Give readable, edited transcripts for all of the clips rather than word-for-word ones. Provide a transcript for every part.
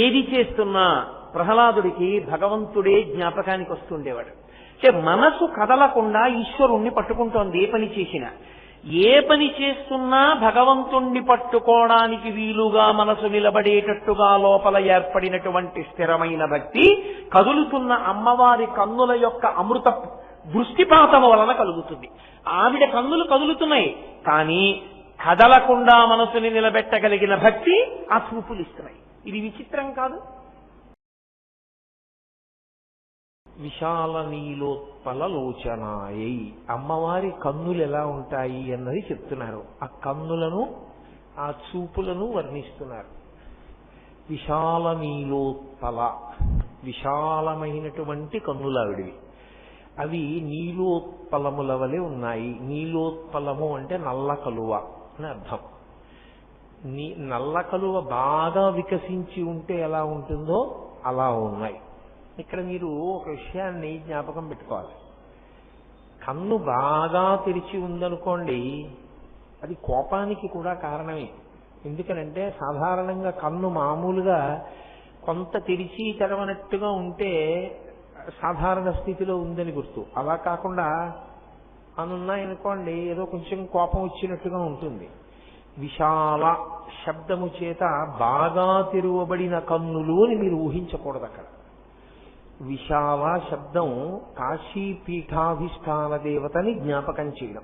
ఏది చేస్తున్నా ప్రహ్లాదుడికి భగవంతుడే జ్ఞాపకానికి వస్తుండేవాడు. అంటే మనసు కదలకుండా ఈశ్వరుణ్ణి పట్టుకుంటోంది. ఏ పని చేస్తున్నా భగవంతుణ్ణి పట్టుకోవడానికి వీలుగా మనసు నిలబడేటట్టుగా లోపల ఏర్పడినటువంటి స్థిరమైన భక్తి కదులుతున్న అమ్మవారి కన్నుల యొక్క అమృత దృష్టిపాతము వలన కలుగుతుంది. ఆవిడ కన్నులు కదులుతున్నాయి, కానీ కదలకుండా మనసుని నిలబెట్టగలిగిన భక్తి ఆ చూపులు ఇస్తున్నాయి. ఇది విచిత్రం కాదు? విశాల నీలోత్పల లోచనాయై, అమ్మవారి కన్నులు ఎలా ఉంటాయి అన్నది చెప్తున్నారు. ఆ కన్నులను ఆ చూపులను వర్ణిస్తున్నారు. విశాల నీలోత్పల, విశాలమైనటువంటి కన్నులావిడివి. అవి నీలోత్పలముల వలె ఉన్నాయి. నీలోత్పలము అంటే నల్ల కలువ అని అర్థం. నల్ల కలువ బాగా వికసించి ఉంటే ఎలా ఉంటుందో అలా ఉన్నాయి. ఇక్కడ మీరు ఒక విషయాన్ని జ్ఞాపకం పెట్టుకోవాలి. కన్ను బాగా తెరిచి ఉందనుకోండి, అది కోపానికి కూడా కారణమే. ఎందుకనంటే సాధారణంగా కన్ను మామూలుగా కొంత తెరిచి తెరవనట్టుగా ఉంటే సాధారణ స్థితిలో ఉందని గుర్తు. అలా కాకుండా అనున్నాయనుకోండి, ఏదో కొంచెం కోపం వచ్చినట్టుగా ఉంటుంది. విశాల శబ్దము చేత బాగా తెరువబడిన కన్నులు అని మీరు ఊహించకూడదు. అక్కడ విశాల శబ్దం కాశీపీఠాధిష్టాన దేవతని జ్ఞాపకం చేయడం.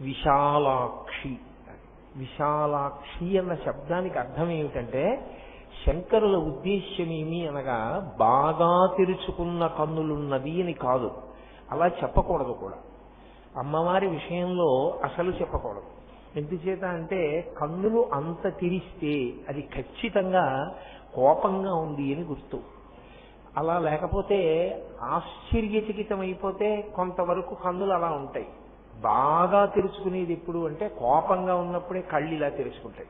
విశాలాక్షి, విశాలాక్షి అన్న శబ్దానికి అర్థం ఏమిటంటే శంకరుల ఉద్దేశ్యమేమి అనగా బాగా తెరుచుకున్న కన్నులున్నది అని కాదు. అలా చెప్పకూడదు కూడా. అమ్మవారి విషయంలో అసలు చెప్పకూడదు. ఎందుచేత అంటే కన్నులు అంత తెరిస్తే అది ఖచ్చితంగా కోపంగా ఉంది అని గుర్తు. అలా లేకపోతే ఆశ్చర్యచకితమైపోతే కొంతవరకు కన్నులు అలా ఉంటాయి. బాగా తెరుచుకునేది ఎప్పుడు అంటే కోపంగా ఉన్నప్పుడే కళ్ళు ఇలా తెరుచుకుంటాయి.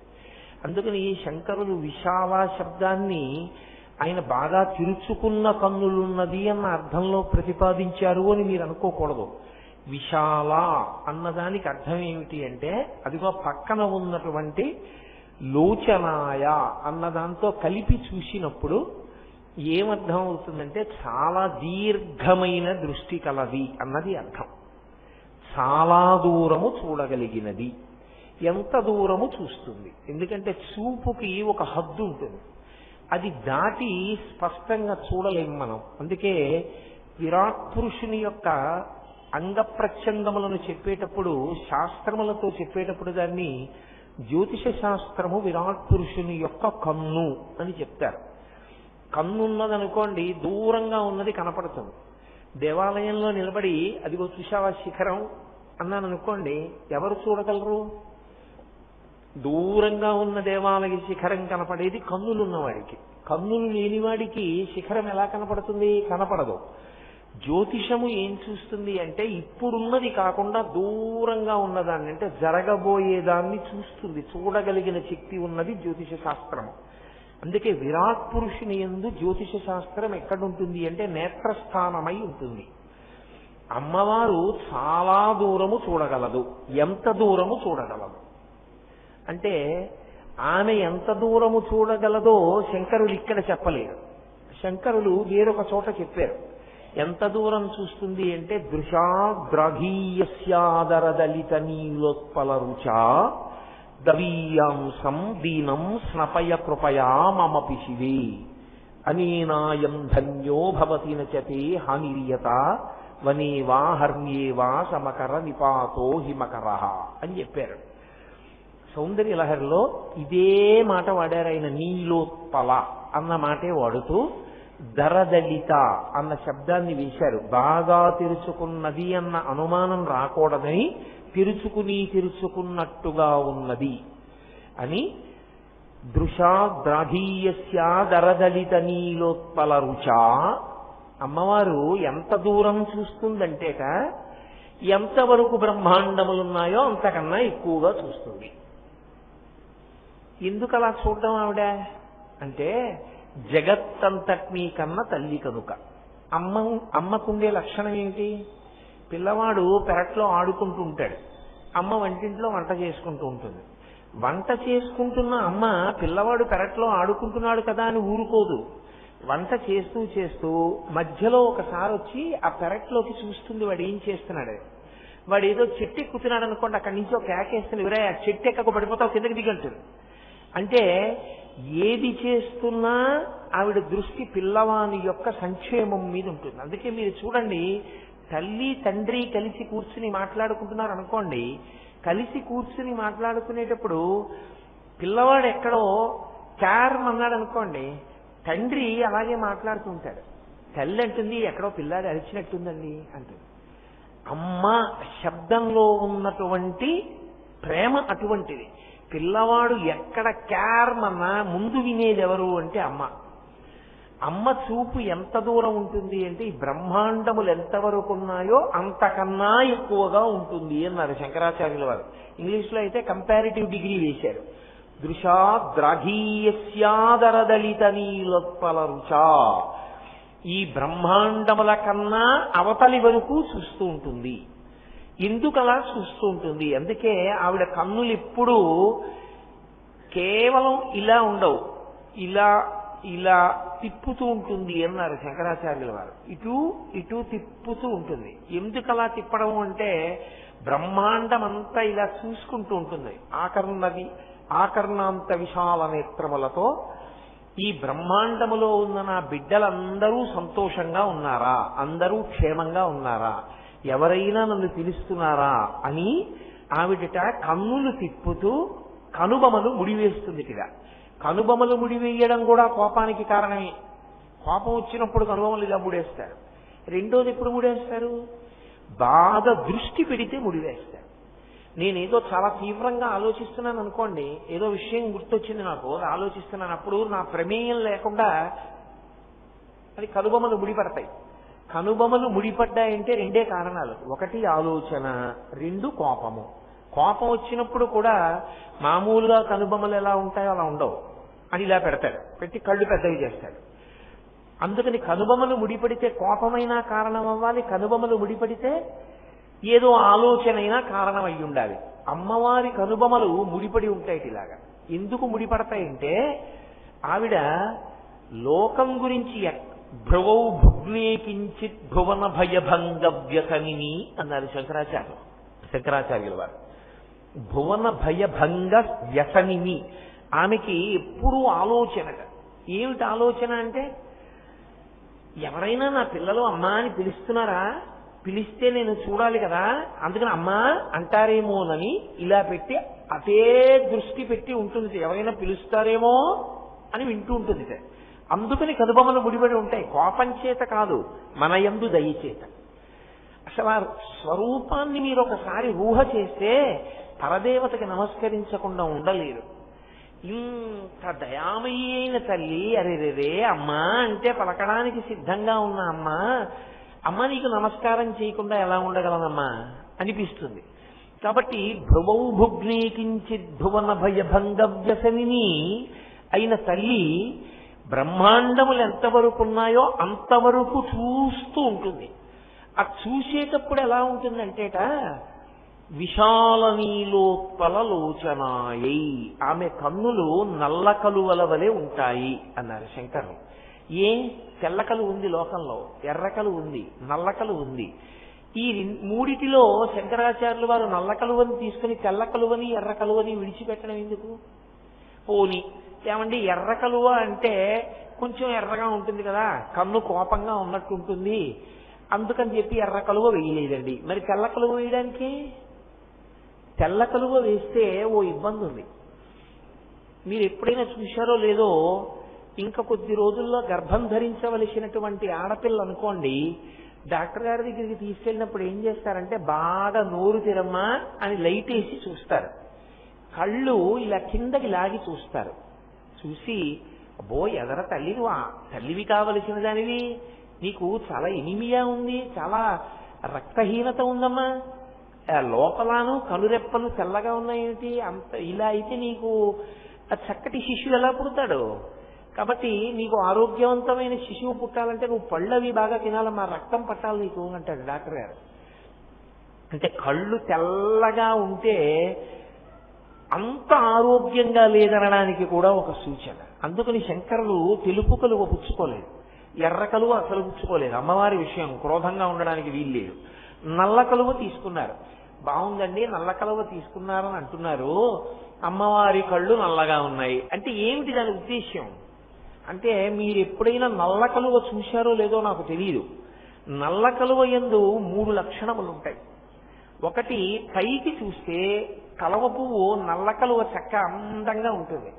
అందుకని ఈ శంకరులు విశాల శబ్దాన్ని ఆయన బాగా తెరుచుకున్న కన్నులున్నది అన్న అర్థంలో ప్రతిపాదించారు అని మీరు అనుకోకూడదు. విశాల అన్నదానికి అర్థం ఏమిటి అంటే అదిగో పక్కన ఉన్నటువంటి లోచనాయ అన్నదాంతో కలిపి చూసినప్పుడు ఏమర్థం అవుతుందంటే చాలా దీర్ఘమైన దృష్టి కలది అన్నది అర్థం. చాలా దూరము చూడగలిగినది. ఎంత దూరము చూస్తుంది? ఎందుకంటే చూపుకి ఒక హద్దు ఉంటుంది, అది దాటి స్పష్టంగా చూడలేము మనం. అందుకే విరాట్ పురుషుని యొక్క అంగ ప్రత్యంగములను చెప్పేటప్పుడు, శాస్త్రములతో చెప్పేటప్పుడు దాన్ని జ్యోతిష శాస్త్రము విరాట్ పురుషుని యొక్క కన్ను అని చెప్తారు. కన్నున్నదనుకోండి, దూరంగా ఉన్నది కనపడుతుంది. దేవాలయంలో నిలబడి అదిగో చూశావా శిఖరం అన్నాను అనుకోండి, ఎవరు చూడగలరు? దూరంగా ఉన్న దేవాలయ శిఖరం కనపడేది కన్నులున్నవాడికి. కన్నులు లేనివాడికి శిఖరం ఎలా కనపడుతుంది? కనపడదు. జ్యోతిషము ఏం చూస్తుంది అంటే ఇప్పుడున్నది కాకుండా దూరంగా ఉన్నదాన్ని, అంటే జరగబోయేదాన్ని చూస్తుంది. చూడగలిగిన శక్తి ఉన్నది జ్యోతిష శాస్త్రము. అందుకే విరాట్ పురుషుని యందు జ్యోతిష శాస్త్రం ఎక్కడుంటుంది అంటే నేత్రస్థానమై ఉంటుంది. అమ్మవారు చాలా దూరము చూడగలదు. ఎంత దూరము చూడగలదు అంటే ఆమె ఎంత దూరము చూడగలదో శంకరులు ఇక్కడ చెప్పలేరు. శంకరులు వేరొక చోట చెప్పారు. ఎంత దూరం చూస్తుంది అంటే దృశాద్రాఘీయస్యాదరదలిత నీలోత్పల రుచా దవీయాంసం దీనం స్నపయ కృపయా మమ పిశివే అనేనాయం ధన్యో భవతి నచతే హానిరియత వనేవా హర్మ్యేవా సమకర నిపాతో హిమకరః అని చెప్పారు. సౌందర్య లహరిలో ఇదే మాట వాడారు ఆయన. నీలోత్పల అన్న మాటే వాడుతూ దరదలిత అన్న శబ్దాన్ని వేశారు. బాగా తెరుచుకున్నది అన్న అనుమానం రాకూడదని తెరుచుకున్నట్టుగా ఉన్నది అని దృశాద్రాఘీయస్యాదరదలిత నీలోత్పల రుచా. అమ్మవారు ఎంత దూరం చూస్తుందంటేట ఎంతవరకు బ్రహ్మాండములున్నాయో అంతకన్నా ఎక్కువగా చూస్తుంది. ఎందుకు అలా చూడడం ఆవిడ అంటే జగత్తంతటినీ కన్నా తల్లి కనుక. అమ్మకుండే లక్షణం ఏమిటి? పిల్లవాడు పెరట్లో ఆడుకుంటూ ఉంటాడు, అమ్మ వంటింట్లో వంట చేసుకుంటూ ఉంటుంది. వంట చేసుకుంటున్న అమ్మ పిల్లవాడు పెరట్లో ఆడుకుంటున్నాడు కదా అని ఊరుకోదు. వంట చేస్తూ చేస్తూ మధ్యలో ఒకసారి వచ్చి ఆ పెరట్లోకి చూస్తుంది వాడు ఏం చేస్తున్నాడు. వాడు ఏదో చెట్టు ఎక్కుతున్నాడు అనుకోండి, అక్కడి నుంచి ఒక కేకేస్తుంది, ఎవరే ఆ చెట్టు ఎక్కకు పడిపోతావు కిందకి దిగంటుంది. అంటే ఏది చేస్తున్నా ఆవిడ దృష్టి పిల్లవాని యొక్క సంక్షేమం మీద ఉంటుంది. అందుకే మీరు చూడండి, తల్లి తండ్రి కలిసి కూర్చుని మాట్లాడుకుంటున్నారు అనుకోండి, కలిసి కూర్చుని మాట్లాడుకునేటప్పుడు పిల్లవాడు ఎక్కడో క్యారం అన్నాడు అనుకోండి, తండ్రి అలాగే మాట్లాడుతూ ఉంటాడు. తల్లి అంటుంది ఎక్కడో పిల్లాడు అరిచినట్టుందండి అంటుంది. అమ్మ శబ్దంలో ఉన్నటువంటి ప్రేమ అటువంటిది. పిల్లవాడు ఎక్కడ క్యారమన్నా ముందు వినేది ఎవరు అంటే అమ్మ. అమ్మ చూపు ఎంత దూరం ఉంటుంది అంటే ఈ బ్రహ్మాండములు ఎంతవరకు ఉన్నాయో అంతకన్నా ఎక్కువగా ఉంటుంది అన్నారు శంకరాచార్యుల వారు. ఇంగ్లీష్లో అయితే కంపారిటివ్ డిగ్రీ వేశారు. దృశాద్రాఘీయస్యాదరదలిత నీలోత్పల రుచా, ఈ బ్రహ్మాండముల కన్నా అవతలి వరకు చూస్తూ ఉంటుంది. ఎందుకు అలా చూస్తూ ఉంటుంది? అందుకే ఆవిడ కన్నులు ఎప్పుడూ కేవలం ఇలా ఉండవు, ఇలా ఇలా తిప్పుతూ ఉంటుంది అన్నారు శంకరాచార్యుల వారు. ఇటు ఇటు తిప్పుతూ ఉంటుంది. ఎందుకు అలా తిప్పడం అంటే బ్రహ్మాండం అంతా ఇలా చూసుకుంటూ ఉంటుంది. ఆకర్ణాంత విశాల నేత్రములతో ఈ బ్రహ్మాండములో ఉన్న నా బిడ్డలందరూ సంతోషంగా ఉన్నారా, అందరూ క్షేమంగా ఉన్నారా, ఎవరైనా నన్ను పిలుస్తున్నారా అని ఆవిడట కన్నులు తిప్పుతూ కనుబొమలు ముడివేస్తుంది. కనుబొమలు ముడివేయడం కూడా కోపానికి కారణమే. కోపం వచ్చినప్పుడు కనుబొమలు ఇలా ముడేస్తారు. రెండోది ఎప్పుడు ముడేస్తారు? బాగా దృష్టి పెడితే ముడివేస్తారు. నేనేదో చాలా తీవ్రంగా ఆలోచిస్తున్నాను అనుకోండి, ఏదో విషయం గుర్తొచ్చింది నాకు, ఆలోచిస్తున్నాను, అప్పుడు నా ప్రమేయం లేకుండా అది కనుబొమలు ముడిపడతాయి. కనుబొమలు ముడిపడ్డాయంటే రెండే కారణాలు. ఒకటి ఆలోచన, రెండు కోపము. కోపం వచ్చినప్పుడు కూడా మామూలుగా కనుబొమలు ఎలా ఉంటాయో అలా ఉండవు, అని ఇలా పెడతాడు, పెట్టి కళ్ళు పెద్దవి చేస్తాడు. అందుకని కనుబొమలు ముడిపడితే కోపమైనా కారణం అవ్వాలి, కనుబొమలు ముడిపడితే ఏదో ఆలోచనైనా కారణం అయి ఉండాలి. అమ్మవారి కనుబొమలు ముడిపడి ఉంటాయి ఇలాగా. ఎందుకు ముడిపడతాయంటే ఆవిడ లోకం గురించి భ్రువౌ భుగ్నే కించిత్ భువన భయభంగ వ్యసనిని అన్నారు శంకరాచార్యుల వారు. భువన భయభంగ వ్యసనిని. ఆమెకి ఎప్పుడూ ఆలోచనగా. ఏమిటి ఆలోచన అంటే, ఎవరైనా నా పిల్లలు అమ్మా అని పిలుస్తున్నారా, పిలిస్తే నేను చూడాలి కదా, అందుకని అమ్మా అంటారేమోనని ఇలా పెట్టి అదే దృష్టి పెట్టి ఉంటుంది. ఎవరైనా పిలుస్తారేమో అని వింటూ ఉంటుంది. అందుకని కనుబొమలు ముడిపడి ఉంటాయి. కోపం చేత కాదు, మన యందు దయచేత. అసలు ఆ స్వరూపాన్ని మీరు ఒకసారి ఊహ చేస్తే పరదేవతకి నమస్కరించకుండా ఉండలేరు. ఇంత దయామయీ అయిన తల్లి, అరేరే అమ్మా అంటే పలకడానికి సిద్ధంగా ఉన్న అమ్మ నీకు నమస్కారం చేయకుండా ఎలా ఉండగలనమ్మా అనిపిస్తుంది. కాబట్టి భ్రువౌ భుగ్నే కించిత్ భువన భయభంగ వ్యసనిని అయిన తల్లి బ్రహ్మాండములు ఎంతవరకు ఉన్నాయో అంతవరకు చూస్తూ ఉంటుంది. ఆ చూసేటప్పుడు ఎలా ఉంటుందంటేట, విశాల నీలోత్పల లోచనాయై, ఆమె కన్నులు నల్ల కలువల వలె ఉంటాయి అన్నారు శంకరులు. తెల్లకలు ఉంది లోకంలో, ఎర్రకలు ఉంది, నల్లకలు ఉంది. ఈ మూడిటిలో శంకరాచార్యులు వారు నల్ల కలువని తీసుకుని తెల్ల కలువని ఎర్ర కలువని విడిచిపెట్టడం ఎందుకు? పోని ఏమండి, ఎర్ర కలువ అంటే కొంచెం ఎర్రగా ఉంటుంది కదా, కన్ను కోపంగా ఉన్నట్టు ఉంటుంది, అందుకని చెప్పి ఎర్ర కలువ వేయలేదండి. మరి తెల్ల కలువ వేయడానికి, తెల్ల కలువ వేస్తే ఓ ఇబ్బంది ఉంది. మీరు ఎప్పుడైనా చూశారో లేదో, ఇంకా కొద్ది రోజుల్లో గర్భం ధరించవలసినటువంటి ఆడపిల్ల అనుకోండి, డాక్టర్ గారి దగ్గరికి తీసుకెళ్ళినప్పుడు ఏం చేస్తారంటే, బాగా నోరు తెరమ్మా అని లైట్ వేసి చూస్తారు. కళ్ళు ఇలా కిందకి లాగి చూస్తారు. చూసి, అబ్బో ఎదర తల్లి, నువ్వు తల్లివి కావలసిన దానివి, నీకు చాలా ఎనిమియా ఉంది, చాలా రక్తహీనత ఉందమ్మా, లోపలను కనురెప్పలు తెల్లగా ఉన్నాయేంటి, అంత ఇలా అయితే నీకు చక్కటి శిశువు ఎలా పుడతాడు? కాబట్టి నీకు ఆరోగ్యవంతమైన శిశువు పుట్టాలంటే నువ్వు పళ్ళవి బాగా తినాలమ్మా, రక్తం పట్టాలి నీకు అంటాడు డాక్టర్ గారు. అంటే కళ్ళు తెల్లగా ఉంటే అంత ఆరోగ్యంగా లేదనడానికి కూడా ఒక సూచన. అందుకని శంకరులు తెలుపు కలువ పుచ్చుకోలేదు, ఎర్ర కలువ అసలు పుచ్చుకోలేదు. అమ్మవారి విషయం క్రోధంగా ఉండడానికి వీల్లేదు. నల్ల కలువ తీసుకున్నారు. బాగుందండి, నల్ల కలువ తీసుకున్నారని అంటున్నారు, అమ్మవారి కళ్ళు నల్లగా ఉన్నాయి అంటే ఏమిటి దాని ఉద్దేశ్యం? అంటే మీరు ఎప్పుడైనా నల్ల కలువ చూశారో లేదో నాకు తెలియదు. నల్ల కలువ యందు 3 లక్షణములు ఉంటాయి. ఒకటి, పైకి చూస్తే కలువ పువ్వు నల్ల కలువ చక్క అందంగా ఉంటుంది.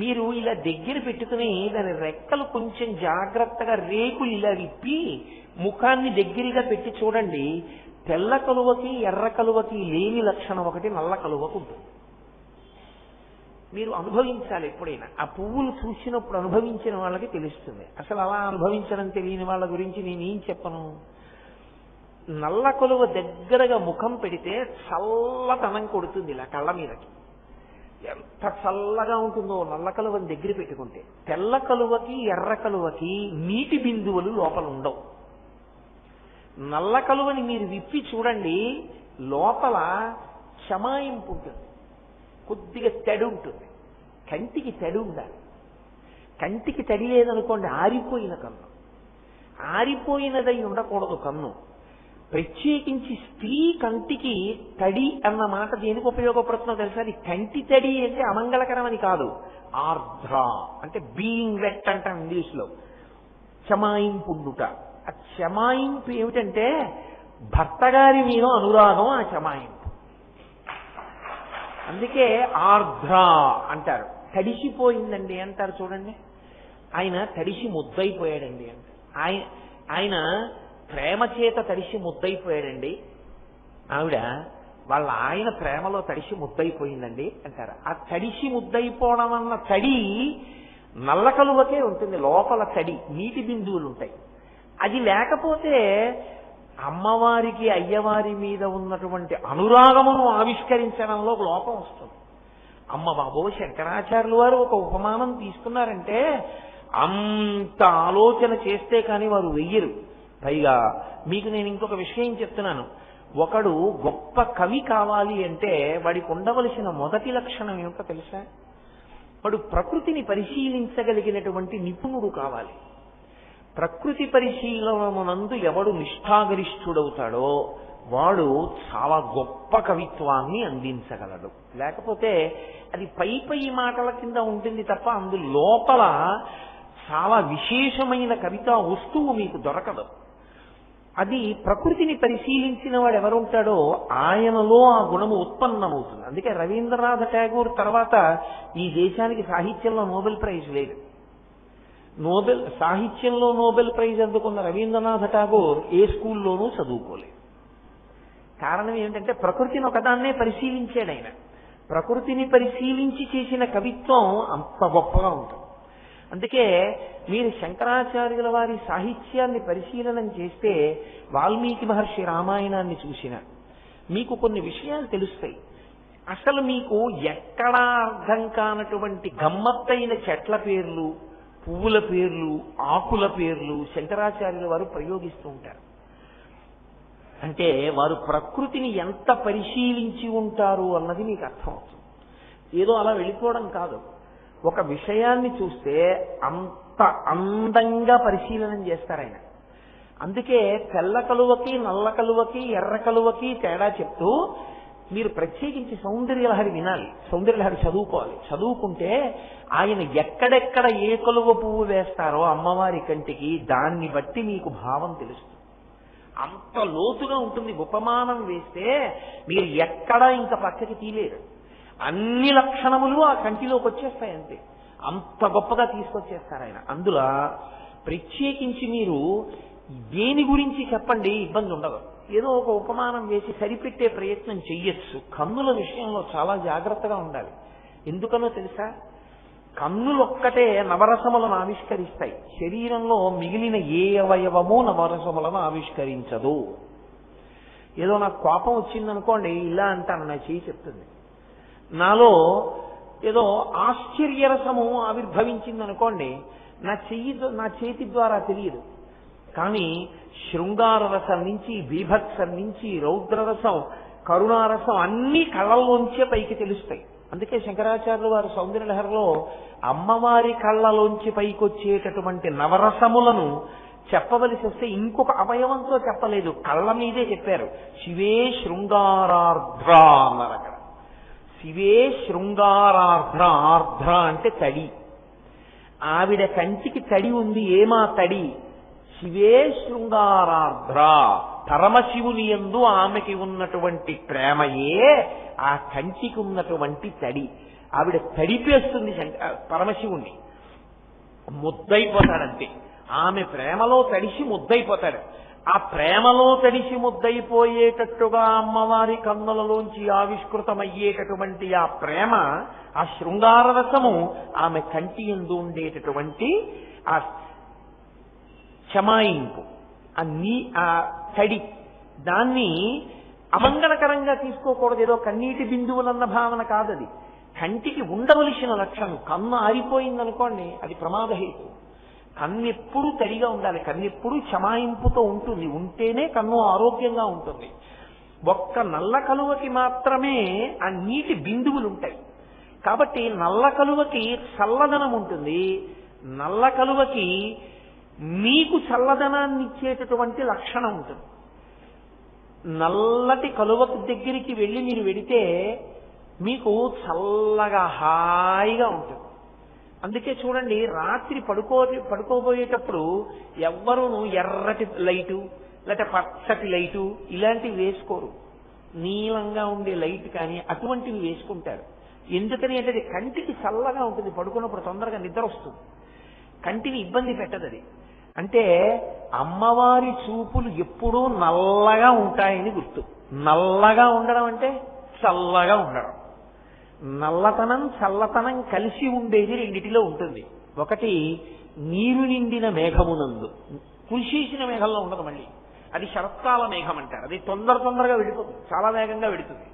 మీరు ఇలా దగ్గర పెట్టుకుని దాని రెక్కలు కొంచెం జాగ్రత్తగా రేకులు ఇలా విప్పి ముఖాన్ని దగ్గరగా పెట్టి చూడండి, తెల్ల కలువకి ఎర్ర కలువకి లేని లక్షణం ఒకటి నల్ల కలువకు ఉంటుంది. మీరు అనుభవించాలి ఎప్పుడైనా. ఆ పువ్వులు చూసినప్పుడు అనుభవించిన వాళ్ళకి తెలుస్తుంది. అసలు అలా అనుభవించడం తెలియని వాళ్ళ గురించి నేనేం చెప్పను. నల్ల కలువ దగ్గరగా ముఖం పెడితే చల్లదనం కొడుతుంది ఇలా కళ్ళ మీదకి. ఎంత చల్లగా ఉంటుందో నల్ల కలువని దగ్గర పెట్టుకుంటే. తెల్ల కలువకి ఎర్ర కలువకి నీటి బిందువులు లోపల ఉండవు. నల్ల కలువని మీరు విప్పి చూడండి, లోపల క్షమాయింపు ఉంటుంది, కొద్దిగా తడి ఉంటుంది. కంటికి తడి ఉండాలి. కంటికి తడి లేదనుకోండి ఆరిపోయిన కన్ను. ఆరిపోయినదై ఉండకూడదు కన్ను. ప్రత్యేకించి స్త్రీ కంటికి తడి అన్న మాట దేనికి ఉపయోగపడుతుందో తెలుసా? అది కంటి తడి అంటే అమంగళకరమని కాదు, ఆర్ద్ర అంటే బీయింగ్ వెట్ అంటాం ఇంగ్లీష్ లో. క్షమాయింపు ఉండుట. ఆ క్షమాయింపు ఏమిటంటే భర్త గారి మీద అనురాగం ఆ క్షమాయింపు. అందుకే ఆర్ద్ర అంటారు. తడిసిపోయిందండి అంటారు చూడండి. ఆయన తడిసి ముద్దయిపోయాడండి అంటారు. ఆయన ప్రేమ చేత తడిసి ముద్దయిపోయాడండి, ఆవిడ వాళ్ళ ఆయన ప్రేమలో తడిసి ముద్దయిపోయిందండి అంటారు. ఆ తడిసి ముద్దయిపోవడం అన్న తడి నల్ల కలువకే ఉంటుంది. లోపల తడి నీటి బిందువులు ఉంటాయి. అది లేకపోతే అమ్మవారికి అయ్యవారి మీద ఉన్నటువంటి అనురాగమును ఆవిష్కరించడంలో లోపం వస్తుంది. అమ్మ బాబో, శంకరాచార్యులు వారు ఒక ఉపమానం తీసుకున్నారంటే అంత ఆలోచన చేస్తే కానీ వారు వెయ్యరు. పైగా మీకు నేను ఇంకొక విషయం చెప్తున్నాను. ఒకడు గొప్ప కవి కావాలి అంటే వాడికి ఉండవలసిన మొదటి లక్షణం ఏమిటో తెలుసా? వాడు ప్రకృతిని పరిశీలించగలిగినటువంటి నిపుణుడు కావాలి. ప్రకృతి పరిశీలనమునందు ఎవడు నిష్ఠాగరిష్ఠుడవుతాడో వాడు చాలా గొప్ప కవిత్వాన్ని అందించగలడు. లేకపోతే అది పై మాటల కింద ఉంటుంది తప్ప అందు లోపల చాలా విశేషమైన కవితా వస్తువు మీకు దొరకదు. అది ప్రకృతిని పరిశీలించిన వాడు ఎవరుంటాడో ఆయనలో ఆ గుణము ఉత్పన్నమవుతుంది. అందుకే రవీంద్రనాథ్ ఠాగూర్ తర్వాత ఈ దేశానికి సాహిత్యంలో నోబెల్ ప్రైజ్ లేదు. సాహిత్యంలో నోబెల్ ప్రైజ్ అందుకున్న రవీంద్రనాథ్ ఠాగూర్ ఏ స్కూల్లోనూ చదువుకోలేదు. కారణం ఏంటంటే ప్రకృతిని ఒకదాన్నే పరిశీలించాడు ఆయన. ప్రకృతిని పరిశీలించి చేసిన కవిత్వం అంత గొప్పగా ఉంటుంది. అందుకే మీరు శంకరాచార్యుల వారి సాహిత్యాన్ని పరిశీలనం చేస్తే వాల్మీకి మహర్షి రామాయణాన్ని చూసిన మీకు కొన్ని విషయాలు తెలుస్తాయి. అసలు మీకు ఎక్కడా అర్థం కానటువంటి గమ్మత్తైన చెట్ల పేర్లు, పువ్వుల పేర్లు, ఆకుల పేర్లు శంకరాచార్యుల వారు ప్రయోగిస్తూ ఉంటారు. అంటే వారు ప్రకృతిని ఎంత పరిశీలించి ఉంటారు అన్నది మీకు అర్థమవుతుంది. ఏదో అలా వెళ్ళిపోవడం కాదు. ఒక విషయాన్ని చూస్తే అంత అందంగా పరిశీలనం చేస్తారు ఆయన. అందుకే తెల్ల కలువకి నల్ల కలువకి ఎర్ర కలువకి తేడా చెప్తూ మీరు ప్రత్యేకించి సౌందర్యలహరి వినాలి, సౌందర్యలహరి చదువుకోవాలి. చదువుకుంటే ఆయన ఎక్కడెక్కడ ఏ కలువ పువ్వు వేస్తారో అమ్మవారి కంటికి దాన్ని బట్టి మీకు భావం తెలుస్తుంది. అంత లోతుగా ఉంటుంది. ఉపమానం వేస్తే మీరు ఎక్కడా ఇంకా పక్కకి తీలేరు. అన్ని లక్షణములు ఆ కంటిలోకి వచ్చేస్తాయి అంతే. అంత గొప్పగా తీసుకొచ్చేస్తారు ఆయన. అందులో ప్రత్యేకించి మీరు దేని గురించి చెప్పండి, ఇబ్బంది ఉండదు. ఏదో ఒక ఉపమానం వేసి సరిపెట్టే ప్రయత్నం చెయ్యొచ్చు. కన్నుల విషయంలో చాలా జాగ్రత్తగా ఉండాలి. ఎందుకనో తెలుసా? కన్నులు ఒక్కటే నవరసములను ఆవిష్కరిస్తాయి. శరీరంలో మిగిలిన ఏ అవయవము నవరసములను ఆవిష్కరించదు. ఏదో నాకు కోపం వచ్చిందనుకోండి, ఇలా అంటాను, నా చెయ్యి చెప్తుంది. నాలో ఏదో ఆశ్చర్యరసము ఆవిర్భవించిందనుకోండి, నా చేతి ద్వారా తెలియదు. కానీ శృంగార రసం నుంచి, బీభత్సం నుంచి, రౌద్రరసం, కరుణారసం అన్ని కళ్ళల్లోంచే పైకి తెలుస్తాయి. అందుకే శంకరాచార్యులు వారు సౌందర్యలహరిలో అమ్మవారి కళ్ళలోంచి పైకొచ్చేటటువంటి నవరసములను చెప్పవలసి వస్తే ఇంకొక అవయవంతో చెప్పలేదు, కళ్ళ మీదే చెప్పారు. శివే శృంగారార్ధ్ర అన్నారు అక్కడ. శివే శృంగారార్ధ్ర, ఆర్ధ్ర అంటే తడి. ఆవిడ కంటికి తడి ఉంది, ఏమా తడి? శివే శృంగారార్ధ్ర, పరమశివుని యందు ఆమెకి ఉన్నటువంటి ప్రేమయే ఆ కంటికి ఉన్నటువంటి తడి. ఆవిడ తడిపేస్తుంది పరమశివుణ్ణి, ముద్దయిపోతాడంతే. ఆమె ప్రేమలో తడిసి ముద్దయిపోతాడు. ఆ ప్రేమలో తడిసి ముద్దయిపోయేటట్టుగా అమ్మవారి కన్నులలోంచి ఆవిష్కృతమయ్యేటటువంటి ఆ ప్రేమ, ఆ శృంగార రసము ఆమె కంటి యందు ఉండేటటువంటి ఆ చమాయింపు, ఆ తడి, దాన్ని అమంగళకరంగా తీసుకోకూడదు. ఏదో కన్నీటి బిందువులన్న భావన కాదది. కంటికి ఉండవలసిన లక్షణం. కన్ను ఆరిపోయిందనుకోండి, అది ప్రమాదహేతు. కన్నెప్పుడు తడిగా ఉండాలి, కన్నెప్పుడు చమాయింపుతో ఉంటుంది. ఉంటేనే కన్ను ఆరోగ్యంగా ఉంటుంది. ఒక్క నల్ల కలువకి మాత్రమే ఆ నీటి బిందువులు ఉంటాయి. కాబట్టి నల్ల కలువకి చల్లదనం ఉంటుంది. నల్ల కలువకి మీకు చల్లదనాన్ని ఇచ్చేటటువంటి లక్షణం ఉంటుంది. నల్లటి కలువకు దగ్గరికి వెళ్ళి మీరు వెడితే మీకు చల్లగా హాయిగా ఉంటుంది. అందుకే చూడండి, రాత్రి పడుకోబోయేటప్పుడు ఎవ్వరూను ఎర్రటి లైటు లేకపోతే పచ్చటి లైటు ఇలాంటివి వేసుకోరు. నీలంగా ఉండే లైట్ కానీ అటువంటివి వేసుకుంటారు. ఎందుకని అంటే కంటికి చల్లగా ఉంటుంది. పడుకున్నప్పుడు తొందరగా నిద్ర వస్తుంది, కంటిని ఇబ్బంది పెట్టదు అది. అంటే అమ్మవారి చూపులు ఎప్పుడూ నల్లగా ఉంటాయని గుర్తు. నల్లగా ఉండడం అంటే చల్లగా ఉండడం. నల్లతనం చల్లతనం కలిసి ఉండేది రెండిటిలో ఉంటుంది. ఒకటి నీరు నిండిన మేఘమునందు, కురిసేసిన మేఘంలో ఉండదు. మళ్ళీ అది శరత్కాల మేఘం అంటారు. అది తొందరగా వెళ్ళిపోతుంది, చాలా వేగంగా వెళుతుంది.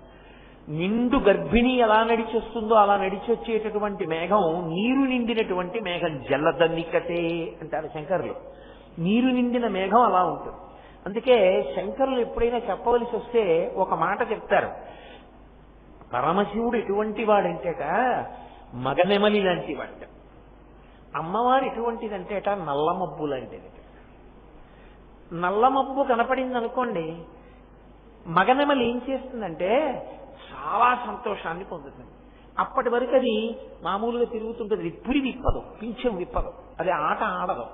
నిండు గర్భిణి ఎలా నడిచొస్తుందో అలా నడిచొచ్చేటటువంటి మేఘం నీరు నిండినటువంటి మేఘం. జలదన్నికతే అంటారు శంకరులు. నీరు నిండిన మేఘం అలా ఉంటుంది. అందుకే శంకరులు ఎప్పుడైనా చెప్పవలసి వస్తే ఒక మాట చెప్తారు. పరమశివుడు ఎటువంటి వాడంటేట మగనెమలి లాంటి వాట, అమ్మవారు ఎటువంటిదంటేట నల్ల మబ్బు లాంటిది. నల్ల మబ్బు కనపడింది అనుకోండి, మగనెమలి ఏం చేస్తుందంటే చాలా సంతోషాన్ని పొందుతుంది. అప్పటి వరకు అది మామూలుగా తిరుగుతుంటుంది, విప్పుడి విప్పదు, పింఛం విప్పదు, అది ఆట ఆడదు.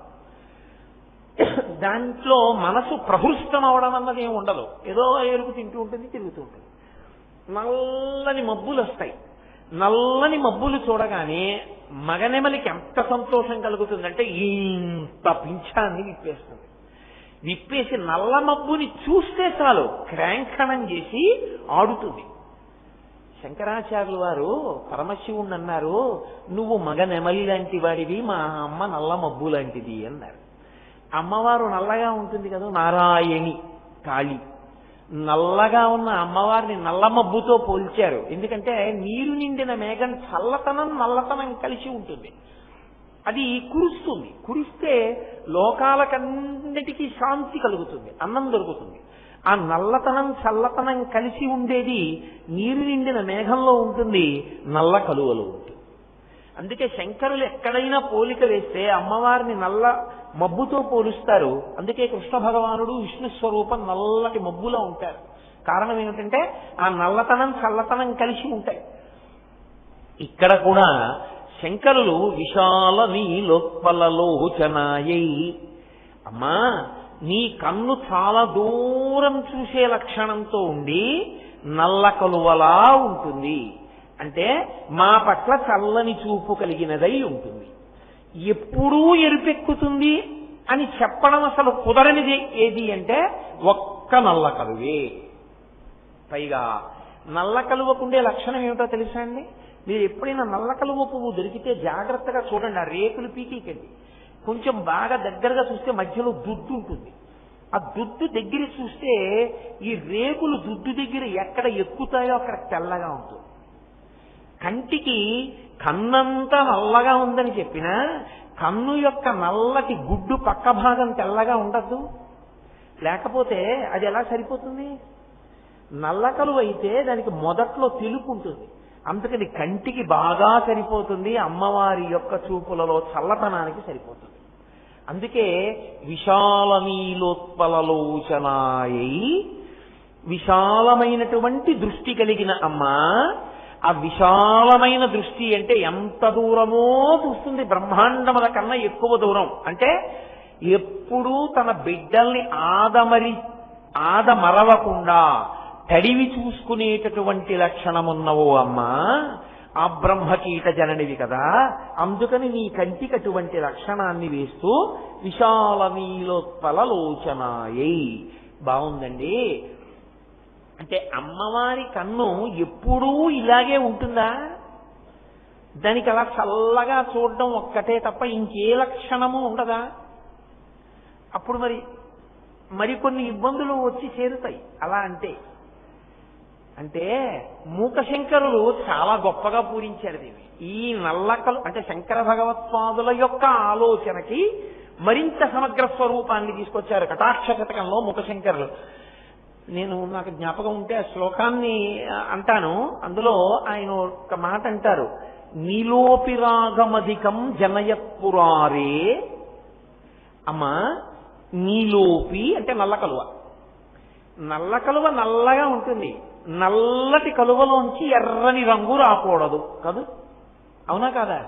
దాంట్లో మనసు ప్రహృష్టం అవడం అన్నది ఏమి ఉండదు. ఏదో ఎరుపు తింటూ ఉంటుంది, తిరుగుతూ ఉంటుంది. నల్లని మబ్బులు వస్తాయి. నల్లని మబ్బులు చూడగానే మగనెమలికి ఎంత సంతోషం కలుగుతుందంటే ఇంత పింఛాన్ని విప్పేస్తుంది. విప్పేసి నల్ల మబ్బుని చూస్తే చాలు క్రాంకణం చేసి ఆడుతుంది. శంకరాచార్యులు వారు పరమశివుణ్ణి అన్నారు, నువ్వు మగనెమలి లాంటి వాడివి, మా అమ్మ నల్ల మబ్బు లాంటిది అన్నారు. అమ్మవారు నల్లగా ఉంటుంది కదా, నారాయణి కాళి. నల్లగా ఉన్న అమ్మవారిని నల్ల మబ్బుతో పోల్చారు. ఎందుకంటే నీరు నిండిన మేఘం చల్లతనం నల్లతనం కలిసి ఉంటుంది. అది కురుస్తుంది. కురిస్తే లోకాలకన్నిటికీ శాంతి కలుగుతుంది, అన్నం దొరుకుతుంది. ఆ నల్లతనం చల్లతనం కలిసి ఉండేది నీరు నిండిన మేఘంలో ఉంటుంది, నల్ల కలువలో ఉంటుంది. అందుకే శంకరులు ఎక్కడైనా పోలిక వేస్తే అమ్మవారిని నల్ల మబ్బుతో పోలుస్తారు. అందుకే కృష్ణ భగవానుడు విష్ణు స్వరూపం నల్లటి మబ్బులో ఉంటారు. కారణం ఏమిటంటే ఆ నల్లతనం చల్లతనం కలిసి ఉంటాయి. ఇక్కడ కూడా శంకరులు విశాల నీలోత్పలలోచనాయై, అమ్మా నీ కన్ను చాలా దూరం చూసే లక్షణంతో ఉండి నల్ల కలువలా ఉంటుంది. అంటే మా పట్ల చల్లని చూపు కలిగినదై ఉంటుంది. ఎప్పుడూ ఎరుపెక్కుతుంది అని చెప్పడం అసలు కుదరనిది ఏది అంటే ఒక్క నల్ల కలువే. పైగా నల్ల కలువకుండే లక్షణం ఏమిటో తెలుసా అండి? మీరు ఎప్పుడైనా నల్ల కలువ పువ్వు దొరికితే జాగ్రత్తగా చూడండి. ఆ రేకులు పీకికండి. కొంచెం బాగా దగ్గరగా చూస్తే మధ్యలో దుద్దు ఉంటుంది. ఆ దుద్దు దగ్గర చూస్తే ఈ రేకులు దుద్దు దగ్గర ఎక్కడ ఎక్కుతాయో అక్కడ తెల్లగా ఉంటుంది. కంటికి కన్నంతా నల్లగా ఉందని చెప్పినా కన్ను యొక్క నల్లటి గుడ్డు పక్క భాగం తెల్లగా ఉండద్దు. లేకపోతే అది ఎలా సరిపోతుంది? నల్ల కలువ అయితే దానికి మొదట్లో తెలుపు ఉంటుంది, అందుకని కంటికి బాగా సరిపోతుంది, అమ్మవారి యొక్క చూపులలో చల్లతనానికి సరిపోతుంది. అందుకే విశాలనీలోత్పలలోచనాయై, విశాలమైనటువంటి దృష్టి కలిగిన అమ్మ. ఆ విశాలమైన దృష్టి అంటే ఎంత దూరమో చూస్తుంది, బ్రహ్మాండముల కన్నా ఎక్కువ దూరం. అంటే ఎప్పుడూ తన బిడ్డల్ని ఆదమరవకుండా తడివి చూసుకునేటటువంటి లక్షణమున్నవో అమ్మా, ఆ బ్రహ్మకీట జననివి కదా. అందుకని నీ కంటికి అటువంటి లక్షణాన్ని వేస్తూ విశాలనీలోత్పలలోచనాయై. బాగుందండి. అంటే అమ్మవారి కన్ను ఎప్పుడూ ఇలాగే ఉంటుందా? దానికి అలా చల్లగా చూడడం ఒక్కటే తప్ప ఇంకే లక్షణము ఉండదా? అప్పుడు మరికొన్ని ఇబ్బందులు వచ్చి చేరుతాయి. అలా అంటే మూకశంకరులు చాలా గొప్పగా పూరించారు దీన్ని. ఈ నల్లకలు అంటే శంకర భగవత్పాదుల యొక్క ఆలోచనకి మరింత సమగ్ర స్వరూపాన్ని తీసుకొచ్చారు కటాక్ష శతకంలో మూకశంకరులు. నాకు జ్ఞాపకం ఉంటే ఆ శ్లోకాన్ని అంటాను. అందులో ఆయన ఒక మాట అంటారు, నీలోపిరాగమధికం జనయత్పురారే. అమ్మా, నీలోపి అంటే నల్ల కలువ. నల్ల కలువ నల్లగా ఉంటుంది. నల్లటి కలువలోంచి ఎర్రని రంగు రాకూడదు కదూ, అవునా కాదా?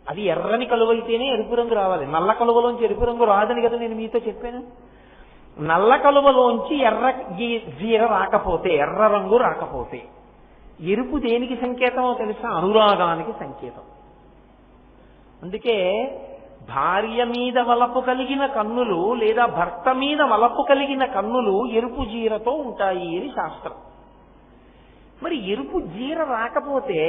అది ఎర్రని కలువ అయితేనే ఎరుపు రంగు రావాలి. నల్ల కలువలోంచి ఎరుపు రంగు రాదని కదా నేను మీతో చెప్పాను. నల్ల కలువలోంచి ఎర్ర జీర రాకపోతే, ఎర్ర రంగు రాకపోతే, ఎరుపు దేనికి సంకేతమో తెలుసా? అనురాగానికి సంకేతం. అందుకే భార్య మీద వలపు కలిగిన కన్నులు లేదా భర్త మీద వలపు కలిగిన కన్నులు ఎరుపు జీరతో ఉంటాయి అని శాస్త్రం. మరి ఎరుపు జీర రాకపోతే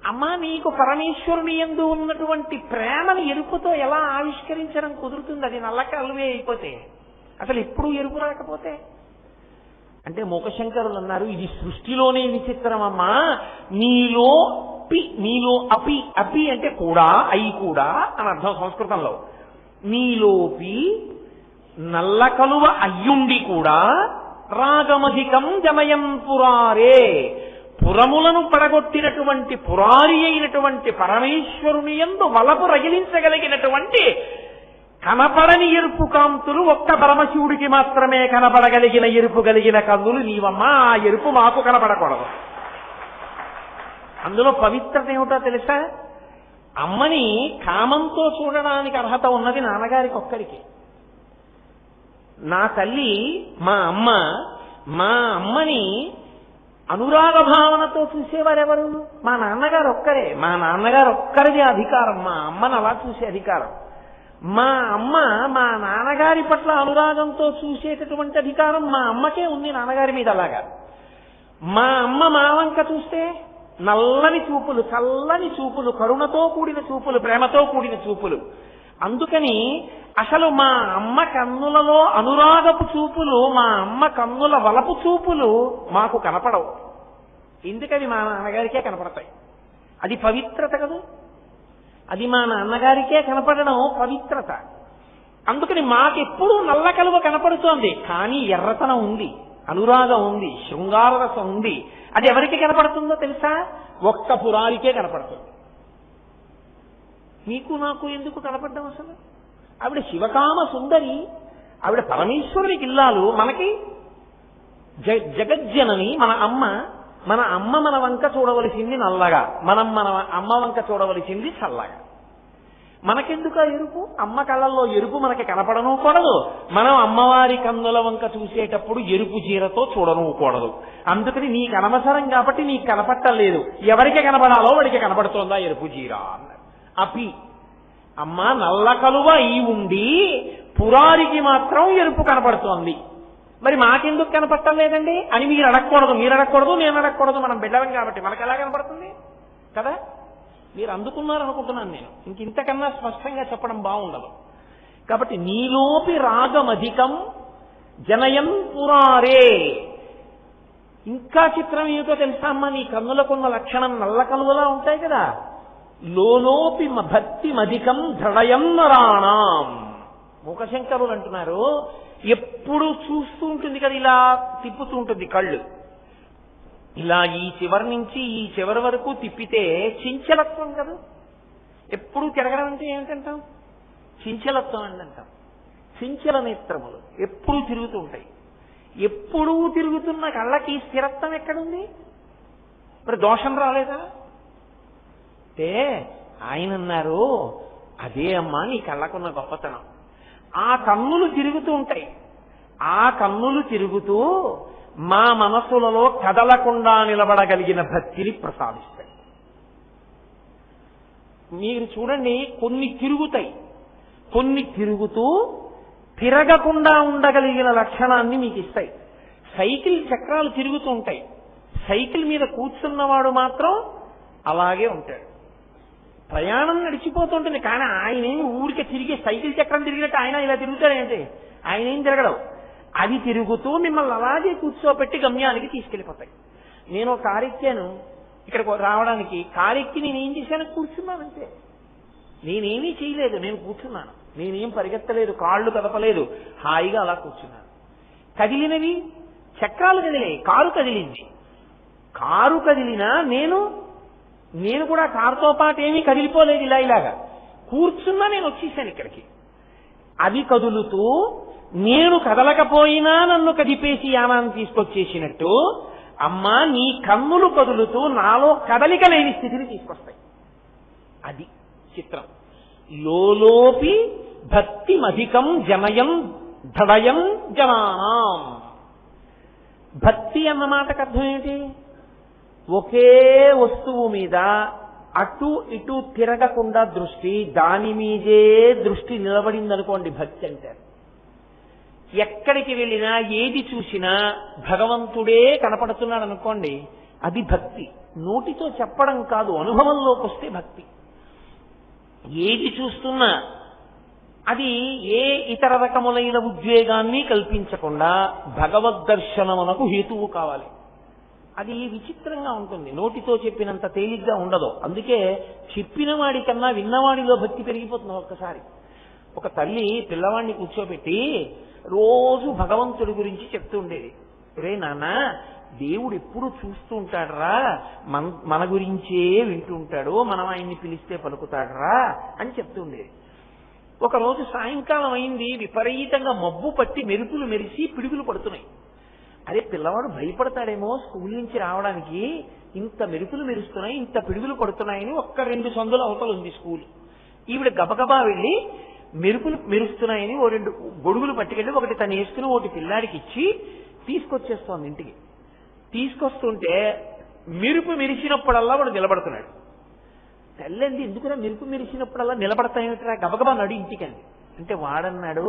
అమ్మా, నీకు పరమేశ్వరుని యందు ఉన్నటువంటి ప్రేమని ఎరుపుతో ఎలా ఆవిష్కరించడం కుదురుతుంది? అది నల్ల కలువే అయిపోతే, అసలు ఎప్పుడు ఎరుపు రాకపోతే. అంటే మూకశంకరులు అన్నారు, ఇది సృష్టిలోనే విచిత్రం అమ్మా. నీలో అపి, అపి అంటే కూడా, అయి కూడా అని అర్థం సంస్కృతంలో. నీలోపి నల్ల కలువ అయ్యుండి కూడా రాగమధికం జనయం పురారే, పురములను పడగొట్టినటువంటి పురారి అయినటువంటి పరమేశ్వరుని యందు వలపు రగిలించగలిగినటువంటి కనపడని ఎరుపు కాంతులు ఒక్క పరమశివుడికి మాత్రమే కనపడగలిగిన ఎరుపు కలిగిన కన్నులు నీవమ్మా. ఆ ఎరుపు మాకు కనపడకూడదు. అందులో పవిత్రత ఏమిటో తెలుసా? అమ్మని కామంతో చూడడానికి అర్హత ఉన్నది నాన్నగారికి ఒక్కడికి. నా తల్లి మా అమ్మని అనురాగ భావనతో చూసేవారెవరు? మా నాన్నగారు ఒక్కరే. మా నాన్నగారు ఒక్కరిది అధికారం మా అమ్మను అలా చూసే అధికారం. మా అమ్మ మా నాన్నగారి పట్ల అనురాగంతో చూసేటటువంటి అధికారం మా అమ్మకే ఉంది నాన్నగారి మీద. అలాగా మా అమ్మ మా వంక చూస్తే నల్లని చూపులు, చల్లని చూపులు, కరుణతో కూడిన చూపులు, ప్రేమతో కూడిన చూపులు. అందుకని అసలు మా అమ్మ కన్నులలో అనురాగపు చూపులు, మా అమ్మ కన్నుల వలపు చూపులు మాకు కనపడవు. ఎందుకని మా నాన్నగారికే కనపడతాయి. అది పవిత్రత కదా. అది మా నాన్నగారికే కనపడడం పవిత్రత. అందుకని మాకెప్పుడు నల్ల కలువ కనపడుతోంది, కానీ ఎర్రతనం ఉంది, అనురాగం ఉంది, శృంగారరసం ఉంది. అది ఎవరికి కనపడుతుందో తెలుసా? ఒక్క పురారికే కనపడుతుంది. మీకు నాకు ఎందుకు కనపడ్డం? అసలు ఆవిడ శివకామ సుందరి, ఆవిడ పరమేశ్వరునికి ఇల్లాలు, మనకి జగజ్జనని మన అమ్మ. మన వంక చూడవలసింది నల్లగా, మన అమ్మ వంక చూడవలసింది చల్లగా. మనకెందుకు ఆ ఎరుపు? అమ్మ కళ్ళల్లో ఎరుపు మనకి కనపడనూకూడదు. మనం అమ్మవారి కన్నుల వంక చూసేటప్పుడు ఎరుపు చీరతో చూడనూకూడదు. అందుకని నీకు అనవసరం కాబట్టి నీకు కనపట్టలేదు. ఎవరికి కనపడాలో వాడికి కనపడుతోందా ఎరుపు చీర అన్నారు. అపి అమ్మ నల్ల కలువ ఈ ఉండి పురారికి మాత్రం ఎరుపు కనపడుతోంది. మరి మాకెందుకు కనపడటం లేదండి అని మీరు అడగకూడదు, నేను అడగకూడదు. మనం బిడ్డలం కాబట్టి మనకు ఎలా కనపడుతుంది కదా? మీరు అందుకున్నారనుకుంటున్నాను నేను. ఇంతకన్నా స్పష్టంగా చెప్పడం బాగుండదు. కాబట్టి నీలోపి రాగమధికం జనయం పురారే. ఇంకా చిత్రం ఏమిటో తెలుసా అమ్మా? నీ కన్నులకున్న లక్షణం నల్ల కలువలా ఉంటాయి కదా. లోలోపి భక్తి మధికం దృఢయం నరాణం. మూకశంకరులు అంటున్నారు, ఎప్పుడు చూస్తూ ఉంటుంది కదా, ఇలా తిప్పుతూ ఉంటుంది కళ్ళు. ఇలా ఈ చివరి నుంచి ఈ చివరి వరకు తిప్పితే చించలత్వం కదా. ఎప్పుడూ తిరగడం అంటే ఏమిటంటాం? చించలత్వం అని అంటాం. చించల నేత్రములు ఎప్పుడూ తిరుగుతూ ఉంటాయి. ఎప్పుడూ తిరుగుతున్న కళ్ళకి స్థిరత్వం ఎక్కడుంది? మరి దోషం రాలేదా? అంటే ఆయన అన్నారు, అదే అమ్మా నీ కళ్ళకున్న గొప్పతనం. ఆ కన్నులు తిరుగుతూ ఉంటాయి. ఆ కన్నులు తిరుగుతూ మా మనసులలో కదలకుండా నిలబడగలిగిన భక్తిని ప్రసాదిస్తాయి. మీరు చూడండి, కొన్ని తిరుగుతాయి, కొన్ని తిరుగుతూ తిరగకుండా ఉండగలిగిన లక్షణాన్ని మీకు ఇస్తాయి. సైకిల్ చక్రాలు తిరుగుతూ ఉంటాయి. సైకిల్ మీద కూర్చున్నవాడు మాత్రం అలాగే ఉంటాడు. ప్రయాణం నడిచిపోతుంటుంది, కానీ ఆయన ఏం ఊరికే తిరిగి సైకిల్ చక్రం తిరిగినట్టు ఆయన ఇలా తిరుగుతాడేంటి? ఆయన ఏం తిరగడం. అది తిరుగుతూ మిమ్మల్ని అలాగే కూర్చోబెట్టి గమ్యానికి తీసుకెళ్ళిపోతాయి. నేను కారు ఎక్కాను, ఇక్కడికి రావడానికి కారు ఎక్కి నేనేం చేశాను? కూర్చున్నానంతే. నేనేమీ చేయలేదు, నేను కూర్చున్నాను. నేనేం పరిగెత్తలేదు, కాళ్ళు కదపలేదు, హాయిగా అలా కూర్చున్నాను. కదిలినవి చక్రాలు కదిలాయి, కారు కదిలింది. కారు కదిలినా నేను కూడా కారుతో పాటు ఏమీ కదిలిపోలేదు. ఇలాగా కూర్చున్నా నేను వచ్చేసాను ఇక్కడికి. అవి కదులుతూ నేను కదలకపోయినా నన్ను కదిపేసి యానాన్ని తీసుకొచ్చేసినట్టు అమ్మా నీ కన్నులు కదులుతూ నాలో కదలిక లేని స్థితిని తీసుకొస్తాయి. అది చిత్రం. లోలోపి భక్తిమధికం జనయం ధడయం జనానాం. భక్తి అన్న మాటకు అర్థం ఏంటి? ఒకే వస్తువు మీద అటు ఇటు తిరగకుండా దృష్టి, దాని మీదే దృష్టి నిలబడిందనుకోండి భక్తి అంటారు. ఎక్కడికి వెళ్ళినా ఏది చూసినా భగవంతుడే కనపడుతున్నాడు అనుకోండి, అది భక్తి. నోటితో చెప్పడం కాదు, అనుభవంలోకి వస్తే భక్తి. ఏది చూస్తున్నా అది ఏ ఇతర రకములైన ఉద్వేగాన్ని కల్పించకుండా భగవద్దర్శనమునకు హేతువు కావాలి. అది విచిత్రంగా ఉంటుంది, నోటితో చెప్పినంత తేలిగ్గా ఉండదు. అందుకే చెప్పిన వాడి కన్నా విన్నవాడిలో భక్తి పెరిగిపోతుంది. ఒక్కసారి ఒక తల్లి పిల్లవాడిని కూర్చోబెట్టి రోజు భగవంతుడి గురించి చెప్తూ ఉండేది. రే నాన్న, దేవుడు ఎప్పుడు చూస్తూ ఉంటాడరా, మన గురించే వింటూ ఉంటాడు, మనం ఆయన్ని పిలిస్తే పలుకుతాడరా అని చెప్తూ ఉండేది. ఒకరోజు సాయంకాలం అయింది, విపరీతంగా మబ్బు పట్టి మెరుపులు మెరిసి పిడుగులు పడుతున్నాయి. అరే పిల్లవాడు భయపడతాడేమో స్కూల్ నుంచి రావడానికి, ఇంత మెరుపులు మెరుస్తున్నాయి, ఇంత పిడుగులు పడుతున్నాయని 1-2 సందుల అవతల ఉంది స్కూల్. ఈవిడ గబగబా వెళ్ళి మెరుపులు మెరుస్తున్నాయని 2 గొడుగులు పట్టుకెళ్ళి ఒకటి తను వేసుకుని ఒకటి పిల్లాడికి ఇచ్చి తీసుకొచ్చేస్తోంది ఇంటికి. తీసుకొస్తుంటే మెరుపు మెరిసినప్పుడల్లా వాడు నిలబడుతున్నాడు. తల్లండి ఎందుకురా మెరుపు మెరిసినప్పుడల్లా నిలబడతాయేమిట్రా, గబగబా నడు ఇంటికండి అంటే వాడన్నాడు,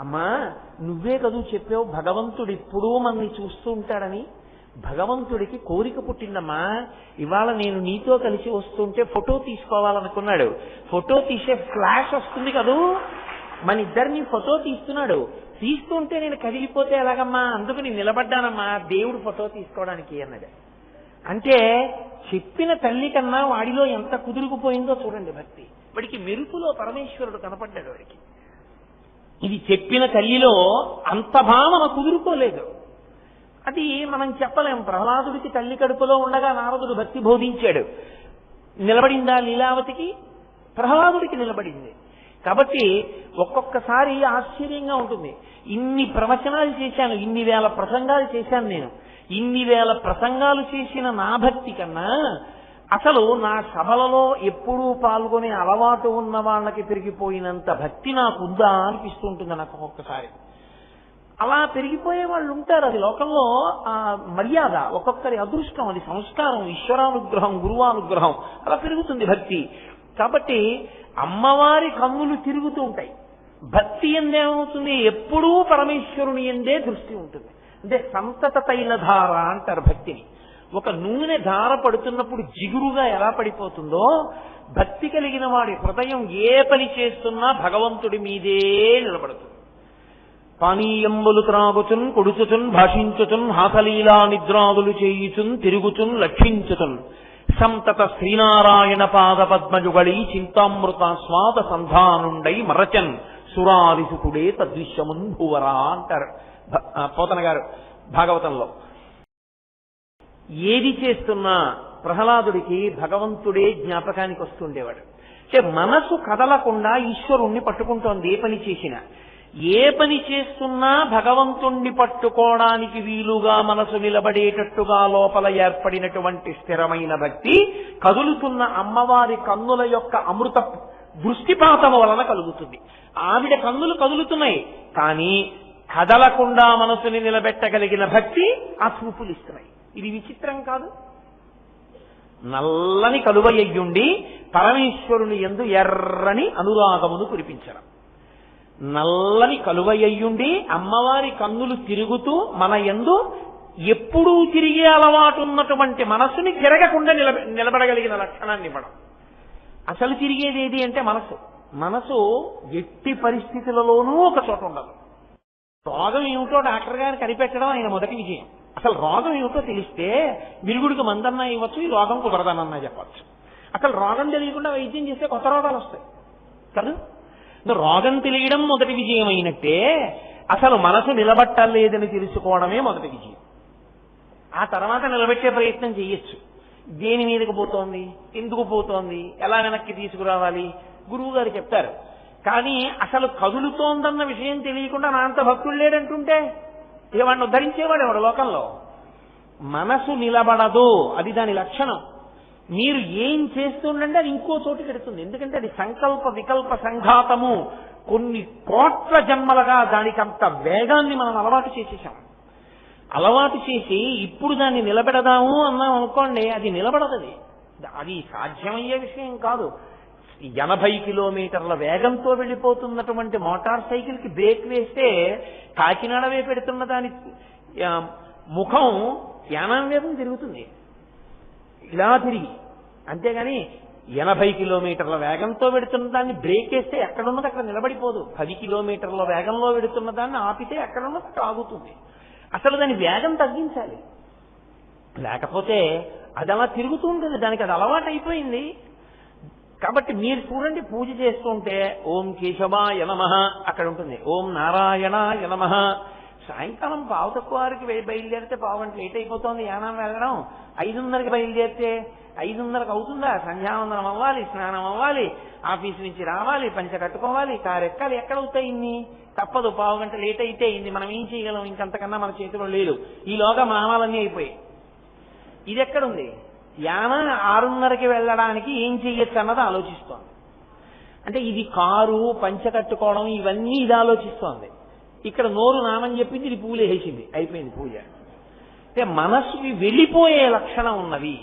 అమ్మా నువ్వే కదూ చెప్పావు భగవంతుడు ఎప్పుడూ మనల్ని చూస్తూ ఉంటాడని. భగవంతుడికి కోరిక పుట్టిందమ్మా, ఇవాళ నేను నీతో కలిసి వస్తుంటే ఫోటో తీసుకోవాలనుకున్నాడు. ఫోటో తీసే ఫ్లాష్ వస్తుంది కదూ, మన ఇద్దరిని ఫోటో తీస్తున్నాడు. తీస్తుంటే నేను కదిలిపోతే ఎలాగమ్మా, అందుకు నేను నిలబడ్డానమ్మా దేవుడు ఫోటో తీసుకోవడానికి అన్నాడు. అంటే చెప్పిన తల్లి కన్నా వాడిలో ఎంత కుదురుకుపోయిందో చూడండి భక్తి. వాడికి మెరుపులో పరమేశ్వరుడు కనపడ్డాడు వాడికి. ఇది చెప్పిన తల్లిలో అంత భావన కుదురుకోలేదు. అది మనం చెప్పలేం. ప్రహ్లాదుడికి తల్లి కడుపులో ఉండగా నారదుడు భక్తి బోధించాడు. నిలబడిందా లీలావతికి? ప్రహ్లాదుడికి నిలబడింది. కాబట్టి ఒక్కొక్కసారి ఆశ్చర్యంగా ఉంటుంది. ఇన్ని ప్రవచనాలు చేశాను, ఇన్ని వేల ప్రసంగాలు చేశాను నేను. ఇన్ని వేల ప్రసంగాలు చేసిన నా భక్తి కన్నా అసలు నా సభలలో ఎప్పుడూ పాల్గొనే అలవాటు ఉన్న వాళ్ళకి పెరిగిపోయినంత భక్తి నాకు ఉందా అనిపిస్తూ ఉంటుంది నాకు ఒక్కొక్కసారి. అలా పెరిగిపోయే వాళ్ళు ఉంటారు. అది లోకంలో ఆ మర్యాద, ఒక్కొక్కరి అదృష్టం, అది సంస్కారం, ఈశ్వరానుగ్రహం, గురువానుగ్రహం, అలా పెరుగుతుంది భక్తి. కాబట్టి అమ్మవారి కన్నులు తిరుగుతూ ఉంటాయి. భక్తి ఎందేమవుతుంది? ఎప్పుడూ పరమేశ్వరుని ఎందే దృష్టి ఉంటుంది. అంటే సంతత తైలధార అంటారు భక్తిని. ఒక నూనె ధార పడుతున్నప్పుడు జిగురుగా ఎలా పడిపోతుందో, భక్తి కలిగిన వాడి హృదయం ఏ పని చేస్తున్నా భగవంతుడి మీదే నిలబడుతుంది. పానీయంబులు త్రాగుచున్ కొడుచుచున్ భాషించుచున్ హాసలీలా నిద్రాదులు చేయుచున్ తిరుగుచున్ లక్షించుచున్ సంతత శ్రీనారాయణ పాద పద్మజుగళి చింతామృత స్వాద సంధానుండై మరచన్ సురారిసుకుడే తద్విశ్వమున్ భువరా అంటారు పోతన గారు భాగవతంలో. ఏది చేస్తున్నా ప్రహ్లాదుడికి భగవంతుడే జ్ఞాపకానికి వస్తుండేవాడు. అంటే మనసు కదలకుండా ఈశ్వరుణ్ణి పట్టుకుంటోంది. ఏ పని చేస్తున్నా భగవంతుణ్ణి పట్టుకోవడానికి వీలుగా మనసు నిలబడేటట్టుగా లోపల ఏర్పడినటువంటి స్థిరమైన భక్తి కదులుతున్న అమ్మవారి కన్నుల యొక్క అమృత దృష్టిపాతము వలన కలుగుతుంది. ఆవిడ కన్నులు కదులుతున్నాయి, కానీ కదలకుండా మనసుని నిలబెట్టగలిగిన భక్తి ఆ చూపులు ఇస్తున్నాయి. ఇది విచిత్రం కాదు? నల్లని కలువయ్యుండి పరమేశ్వరుని యందు ఎర్రని అనురాగమును కురిపించడం. నల్లని కలువయ్యుండి అమ్మవారి కన్నులు తిరుగుతూ మన యందు ఎప్పుడూ తిరిగే అలవాటు ఉన్నటువంటి మనస్సుని తిరగకుండా నిలబడగలిగిన లక్షణాన్ని ఇవ్వడం. అసలు తిరిగేది ఏది అంటే మనసు ఎట్టి పరిస్థితులలోనూ ఒక చోట ఉండదు. రోగం ఏమిటో డాక్టర్ గారు కనిపెట్టడం ఆయన మొదటి విజయం. అసలు రోగం ఏమిటో తెలిస్తే విరుగుడికి మందన్నా ఇవ్వచ్చు, ఈ రోగం కుదరదనన్నా చెప్పచ్చు. అసలు రోగం తెలియకుండా వైద్యం చేస్తే కొత్త రోగాలు వస్తాయి కదా. రోగం తెలియడం మొదటి విజయం అయినట్టే అసలు మనసు నిలబట్టలేదని తెలుసుకోవడమే మొదటి విజయం. ఆ తర్వాత నిలబెట్టే ప్రయత్నం చేయొచ్చు. దేని మీదకి పోతోంది, ఎందుకు పోతోంది, ఎలా వెనక్కి తీసుకురావాలి గురువు గారు చెప్తారు. కానీ అసలు కదులుతోందన్న విషయం తెలియకుండా నా అంత భక్తులు లేడంటుంటే వాడిని ఉద్ధరించేవాడు ఎవడు లోకంలో? మనసు నిలబడదు, అది దాని లక్షణం. మీరు ఏం చేస్తుండంటే అది ఇంకో చోటు పెడుతుంది. ఎందుకంటే అది సంకల్ప వికల్ప సంఘాతము. కొన్ని కోట్ల జన్మలుగా దానికి అంత వేగాన్ని మనం అలవాటు చేసేసాం. అలవాటు చేసి ఇప్పుడు దాన్ని నిలబెడదాము అన్నాం అనుకోండి, అది నిలబడదు. అది సాధ్యమయ్యే విషయం కాదు. 80 కిలోమీటర్ల వేగంతో వెళ్ళిపోతున్నటువంటి మోటార్ సైకిల్ కి బ్రేక్ వేస్తే కాకినాడ వైపు పెడుతున్న దాని ముఖం 80 వేగం తిరుగుతుంది, ఇలా తిరిగి. అంతేగాని 80 కిలోమీటర్ల వేగంతో వెడుతున్న దాన్ని బ్రేక్ వేస్తే ఎక్కడున్నది అక్కడ నిలబడిపోదు. 10 కిలోమీటర్ల వేగంలో వెడుతున్న దాన్ని ఆపితే ఎక్కడున్నది అక్కడ ఆగుతుంది. అసలు దాని వేగం తగ్గించాలి, లేకపోతే అది అలా తిరుగుతూ ఉంటుంది. దానికి అది అలవాటు అయిపోయింది. కాబట్టి మీరు చూడండి, పూజ చేస్తుంటే ఓం కేశవాయ నమః అక్కడ ఉంటుంది, ఓం నారాయణాయ నమః. సాయంకాలం 5:15కి బయలుదేరితే 5 గంట లేట్ అయిపోతుంది యానం వెళ్ళడం. 5:30కి బయలుదేరితే 5:30కి అవుతుందా? సంధ్యావందనం అవ్వాలి, స్నానం అవ్వాలి, ఆఫీస్ నుంచి రావాలి, పంచ కట్టుకోవాలి, కారు ఎక్కాలి. ఎక్కడవుతాయి ఇన్ని? తప్పదు, 5 గంట లేట్ అయితే ఇన్ని. మనం ఏం చేయగలం? ఇంకంతకన్నా మన చేతిలో లేదు. ఈలోగా మానాలన్నీ అయిపోయాయి. ఇది ఎక్కడుంది? యానం 6:30కి వెళ్ళడానికి ఏం చెయ్యొచ్చు అన్నది ఆలోచిస్తోంది. అంటే ఇది కారు, పంచ కట్టుకోవడం, ఇవన్నీ ఇది ఆలోచిస్తోంది. ఇక్కడ నోరు నామని చెప్పింది, ఇది పూలు వేసింది, అయిపోయింది పూజ. అంటే మనసుకి వెళ్ళిపోయే లక్షణం ఉన్నది.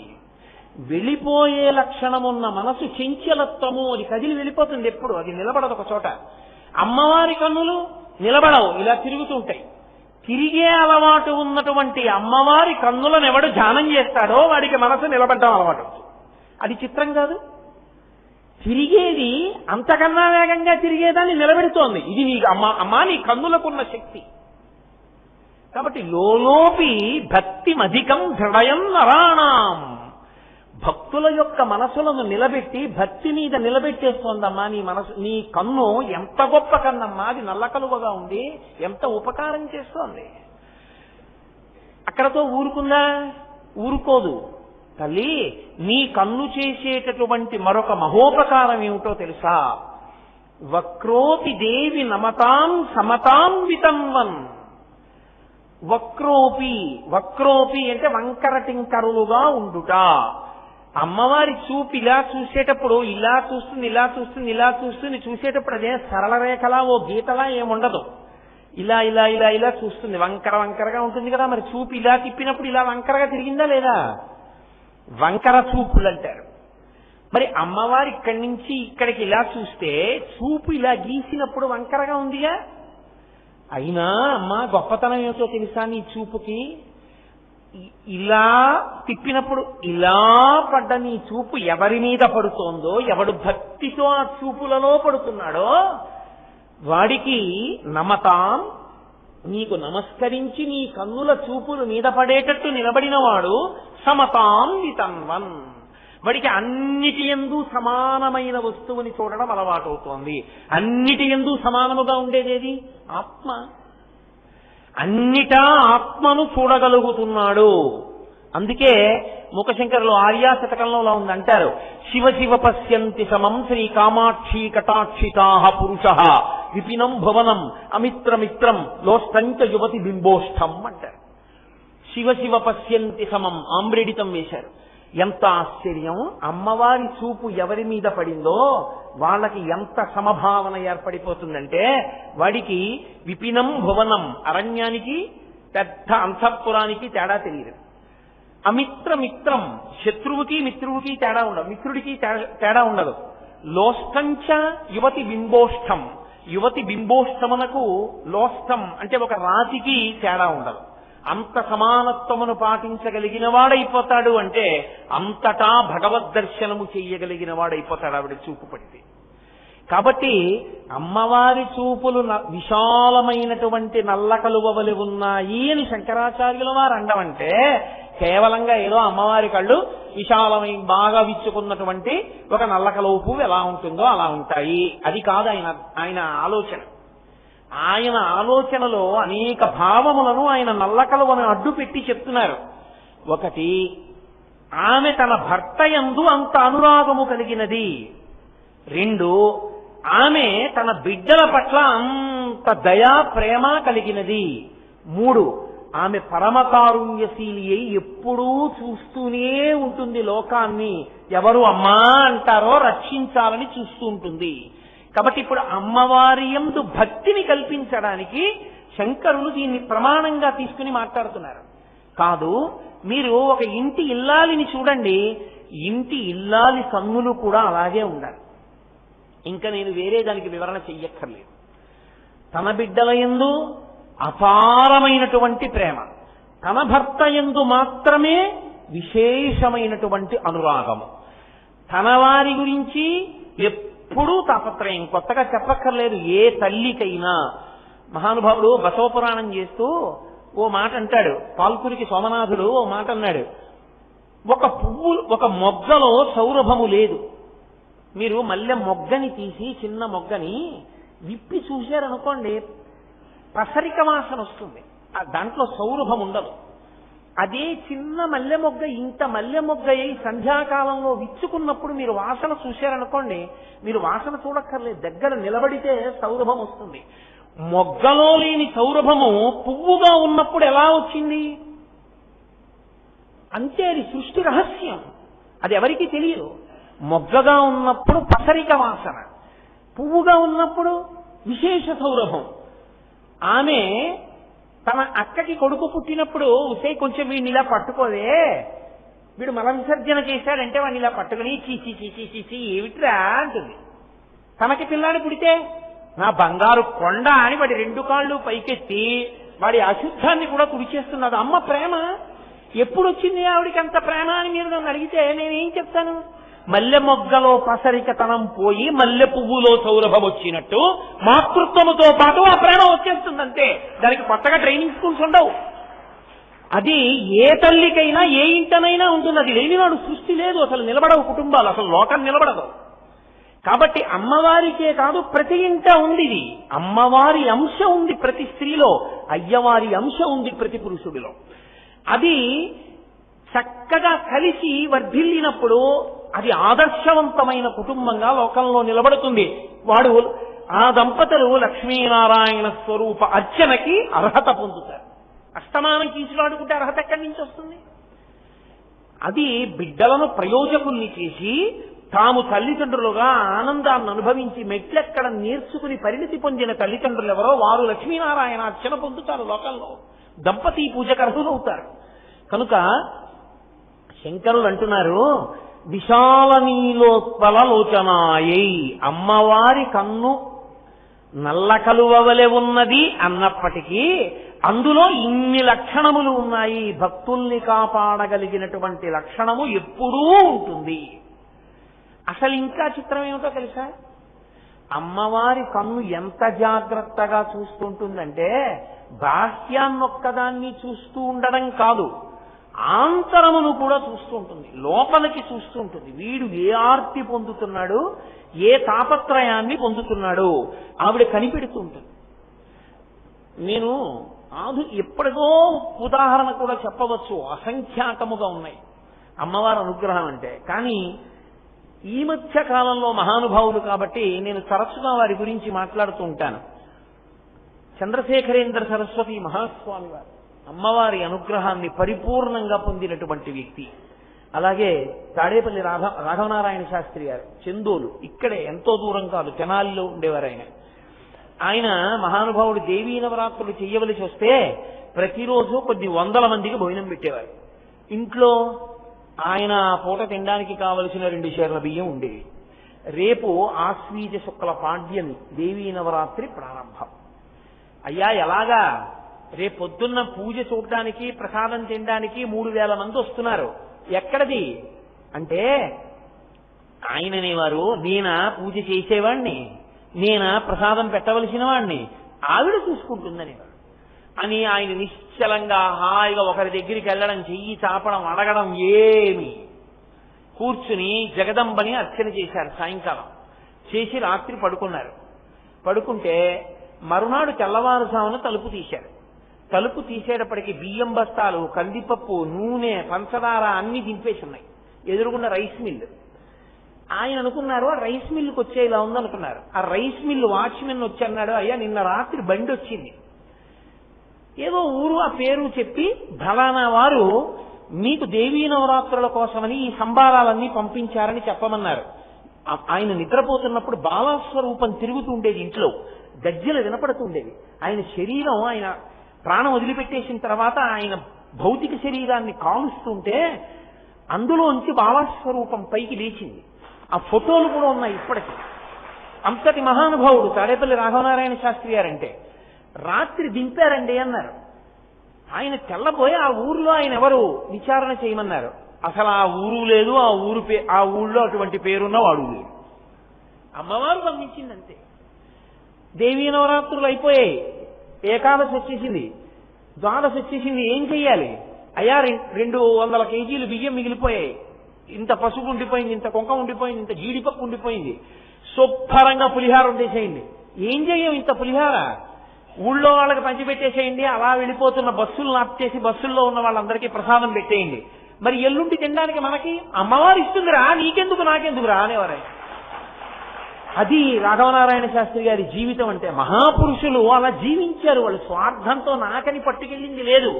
వెళ్ళిపోయే లక్షణం ఉన్న మనసు చంచలత్వము, అది కదిలి వెళ్ళిపోతుంది. ఎప్పుడు అది నిలబడదు ఒక చోట. అమ్మవారి కన్నులు నిలబడవు, ఇలా తిరుగుతుంటాయి. తిరిగే అలవాటు ఉన్నటువంటి అమ్మవారి కన్నులను ఎవడు ధ్యానం చేస్తాడో వాడికి మనసు నిలబడ్డం అలవాటు. అది చిత్రం కాదు? తిరిగేది అంతకన్నా వేగంగా తిరిగేదాన్ని నిలబెడుతోంది. ఇది నీ అమ్మా నీ కన్నులకున్న శక్తి. కాబట్టి లోలోపి భక్తిమధికం దృఢయం నరాణం. భక్తుల యొక్క మనసులను నిలబెట్టి భక్తి మీద నిలబెట్టేస్తోందమ్మా నీ మనసు. నీ కన్ను ఎంత గొప్ప కన్నమ్మా, అది నల్ల కలువగా ఉంది, ఎంత ఉపకారం చేస్తోంది. అక్కడతో ఊరుకుందా? ఊరుకోదు. తల్లి, నీ కన్ను చేసేటటువంటి మరొక మహోపకారం ఏమిటో తెలుసా? వక్రోపి దేవి నమతాం సమతాం వితంవన్. వక్రోపి, వక్రోపి అంటే వంకర టింకరులుగా ఉండుట. అమ్మవారి చూపు ఇలా చూసేటప్పుడు ఇలా చూస్తుంది, ఇలా చూస్తుంది, ఇలా చూస్తుంది. చూసేటప్పుడు అదే సరళ రేఖలా ఓ గీతలా ఏముండదు. ఇలా ఇలా ఇలా ఇలా చూస్తుంది, వంకర వంకరగా ఉంటుంది కదా. మరి చూపు ఇలా తిప్పినప్పుడు ఇలా వంకరగా తిరిగిందా లేదా? వంకర చూపులు అంటారు. మరి అమ్మవారి ఇక్కడి నుంచి ఇక్కడికి ఇలా చూస్తే చూపు ఇలా గీసినప్పుడు వంకరగా ఉందిగా. అయినా అమ్మా గొప్పతనం ఏమిటో తెలుసా నీ చూపుకి? ఇలా తిప్పినప్పుడు ఇలా పడ్డ నీ చూపు ఎవరి మీద పడుతోందో, ఎవడు భక్తితో ఆ చూపులలో పడుతున్నాడో వాడికి నమతాం, నీకు నమస్కరించి నీ కన్నుల చూపులు మీద పడేటట్టు నిలబడిన వాడు సమతాం వితన్వన్. వాడికి అన్నిటి యందు సమానమైన వస్తువుని చూడడం అలవాటు అవుతోంది. అన్నిటి యందు సమానముగా ఉండేదేది? ఆత్మ. అన్నిటా ఆత్మను చూడగలుగుతున్నాడు. అందుకే మూకశంకరులు ఆర్యాశతకంలో ఉందంటారు, శివ శివ పశ్యంతి సమం శ్రీ కామాక్షి కటాక్షితాః పురుషః విపినం భువనం అమిత్రమిత్రం లోష్టంచ యువతి బింబోష్టం అంటారు. శివ శివ పశ్యంతి సమం ఆమ్రేడితం వేశారు. ఎంత ఆశ్చర్యం! అమ్మవారి చూపు ఎవరి మీద పడిందో వాళ్ళకి ఎంత సమభావన ఏర్పడిపోతుందంటే, వాడికి విపినం భువనం, అరణ్యానికి పెద్ద అంతఃపురానికి తేడా తెలియదు. అమిత్రమిత్రం, శత్రువుకి మిత్రువుకి తేడా ఉండదు, మిత్రుడికి తేడా ఉండదు. లోష్టంచ యువతి బింబోష్టం, యువతి బింబోష్టమునకు లోష్టం అంటే ఒక రాతికి తేడా ఉండదు. అంత సమానత్వమును పాటించగలిగిన వాడైపోతాడు అంటే అంతటా భగవద్ దర్శనము చెయ్యగలిగిన వాడైపోతాడు ఆవిడ చూపు పడితే. కాబట్టి అమ్మవారి చూపులు విశాలమైనటువంటి నల్ల కలువవలి ఉన్నాయి అని శంకరాచార్యుల వారు అండమంటే, కేవలంగా ఏదో అమ్మవారి కళ్ళు విశాలమైన బాగా విచ్చుకున్నటువంటి ఒక నల్ల కలువ పువ్వు ఎలా ఉంటుందో అలా ఉంటాయి, అది కాదు ఆయన ఆలోచన. ఆయన ఆలోచనలో అనేక భావములను ఆయన నల్ల కలువను అడ్డు పెట్టి చెప్తున్నారు. ఒకటి, ఆమె తన భర్త యందు అంత అనురాగము కలిగినది. రెండు, ఆమె తన బిడ్డల పట్ల అంత దయా ప్రేమ కలిగినది. మూడు, ఆమె పరమకారుణ్యశీలి అయి ఎప్పుడూ చూస్తూనే ఉంటుంది లోకాన్ని, ఎవరు అమ్మా అంటారో రక్షించాలని చూస్తూ ఉంటుంది. కాబట్టి ఇప్పుడు అమ్మవారి యందు భక్తిని కల్పించడానికి శంకరులు దీన్ని ప్రమాణంగా తీసుకుని మాట్లాడుతున్నారు. కాదు, మీరు ఒక ఇంటి ఇల్లాలిని చూడండి, ఇంటి ఇల్లాలి కన్నులు కూడా అలాగే ఉండాలి. ఇంకా నేను వేరే దానికి వివరణ చెయ్యక్కర్లేదు. తన బిడ్డల యందు అపారమైనటువంటి ప్రేమ, తన భర్త యందు మాత్రమే విశేషమైనటువంటి అనురాగము, తన వారి గురించి ఎప్పుడూ తాపత్రయం. కొత్తగా చెప్పక్కర్లేదు ఏ తల్లికైనా. మహానుభావుడు బసవపురాణం చేస్తూ ఓ మాట అంటాడు, పాల్కురికి సోమనాథుడు ఓ మాట అన్నాడు, ఒక పువ్వు ఒక మొగ్గలో సౌరభము లేదు. మీరు మల్లె మొగ్గని తీసి చిన్న మొగ్గని విప్పి చూశారనుకోండి, పసరిక వాసన వస్తుంది, దాంట్లో సౌరభం ఉండదు. అదే చిన్న మల్లె మొగ్గ ఇంత మల్లె మొగ్గ అయి సంధ్యాకాలంలో విచ్చుకున్నప్పుడు మీరు వాసన చూశారనుకోండి, మీరు వాసన చూడక్కర్లేదు, దగ్గర నిలబడితే సౌరభం వస్తుంది. మొగ్గలో లేని సౌరభము పువ్వుగా ఉన్నప్పుడు ఎలా వచ్చింది? అంతే, అది సృష్టి రహస్యం, అది ఎవరికీ తెలియదు. మొగ్గగా ఉన్నప్పుడు పసరిక వాసన, పువ్వుగా ఉన్నప్పుడు విశేష సౌరభం. ఆమె తన అక్కకి కొడుకు పుట్టినప్పుడు ఉసే కొంచెం వీడిని ఇలా పట్టుకోదే, వీడు మల విసర్జన చేశాడంటే వాడిని ఇలా పట్టుకుని చీచి చీచి చీచి ఏమిట్రా అంటుంది. తనకి పిల్లాడు పుడితే నా బంగారు కొండ అని వాడి రెండు కాళ్ళు పైకెత్తి వాడి అశుద్ధాన్ని కూడా తుడిచేస్తున్నది. అమ్మ ప్రేమ ఎప్పుడు వచ్చింది ఆవిడికి అంత ప్రేమ అని మీరు నన్ను అడిగితే నేనేం చెప్తాను? మల్లె మొగ్గలో పసరికతనం పోయి మల్లె పువ్వులో సౌరభం వచ్చినట్టు మాతృత్వముతో పాటు ఆ ప్రేమ వచ్చేస్తుందంటే దానికి కొత్తగా ట్రైనింగ్ స్కూల్స్ ఉండవు. అది ఏ తల్లికైనా ఏ ఇంటనైనా ఉంటుంది. అది లేనివాడు సృష్టి లేదు, అసలు నిలబడవు కుటుంబాలు, అసలు లోకం నిలబడదు. కాబట్టి అమ్మవారికే కాదు ప్రతి ఇంట ఉంది ఇది. అమ్మవారి అంశ ఉంది ప్రతి స్త్రీలో, అయ్యవారి అంశ ఉంది ప్రతి పురుషుడిలో. అది చక్కగా కలిసి వర్ధిల్లినప్పుడు అది ఆదర్శవంతమైన కుటుంబంగా లోకంలో నిలబడుతుంది. వాడు ఆ దంపతులు లక్ష్మీనారాయణ స్వరూప అర్చనకి అర్హత పొందుతారు. అస్తమానం కీచులాడుకుంటే అర్హత ఎక్కడి నుంచి వస్తుంది? అది బిడ్డలను ప్రయోజకుల్ని చేసి తాము తల్లిదండ్రులుగా ఆనందాన్ని అనుభవించి మెట్లెక్కడ నేర్చుకుని పరిణితి పొందిన తల్లిదండ్రులు ఎవరో వారు లక్ష్మీనారాయణ అర్చన పొందుతారు, లోకంలో దంపతి పూజకు అర్హులవుతారు. కనుక శంకరులు అంటున్నారు, విశాల నీలోత్పల లోచనాయై, అమ్మవారి కన్ను నల్ల కలువవలె ఉన్నది అన్నప్పటికీ అందులో ఇన్ని లక్షణములు ఉన్నాయి. భక్తుల్ని కాపాడగలిగినటువంటి లక్షణము ఎప్పుడూ ఉంటుంది. అసలు ఇంకా చిత్రం ఏమిటో తెలుసా? అమ్మవారి కన్ను ఎంత జాగ్రత్తగా చూస్తుంటుందంటే బాహ్యాన్నొక్కదాన్ని చూస్తూ ఉండడం కాదు, ఆంతరమును కూడా చూస్తూ ఉంటుంది, లోపలికి చూస్తూ ఉంటుంది. వీడు ఏ ఆర్తి పొందుతున్నాడు, ఏ తాపత్రయాన్ని పొందుతున్నాడు ఆవిడ కనిపెడుతూ ఉంటుంది. నేను ఎప్పటికో ఉదాహరణ కూడా చెప్పవచ్చు, అసంఖ్యాకముగా ఉన్నాయి అమ్మవారి అనుగ్రహం అంటే. కానీ ఈ మధ్య కాలంలో మహానుభావులు కాబట్టి నేను తరచుగా వారి గురించి మాట్లాడుతూ ఉంటాను. చంద్రశేఖరేంద్ర సరస్వతి మహాస్వామి వారు అమ్మవారి అనుగ్రహాన్ని పరిపూర్ణంగా పొందినటువంటి వ్యక్తి. అలాగే తాడేపల్లి రాఘవనారాయణ శాస్త్రి గారు చెందోలు, ఇక్కడే ఎంతో దూరం కాదు, తెనాలిలో ఉండేవారు ఆయన. ఆయన మహానుభావుడు దేవీ నవరాత్రులు చెయ్యవలసి వస్తే ప్రతిరోజు కొద్ది వందల మందికి భోజనం పెట్టేవారు. ఇంట్లో ఆయన పూట తినడానికి కావలసిన 2 షేర్ల బియ్యం ఉండేవి. రేపు ఆశ్వీజ శుక్ల పాడ్యమి దేవీ నవరాత్రి ప్రారంభం. అయ్యా ఎలాగా, రేపు పొద్దున్న పూజ చూడడానికి ప్రసాదం తినడానికి 3000 మంది వస్తున్నారు, ఎక్కడది అంటే ఆయననేవారు, నేనా పూజ చేసేవాణ్ణి, నేనా ప్రసాదం పెట్టవలసిన వాణ్ణి, ఆవిడ చూసుకుంటుందనేవారు అని ఆయన నిశ్చలంగా హాయిగా ఒకరి దగ్గరికి వెళ్ళడం, చెయ్యి చాపడం, అడగడం ఏమి, కూర్చుని జగదంబని అర్చన చేశారు. సాయంకాలం చేసి రాత్రి పడుకున్నారు. పడుకుంటే మరునాడు తెల్లవారుజామున తలుపు తీశారు. తలుపు తీసేటప్పటికి బియ్యం బస్తాలు, కందిపప్పు, నూనె, పంచదార అన్ని దింపేసి ఉన్నాయి. ఎదురుగున్న రైస్ మిల్లు. ఆయన అనుకున్నారు ఆ రైస్ మిల్లుకి వచ్చే ఇలా ఉందనుకున్నారు. ఆ రైస్ మిల్లు వాచ్మెన్ వచ్చి అన్నాడు, అయ్యా నిన్న రాత్రి బండి వచ్చింది, ఏదో ఊరు ఆ పేరు చెప్పి ఫలానా వారు మీకు దేవీ నవరాత్రుల కోసమని ఈ సంబారాలన్నీ పంపించారని చెప్పమన్నారు. ఆయన నిద్రపోతున్నప్పుడు బాలస్వరూపం తిరుగుతూ ఉండేది, ఇంట్లో గజ్జెలు వినపడుతుండేవి. ఆయన శరీరం, ఆయన ప్రాణం వదిలిపెట్టేసిన తర్వాత ఆయన భౌతిక శరీరాన్ని కాలుస్తుంటే అందులోంచి బాలస్వరూపం పైకి లేచింది. ఆ ఫోటోలు కూడా ఉన్నాయి ఇప్పటికీ. అంతటి మహానుభావుడు తాడేపల్లి రాఘవనారాయణ శాస్త్రి గారంటే. రాత్రి దింపారండి అన్నారు. ఆయన తెల్లబోయి ఆ ఊర్లో ఆయన ఎవరు విచారణ చేయమన్నారు. అసలు ఆ ఊరు లేదు, ఆ ఊళ్ళో అటువంటి పేరున్న వాడు లేడు. అమ్మవారు పంపించిందంతే. దేవీ నవరాత్రులు అయిపోయాయి, ఏకాదశి వచ్చేసింది, ద్వాదశి వచ్చేసింది. ఏం చెయ్యాలి? అయ్యా 200 కేజీలు బియ్యం మిగిలిపోయాయి, ఇంత పసుపు ఉండిపోయింది, ఇంత కుంకం ఉండిపోయింది, ఇంత జీడిపప్పు ఉండిపోయింది, శుభ్రంగా పులిహార వండేసేయండి. ఏం చెయ్యం ఇంత పులిహార? ఊళ్ళో వాళ్ళకి పంచిపెట్టేసేయండి. అలా వెళ్ళిపోతున్న బస్సులు ఆపిచేసి బస్సుల్లో ఉన్న వాళ్ళందరికీ ప్రసాదం పెట్టేయండి. మరి ఎల్లుండి తినడానికి మనకి అమ్మవారు ఇస్తుందిరా, నీకెందుకు నాకెందుకురా అనేవారు. అది రాఘవనారాయణ శాస్త్రి గారి జీవితం అంటే. మహాపురుషులు అలా జీవించారు. వాళ్ళు స్వార్థంతో నాకని పట్టుకెళ్ళింది లేదు.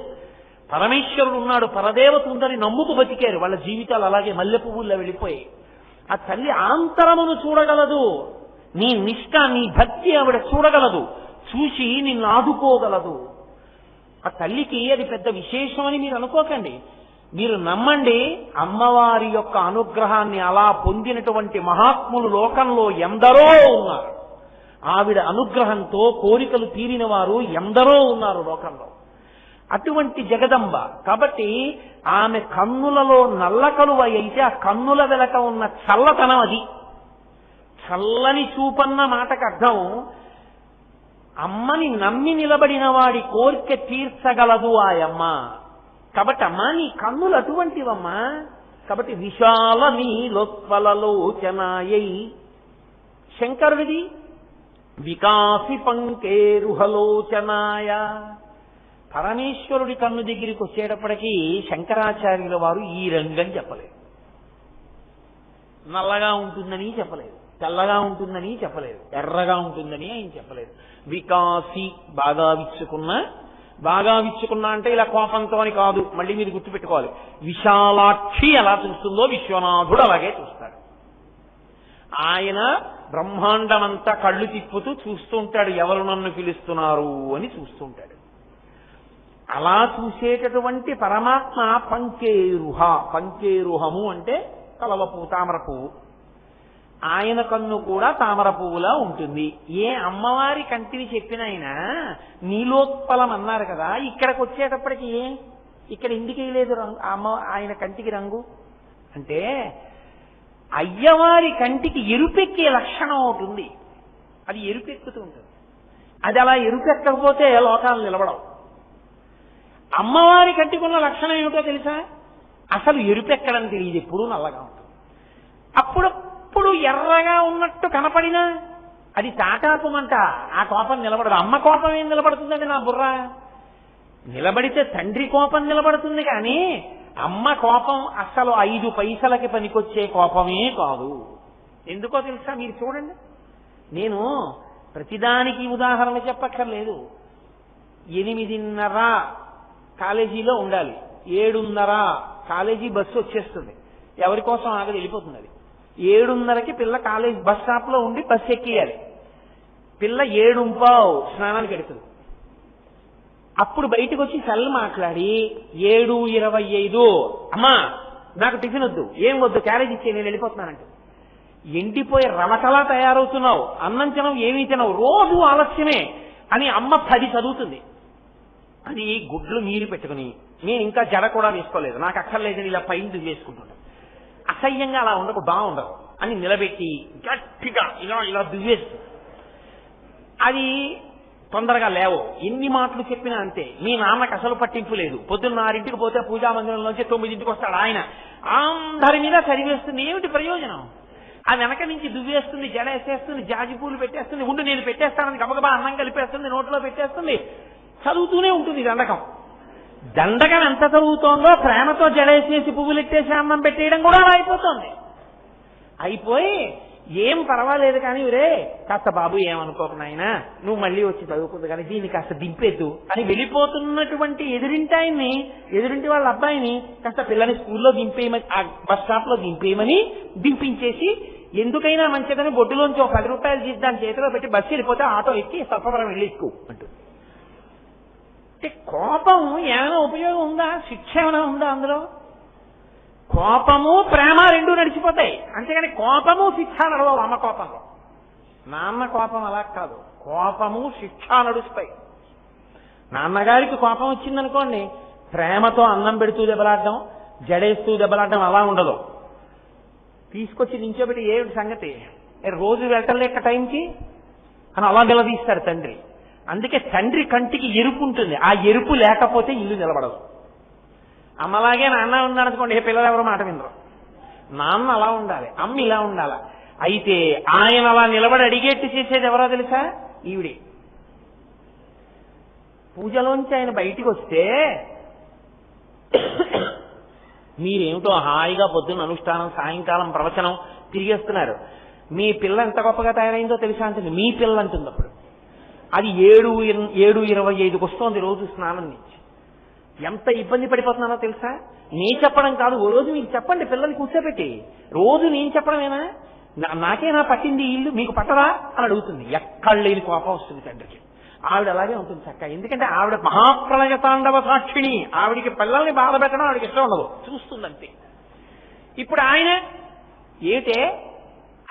పరమేశ్వరుడు ఉన్నాడు, పరదేవత ఉందని నమ్ముకు బతికారు. వాళ్ళ జీవితాలు అలాగే మల్లె పువ్వుల్లో వెళ్ళిపోయాయి. ఆ తల్లి ఆంతరమును చూడగలదు, నీ నిష్ఠ, నీ భక్తి ఆవిడ చూడగలదు, చూసి నిన్ను ఆదుకోగలదు. ఆ తల్లికి అది పెద్ద విశేషమని మీరు అనుకోకండి. మీరు నమ్మండి, అమ్మవారి యొక్క అనుగ్రహాన్ని అలా పొందినటువంటి మహాత్ములు లోకంలో ఎందరో ఉన్నారు. ఆవిడ అనుగ్రహంతో కోరికలు తీరిన వారు ఎందరో ఉన్నారు లోకంలో. అటువంటి జగదంబ కాబట్టి ఆమె కన్నులలో నల్ల కలువ అయితే ఆ కన్నుల వెనక ఉన్న చల్లతనం అది. చల్లని చూపన్న మాటకు అర్థం అమ్మని నమ్మి నిలబడిన వాడి కోరిక తీర్చగలదు ఆ అమ్మ. కాబట్టి అమ్మా నీ కన్నులు అటువంటివమ్మా. కాబట్టి విశాల నీలోత్పలలోచనాయై శంకరుడిది వికాసి పంకేరుహలోచనాయ. పరమేశ్వరుడి కన్ను దగ్గరికి వచ్చేటప్పటికీ శంకరాచార్యుల వారు ఈ రంగని చెప్పలేదు, నల్లగా ఉంటుందని చెప్పలేదు, తెల్లగా ఉంటుందని చెప్పలేదు, ఎర్రగా ఉంటుందని ఆయన చెప్పలేదు. వికాసి బాగా విచ్చుకున్నా అంటే ఇలా కోపంతో అని కాదు, మళ్ళీ మీరు గుర్తుపెట్టుకోవాలి. విశాలాక్షి ఎలా చూస్తుందో విశ్వనాథుడు అలాగే చూస్తాడు. ఆయన బ్రహ్మాండమంతా కళ్ళు తిప్పుతూ చూస్తూ ఉంటాడు, ఎవరు నన్ను పిలుస్తున్నారు అని చూస్తూ ఉంటాడు. అలా చూసేటటువంటి పరమాత్మ పంకేరుహము అంటే కలవ పువ్వు, తామర పువ్వు. ఆయన కన్ను కూడా తామర పువ్వులా ఉంటుంది. ఏ అమ్మవారి కంటిని చెప్పిన ఆయన నీలోత్పలం అన్నారు కదా, ఇక్కడికి వచ్చేటప్పటికి ఇక్కడ ఎందుకు వేయలేదు రంగు ఆయన కంటికి రంగు అంటే అయ్యవారి కంటికి ఎరుపెక్కే లక్షణం అవుతుంది. అది ఎరుపెక్కుతూ ఉంటుంది. అది అలా ఎరుపెక్కకపోతే లోకాలు నిలబడవు. అమ్మవారి కంటికి ఉన్న లక్షణం ఏమిటో తెలుసా? అసలు ఎరుపెక్కడం తెలియదు, ఎప్పుడూ నల్లగా ఉంటుంది. అప్పుడప్పుడు ఎర్రగా ఉన్నట్టు కనపడినా అది తాటాకుమంట, ఆ కోపం నిలబడదు. అమ్మ కోపం ఏం నిలబడుతుందండి నా బుర్ర? నిలబడితే తండ్రి కోపం నిలబడుతుంది కానీ అమ్మ కోపం అసలు 5 పైసలకి పనికొచ్చే కోపమే కాదు. ఎందుకో తెలుసా? మీరు చూడండి, నేను ప్రతిదానికి ఉదాహరణ చెప్పక్కర్లేదు. 8:30 కాలేజీలో ఉండాలి, 7:30 కాలేజీ బస్సు వచ్చేస్తుంది, ఎవరి కోసం ఆగదు, వెళ్ళిపోతుంది. అది 7:30కి పిల్ల కాలేజీ బస్ స్టాప్ లో ఉండి బస్సు ఎక్కియాలి. పిల్ల 7:15 స్నానానికి వెడుతుంది. అప్పుడు బయటకు వచ్చి సెల్ మాట్లాడి 7:25 అమ్మా నాకు టిఫిన్ వద్దు, ఏం వద్దు, క్యారేజ్ ఇచ్చే, నేను వెళ్ళిపోతున్నానంటే ఎండిపోయి రమటలా తయారవుతున్నావు, అన్నం తినవు, ఏమీ తినవు, రోజు ఆలస్యమే అని అమ్మ 10 చదువుతుంది. అది గుడ్లు నీరు పెట్టుకుని, నేను ఇంకా జడ కూడా వేసుకోలేదు, నాకు అక్కర్లేదని ఇలా పైన వేసుకుంటున్నాను. అసహ్యంగా అలా ఉండకు, బాగుండదు అని నిలబెట్టి గట్టిగా ఇలా ఇలా దువ్వేస్తుంది. అది తొందరగా లేవు, ఎన్ని మాటలు చెప్పినా అంతే. మీ నాన్నకు అసలు పట్టింపు లేదు, పొద్దున్న 6ంటికి పోతే పూజా మందిరంలోంచి 9ంటికి వస్తాడు ఆయన, అందరి మీద సరివేస్తుంది, ఏమిటి ప్రయోజనం? ఆ వెనక నుంచి దువ్వేస్తుంది, జడ వేసేస్తుంది, జాజి పూలు పెట్టేస్తుంది, ఉండి నేను పెట్టేస్తానని గబగబా అన్నం కలిపేస్తుంది, నోట్లో పెట్టేస్తుంది, చదువుతూనే ఉంటుంది దండకం. దండకం ఎంత చదువుతోందో ప్రేమతో జడేసేసి పువ్వులు ఎట్టేసి అన్నం పెట్టేయడం కూడా అలా అయిపోతుంది. అయిపోయి ఏం పర్వాలేదు కానీ రే కాస్త బాబు ఏమనుకోకు నాయనా, నువ్వు మళ్ళీ వచ్చి చదువుకుంది కానీ దీన్ని కాస్త దింపేద్దు అని వెళ్ళిపోతున్నటువంటి ఎదురింటి వాళ్ళ అబ్బాయిని కాస్త పిల్లని స్కూల్లో దింపేయమని, ఆ బస్ స్టాప్ లో దింపేయమని దింపించేసి, ఎందుకైనా మంచిదని బొడ్డులోంచి ఒక 10 రూపాయలు తీసి దాని చేతిలో పెట్టి బస్సు వెళ్ళిపోతే ఆటో ఎక్కి సర్పవరం వెళ్ళి ఎక్కువ అంటుంది. అంటే కోపం ఏమైనా ఉపయోగం ఉందా? శిక్ష ఏమైనా ఉందా అందులో? కోపము ప్రేమ 2 నడిచిపోతాయి, అంతేగాని కోపము శిక్ష నడవవు. అమ్మ కోపంలో, నాన్న కోపం అలా కాదు, కోపము శిక్ష నడుస్తాయి. నాన్నగారికి కోపం వచ్చిందనుకోండి, ప్రేమతో అన్నం పెడుతూ దెబ్బలాడడం, జడేస్తూ దెబ్బలాడడం అలా ఉండదు. తీసుకొచ్చి నించోబెట్టి ఏమిటి సంగతి, రోజు వెళ్ళటం లేక టైంకి అని అలా నిలదీస్తాడు తండ్రి. అందుకే తండ్రి కంటికి ఎరుపు ఉంటుంది, ఆ ఎరుపు లేకపోతే ఇల్లు నిలబడదు. అమ్మలాగే నాన్న ఉన్నారనుకోండి, ఏ పిల్లలు ఎవరో మాట వినరు. నాన్న అలా ఉండాలి, అమ్మ ఇలా ఉండాలి. అయితే ఆయన అలా నిలబడి అడిగేట్టు చేసేది ఎవరో తెలుసా? ఈవిడే. పూజలోంచి ఆయన బయటికి వస్తే మీరేమిటో హాయిగా పొద్దున్న అనుష్ఠానం, సాయంకాలం ప్రవచనం తిరిగేస్తున్నారు, మీ పిల్ల ఎంత గొప్పగా తయారైందో తెలుసా అంటుంది. మీ పిల్ల అంటుంది అప్పుడు. అది 7:25కి వస్తోంది రోజు స్నానం నుంచి. ఎంత ఇబ్బంది పడిపోతున్నానో తెలుసా? నీ చెప్పడం కాదు, ఓ రోజు మీకు చెప్పండి, పిల్లల్ని కూర్చోబెట్టి రోజు నేను చెప్పడమేనా, నాకేనా పట్టింది ఇల్లు, మీకు పట్టదా అని అడుగుతుంది. ఎక్కడ లేని కోపం వస్తుంది తండ్రికి. ఆవిడ అలాగే ఉంటుంది చక్క, ఎందుకంటే ఆవిడ మహాప్రళయ తాండవ సాక్షిణి, ఆవిడికి పిల్లల్ని బాధ పెట్టడం ఆవిడకి ఇష్టం ఉండదు, చూస్తుందంతే. ఇప్పుడు ఆయన ఏటే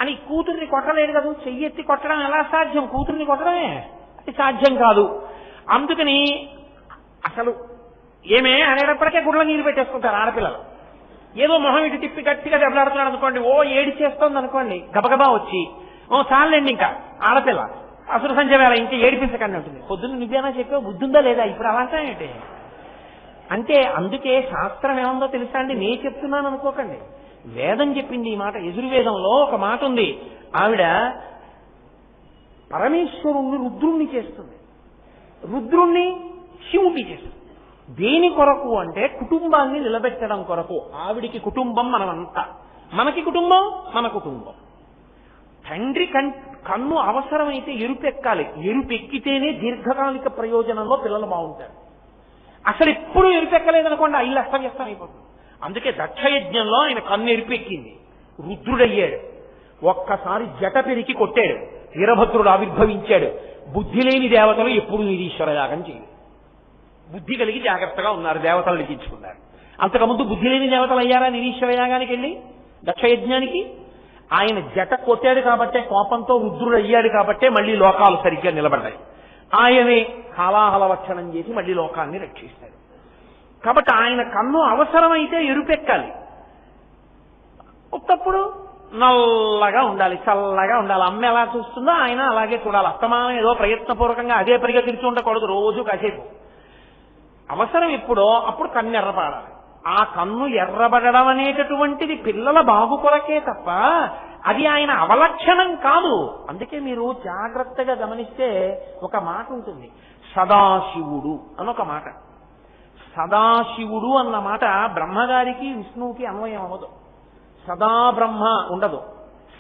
అని కూతుర్ని కొట్టలేడు కదా, చెయ్యెత్తి కొట్టడం ఎలా సాధ్యం? కూతుర్ని కొట్టడమే అది సాధ్యం కాదు. అందుకని అసలు ఏమే అనేటప్పటికే గుడ్ల నీరు పెట్టేసుకుంటారు ఆడపిల్లలు. ఏదో మొహం ఇటు తిప్పి గట్టిగా దెబ్బలాడుతున్నాడు అనుకోండి, ఓ ఏడి చేస్తోంది అనుకోండి, గబగబా వచ్చి చాలండి ఇంకా ఆడపిల్ల అసలు సంజయ్ వేళ ఇంకా ఏడిపించకండి ఉంటుంది. పొద్దున్న నువ్వేనా చెప్పావు, బుద్ధుందా లేదా, ఇప్పుడు అలా అంటాయేంటి అంటే. అందుకే శాస్త్రం ఏముందో తెలుసా అండి, నేను చెప్తున్నాను అనుకోకండి, వేదం చెప్పింది ఈ మాట. యజుర్వేదంలో ఒక మాట ఉంది, ఆవిడ పరమేశ్వరుణ్ణి రుద్రుణ్ణి చేస్తుంది, రుద్రుణ్ణి శివుణ్ణి చేస్తుంది. దేని కొరకు అంటే కుటుంబాన్ని నిలబెట్టడం కొరకు. ఆవిడికి కుటుంబం మనమంతా, మనకి కుటుంబం మన కుటుంబం. తండ్రి కన్ను అవసరమైతే ఎరుపెక్కాలి, ఎరుపెక్కితేనే దీర్ఘకాలిక ప్రయోజనంలో పిల్లలు బాగుంటారు. అసలు ఎప్పుడు ఎరుపెక్కలేదనుకోండి, ఆ ఇల్లు అస్తవ్యస్తం అయిపోతుంది. అందుకే దక్షయజ్ఞంలో ఆయన కన్ను ఎరుపెక్కింది, రుద్రుడయ్యాడు. ఒక్కసారి జట పెరికి కొట్టాడు, వీరభద్రుడు ఆవిర్భవించాడు. బుద్ధి లేని దేవతలు ఎప్పుడు నిరీశ్వర యాగం చేయలేదు, బుద్ధి కలిగి జాగ్రత్తగా ఉన్నారు, దేవతలు లిఖించుకున్నారు. అంతకుముందు బుద్ధి లేని దేవతలు అయ్యారా నిరీశ్వర యాగానికి వెళ్ళి దక్షయజ్ఞానికి? ఆయన జట కొట్టాడు కాబట్టే, కోపంతో రుద్రుడు అయ్యాడు కాబట్టే మళ్ళీ లోకాలు సరిగ్గా నిలబడ్డాయి. ఆయనే హాలాహలవక్షణం చేసి మళ్ళీ లోకాన్ని రక్షిస్తాడు. కాబట్టి ఆయన కన్ను అవసరమైతే ఎరుపెక్కాలి, ఉత్తప్పుడు నల్లగా ఉండాలి, చల్లగా ఉండాలి. అమ్మ ఎలా చూస్తుందో ఆయన అలాగే చూడాలి. అస్తమానం ఏదో ప్రయత్నపూర్వకంగా అదే పరిగా తిరిచి ఉండకూడదు, రోజు కాసేపు. అవసరం ఎప్పుడో అప్పుడు కన్ను ఎర్రపడాలి. ఆ కన్ను ఎర్రబడడం అనేటటువంటిది పిల్లల బాగు కొరకే తప్ప అది ఆయన అవలక్షణం కాదు. అందుకే మీరు జాగ్రత్తగా గమనిస్తే ఒక మాట ఉంటుంది, సదాశివుడు అని ఒక మాట. సదాశివుడు అన్న మాట బ్రహ్మగారికి విష్ణువుకి అన్వయం అవ్వదు. సదా బ్రహ్మ ఉండదు,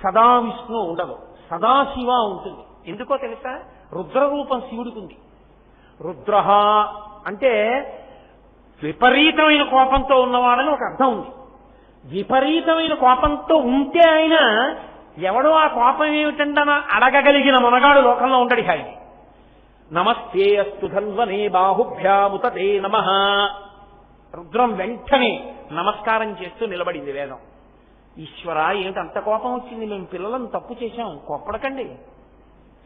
సదా విష్ణు ఉండదు, సదాశివ ఉంటుంది. ఎందుకో తెలుసా? రుద్రరూపం శివుడికి ఉంది. రుద్ర అంటే విపరీతమైన కోపంతో ఉన్నవాడని ఒక అర్థం ఉంది. విపరీతమైన కోపంతో ఉంటే ఆయన ఎవడో ఆ కోపం ఏమిటంటన అడగగలిగిన మనగాడు లోకంలో ఉండడు. ఆయన నమస్తే అస్తు ధన్వనే బాహుభ్యాముతే నమః. రుద్రం వెంటనే నమస్కారం చేస్తూ నిలబడింది వేదం. ఈశ్వర, ఏమిటి అంత కోపం వచ్చింది? మేము పిల్లలను తప్పు చేశాం, కోప్పడకండి,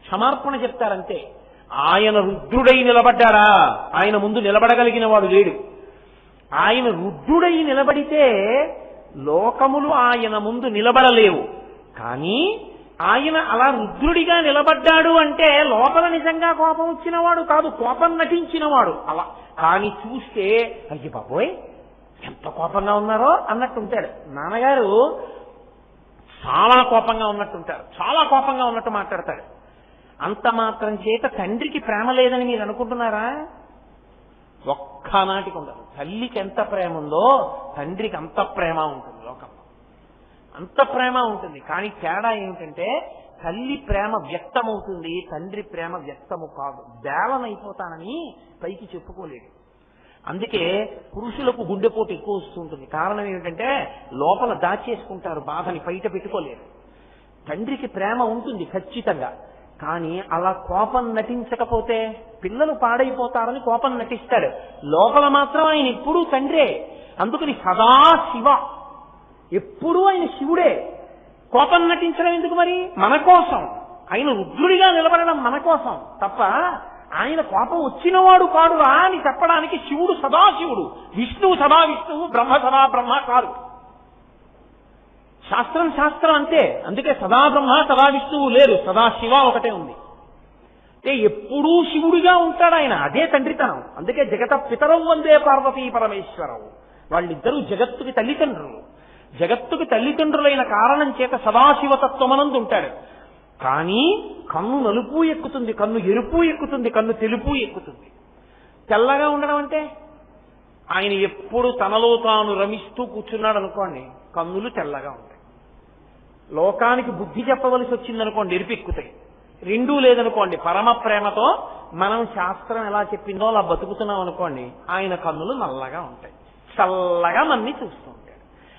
క్షమార్పణ చెప్తారంతే. ఆయన రుద్రుడై నిలబడ్డారా? ఆయన ముందు నిలబడగలిగిన వాడు లేడు. ఆయన రుద్రుడై నిలబడితే లోకములు ఆయన ముందు నిలబడలేవు. కానీ ఆయన అలా రుద్రుడిగా నిలబడ్డాడు అంటే లోపల నిజంగా కోపం వచ్చినవాడు కాదు, కోపం నటించినవాడు. అలా కానీ చూస్తే అయ్యి బాబోయ్ ఎంత కోపంగా ఉన్నారో అన్నట్టుంటాడు. నాన్నగారు చాలా కోపంగా ఉన్నట్టుంటారు, చాలా కోపంగా ఉన్నట్టు మాట్లాడతాడు. అంత మాత్రం చేత తండ్రికి ప్రేమ లేదని మీరు అనుకుంటున్నారా? ఒక్కనాటికి ఉండదు. తల్లికి ఎంత ప్రేమ ఉందో తండ్రికి అంత ప్రేమ ఉంటుంది లోకంలో, అంత ప్రేమ ఉంటుంది. కానీ తేడా ఏమిటంటే తల్లి ప్రేమ వ్యక్తమవుతుంది, తండ్రి ప్రేమ వ్యక్తము కాదు. బేలనైపోతానని పైకి చెప్పుకోలేడు. అందుకే పురుషులకు గుండెపోటు ఎక్కువ వస్తుంటుంది. కారణం ఏమిటంటే లోపల దాచేసుకుంటారు, బాధని బయట పెట్టుకోలేరు. తండ్రికి ప్రేమ ఉంటుంది ఖచ్చితంగా, కానీ అలా కోపం నటించకపోతే పిల్లలు పాడైపోతారని కోపం నటిస్తాడు. లోపల మాత్రం ఆయన ఎప్పుడూ తండ్రే. అందుకని సదా శివ, ఎప్పుడూ ఆయన శివుడే. కోపం నటించడం ఎందుకు మరి? మన కోసం. ఆయన రుద్రుడిగా నిలబడడం మన కోసం తప్ప ఆయన కోపం వచ్చినవాడు కాడురా అని చెప్పడానికి శివుడు సదాశివుడు, విష్ణువు సదా విష్ణువు, బ్రహ్మ సదా బ్రహ్మ కాదు. శాస్త్రం శాస్త్రం అంతే. అందుకే సదా బ్రహ్మ సదా విష్ణువు లేరు, సదా శివ ఒకటే ఉంది. అంటే ఎప్పుడూ శివుడిగా ఉంటాడు ఆయన. అదే తండ్రితనం. అందుకే జగత పితరం వందే పార్వతీ పరమేశ్వరవు. వాళ్ళిద్దరూ జగత్తుకి తల్లిదండ్రులు. జగత్తుకి తల్లిదండ్రులైన కారణం చేత సదాశివతత్వమనందు ఉంటాడు. కానీ కన్ను నలుపు ఎక్కుతుంది, కన్ను ఎరుపు ఎక్కుతుంది, కన్ను తెలుపు ఎక్కుతుంది. తెల్లగా ఉండడం అంటే ఆయన ఎప్పుడు తనలో తాను రమిస్తూ కూర్చున్నాడు అనుకోండి, కన్నులు తెల్లగా ఉంటాయి. లోకానికి బుద్ధి చెప్పవలసి వచ్చిందనుకోండి ఎరుపెక్కుతాయి. రెండూ లేదనుకోండి పరమ ప్రేమతో మనం శాస్త్రం ఎలా చెప్పిందో అలా బతుకుతున్నాం అనుకోండి, ఆయన కన్నులు నల్లగా ఉంటాయి, చల్లగా మన్ని చూస్తూ ఉంటాడు.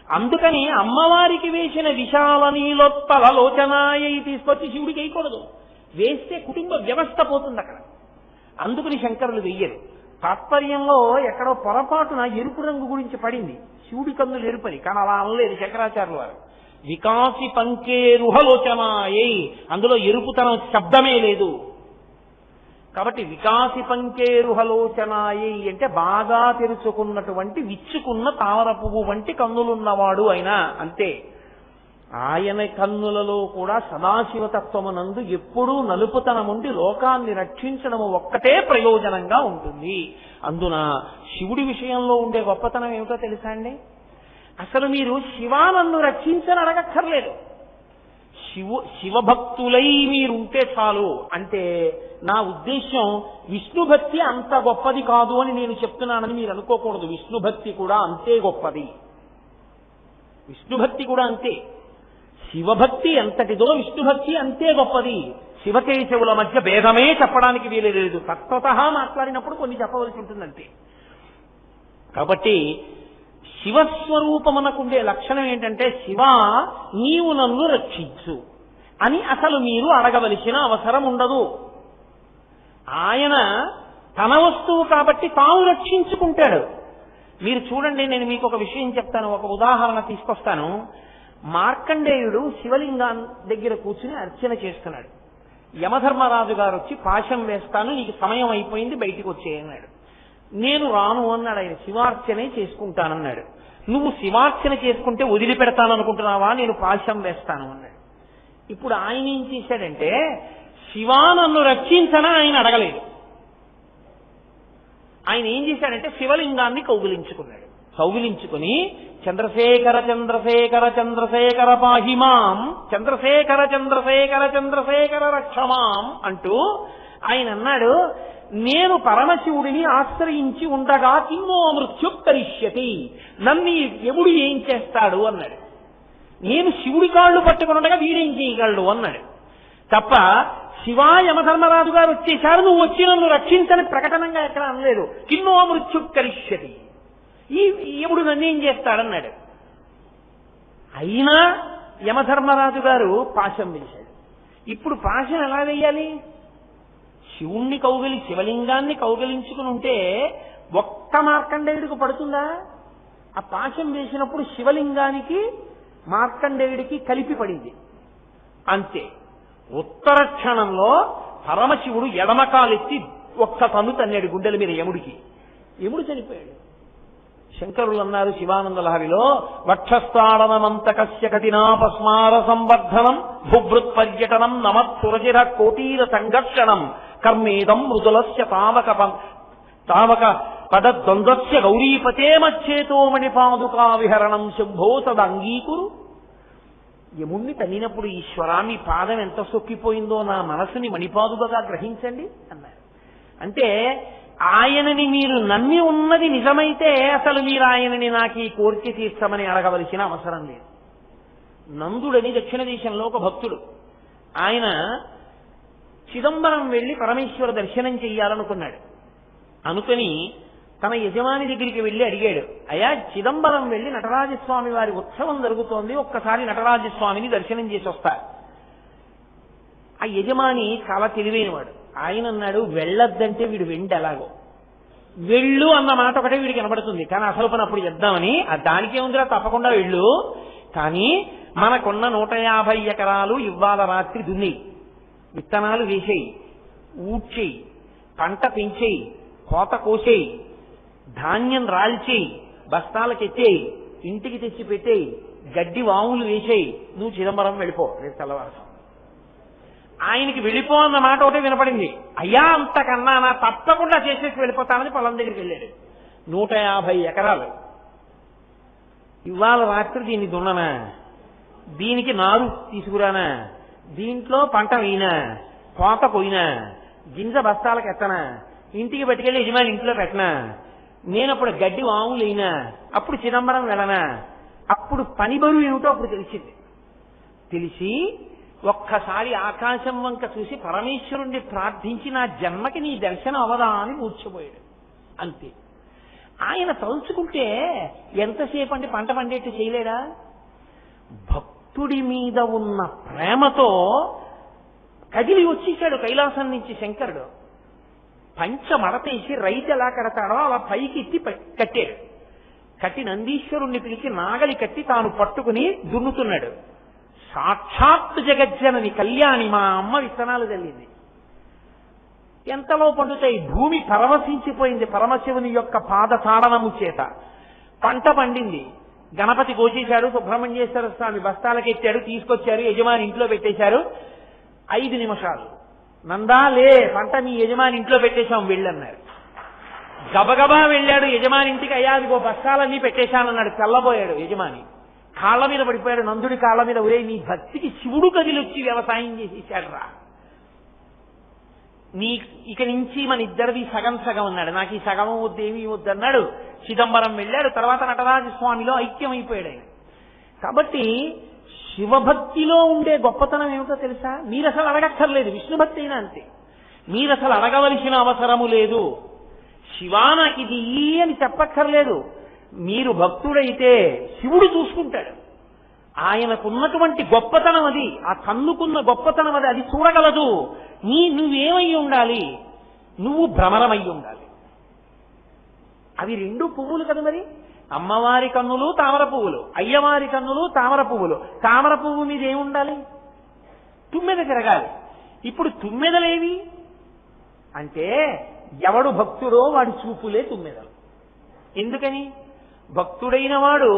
అందుకని అమ్మవారికి వేసిన విశాల నీలోత్పల లోచనాయి తీసుకొచ్చి శివుడికి వేయకూడదు. వేస్తే కుటుంబ వ్యవస్థ పోతుంది అక్కడ. అందుకని శంకరులు వెయ్యరు. తాత్పర్యంలో ఎక్కడో పొరపాటున ఎరుపు రంగు గురించి పడింది, శివుడి కన్నులు ఎరుపని. కానీ అలా అనలేదు శంకరాచార్యుల వారు. వికాసి పంకేరుహలోచనాయై, అందులో ఎరుపుతనం శబ్దమే లేదు. కాబట్టి వికాసి పంకేరుహలోచనాయై అంటే బాగా తెరుచుకున్నటువంటి విచ్చుకున్న తామర పువ్వు వంటి కన్నులున్నవాడు అయినా అంతే. ఆయన కన్నులలో కూడా సదాశివతత్వమునందు ఎప్పుడూ నలుపుతనముండి లోకాన్ని రక్షించడము ఒక్కటే ప్రయోజనంగా ఉంటుంది. అందున శివుడి విషయంలో ఉండే గొప్పతనం ఏమిటో తెలుసా అండి? అసలు మీరు శివ నన్ను రక్షించని అడగక్కర్లేదు. శివభక్తులై మీరుంటే చాలు. అంటే నా ఉద్దేశం విష్ణు భక్తి అంత గొప్పది కాదు అని నేను చెప్తున్నానని మీరు అనుకోకూడదు. విష్ణు భక్తి కూడా అంతే గొప్పది. విష్ణు భక్తి కూడా అంతే. శివభక్తి ఎంతటిదో విష్ణుభక్తి అంతే గొప్పది. శివకేశవుల మధ్య భేదమే చెప్పడానికి వీలేదు. తత్వతః మాట్లాడినప్పుడు కొన్ని చెప్పవలసి ఉంటుందంతే. కాబట్టి శివస్వరూపమునకుండే లక్షణం ఏంటంటే, శివ నీవు నన్ను రక్షించు అని అసలు మీరు అడగవలసిన అవసరం ఉండదు. ఆయన తన వస్తువు కాబట్టి తాను రక్షించుకుంటాడు. మీరు చూడండి, నేను మీకు ఒక విషయం చెప్తాను, ఒక ఉదాహరణ తీసుకొస్తాను. మార్కండేయుడు శివలింగం దగ్గర కూర్చుని అర్చన చేస్తున్నాడు. యమధర్మరాజు గారు వచ్చి పాశం వేస్తాను, నీకు సమయం అయిపోయింది, బయటికి వచ్చేయన్నాడు. నేను రాను అన్నాడు ఆయన. శివార్చనే చేసుకుంటానన్నాడు. నువ్వు శివార్చన చేసుకుంటే వదిలిపెడతాననుకుంటున్నావా? నేను పాశం వేస్తాను అన్నాడు. ఇప్పుడు ఆయన ఏం చేశాడంటే, శివా నన్ను రక్షించనా ఆయన అడగలేదు. ఆయన ఏం చేశాడంటే శివలింగాన్ని కౌగిలించుకున్నాడు. కౌగిలించుకుని చంద్రశేఖర చంద్రశేఖర చంద్రశేఖర పాహిమాం, చంద్రశేఖర చంద్రశేఖర చంద్రశేఖర రక్షమాం అంటూ ఆయన అన్నాడు, నేను పరమశివుడిని ఆశ్రయించి ఉండగా కిన్నో మృత్యు కరిష్యతి, నన్ను యముడు ఏం చేస్తాడు అన్నాడు. నేను శివుడి కాళ్ళు పట్టుకుని ఉండగా వీడేం చేయగలడు అన్నాడు. తప్ప శివా యమధర్మరాజు గారు వచ్చేశారు, నువ్వు వచ్చి నన్ను రక్షించని ప్రకటనంగా ఎక్కడ అనలేదు. కిన్నో మృత్యు కరిష్యతి, ఈ యముడు నన్నేం చేస్తాడన్నాడు. అయినా యమధర్మరాజు గారు పాశం వేశాడు. ఇప్పుడు పాశం ఎలా వేయాలి? శివుణ్ణి శివలింగాన్ని కౌగలించుకుని ఉంటే ఒక్క మార్కండేయుడికి పడుతుందా? ఆ పాశం వేసినప్పుడు శివలింగానికి మార్కండేయుడికి కలిపి పడింది అంతే. ఉత్తర క్షణంలో పరమశివుడు ఎడమకాలెత్తి ఒక్క తన్ను తన్నాడు గుండెల మీద యముడికి. యముడు చనిపోయాడు. శంకరులు అన్నారు శివానంద లహరిలో, వక్షస్థాడనమంతకస్య కఠినాపస్మార సంవర్ధనం భుభృత్ పర్యటనం నమత్సురజిర కోటీర సంఘర్షణం కర్మేదం మృదులస్య తావక పదద్వంద్వస్య గౌరీపతే మచ్చేతో మణిపాదుకా విహరణం శంభో సదంగీకురు. యముణ్ణి తన్నినప్పుడు ఈశ్వరా మీ పాదం ఎంత సొక్కిపోయిందో నా మనసుని మణిపాదుగా గ్రహించండి అన్నారు. అంటే ఆయనని మీరు నమ్మి ఉన్నది నిజమైతే అసలు మీరు ఆయనని నాకు ఈ కోరిక తీర్చమని అడగవలసిన అవసరం లేదు. నందుడని దక్షిణ దేశంలో ఒక భక్తుడు, ఆయన చిదంబరం వెళ్లి పరమేశ్వర దర్శనం చెయ్యాలనుకున్నాడు. అనుకుని తన యజమాని దగ్గరికి వెళ్లి అడిగాడు, అయ్యా చిదంబరం వెళ్లి నటరాజస్వామి వారి ఉత్సవం జరుగుతోంది, ఒక్కసారి నటరాజస్వామిని దర్శనం చేసి వస్తా. ఆ యజమాని చాలా తెలివైనవాడు. ఆయన అన్నాడు, వెళ్ళొద్దంటే వీడు వెండి ఎలాగో, వెళ్ళు అన్న మాట ఒకటే వీడికి కనబడుతుంది, కానీ అసలు పని అప్పుడు చేద్దామని దానికే ఉందిరా తప్పకుండా వెళ్ళు, కానీ మనకున్న 150 ఎకరాలు ఇవాళ రాత్రి దున్ని విత్తనాలు వేసేయి, ఊడ్చేయి, పంట పెంచేయి, కోత కోసేయి, ధాన్యం రాల్చేయి, బస్తాలకెత్తేయి, ఇంటికి తెచ్చి పెట్టేయి, గడ్డి వాములు వేసేయి, నువ్వు చిదంబరం వెళ్ళిపో రేపు తెల్లవారు. ఆయనకి వెళ్ళిపో అన్న మాట ఒకటే వినపడింది. అయ్యా అంతకన్నా నా తప్పకుండా చేసేసి వెళ్ళిపోతానని పొలం దగ్గరికి వెళ్ళాడు. 150 ఎకరాలు. ఇవాళ రాత్రి దీన్ని దున్ననా, దీనికి నారు తీసుకురానా, దీంట్లో పంట వేయినా, కోత పోయినా, గింజ బస్తాలకు ఎత్తనా, ఇంటికి పట్టుకెళ్ళి యజమాని ఇంట్లో పెట్టనా, నేనప్పుడు గడ్డి వాములు అయినా, అప్పుడు చిదంబరం వెళ్ళనా, అప్పుడు పని బరువు ఏమిటో అప్పుడు తెలిసింది. తెలిసి ఒక్కసారి ఆకాశం వంక చూసి పరమేశ్వరుణ్ణి ప్రార్థించి నా జన్మకి నీ దర్శనం అవదా అని మూర్చిపోయాడు. అంతే. ఆయన తలుచుకుంటే ఎంతసేపు అంటే పంట పండేట్టు చేయలేడా? భక్తుడి మీద ఉన్న ప్రేమతో కదిలి వచ్చేశాడు కైలాసం నుంచి శంకరుడు. పంచ మడతేసి రైతు ఎలా కడతాడో అలా పైకి ఎత్తి కట్టాడు. కట్టి నందీశ్వరుణ్ణి పిలిచి నాగలి కట్టి తాను పట్టుకుని దున్నుతున్నాడు. సాక్షాత్ జగజ్జనని కళ్యాణి మా అమ్మ విత్తనాలు చల్లింది. ఎంతలో పండుతాయి? భూమి పరవశించిపోయింది పరమశివుని యొక్క పాద తాడనము చేత. పంట పండింది. గణపతి కోసేశాడు, సుబ్రహ్మణ్యేశ్వర స్వామి బస్తాలకెత్తాడు, తీసుకొచ్చారు, యజమాని ఇంట్లో పెట్టేశారు. 5 నిమిషాలు, నందా లే, పంట మీ యజమాని ఇంట్లో పెట్టేశాం వెళ్ళన్నారు. గబగబా వెళ్ళాడు యజమాని ఇంటికి. అయ్యా అదిగో బస్తాలన్నీ పెట్టేశానన్నాడు. తెల్లబోయాడు యజమాని. కాళ్ళ మీద పడిపోయాడు. నందుడి కాళ్ళ మీద, ఒరే నీ భక్తికి శివుడు కదిలొచ్చి వ్యవసాయం చేసేశాడు రా, నీ ఇక నుంచి మన ఇద్దరిది సగం సగం అన్నాడు. నాకు ఈ సగం వద్దేమీ వద్దన్నాడు. చిదంబరం వెళ్ళాడు. తర్వాత నటరాజస్వామిలో ఐక్యమైపోయాడు ఆయన. కాబట్టి శివభక్తిలో ఉండే గొప్పతనం ఏమిటో తెలుసా? మీరు అసలు అడగక్కర్లేదు. విష్ణుభక్తి అయినా అంతే. మీరు అసలు అడగవలసిన అవసరము లేదు. శివా నాకు ఇది అని చెప్పక్కర్లేదు. మీరు భక్తుడైతే శివుడు చూసుకుంటాడు. ఆయనకున్నటువంటి గొప్పతనం అది, ఆ కన్నుకున్న గొప్పతనం అది, అది చూడగలదు. నువ్వేమై ఉండాలి? నువ్వు భ్రమరమై ఉండాలి. అవి 2 పువ్వులు కదా మరి. అమ్మవారి కన్నులు తామర పువ్వులు, అయ్యవారి కన్నులు తామర పువ్వులు. తామర పువ్వు మీద ఏముండాలి? తుమ్మెద తిరగాలి. ఇప్పుడు తుమ్మెదలేవి అంటే ఎవడు భక్తుడో వాడి చూపులే తుమ్మెదలు. ఎందుకని? భక్తుడైన వాడు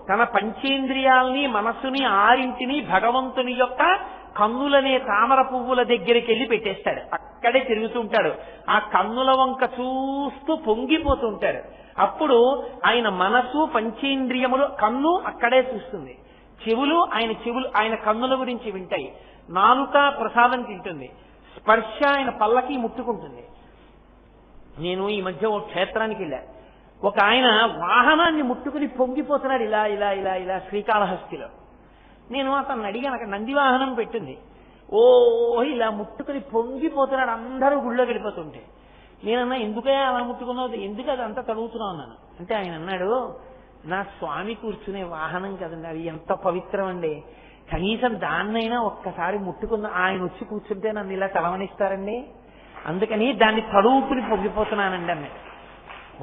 తన పంచేంద్రియాల్ని, మనస్సుని, 6 భగవంతుని యొక్క కన్నులనే తామర పువ్వుల దగ్గరికి వెళ్ళి పెట్టేస్తాడు. అక్కడే తిరుగుతుంటాడు. ఆ కన్నుల వంక చూస్తూ పొంగిపోతుంటాడు. అప్పుడు ఆయన మనసు, పంచేంద్రియములు, కన్ను అక్కడే చూస్తుంది. చెవులు ఆయన కన్నుల గురించి వింటాయి. నాలుక ప్రసాదం తింటుంది. స్పర్శ ఆయన పల్లకి ముట్టుకుంటుంది. నేను ఈ మధ్య ఓ క్షేత్రానికి వెళ్ళా. ఒక ఆయన వాహనాన్ని ముట్టుకుని పొంగిపోతున్నాడు ఇలా ఇలా ఇలా ఇలా శ్రీకాళహస్తిలో. నేను అతన్ని అడిగాను, అక్కడ నంది వాహనం పెట్టింది. ఓ ఇలా ముట్టుకుని పొంగిపోతున్నాడు, అందరూ గుళ్ళో వెళ్ళిపోతుంటే. నేనన్నా ఎందుకయ్యా అలా ముట్టుకున్నావు, ఎందుకు అది అంతా తడుగుతున్నావు అన్నాను. అంటే ఆయన అన్నాడు, నా స్వామి కూర్చునే వాహనం కదండి, అది ఎంత పవిత్రం అండి, కనీసం దాన్నైనా ఒక్కసారి ముట్టుకున్న ఆయన వచ్చి కూర్చుంటే నన్ను ఇలా తలవనిస్తారండి, అందుకని దాన్ని తడువుకుని పొంగిపోతున్నానండి అన్నాడు.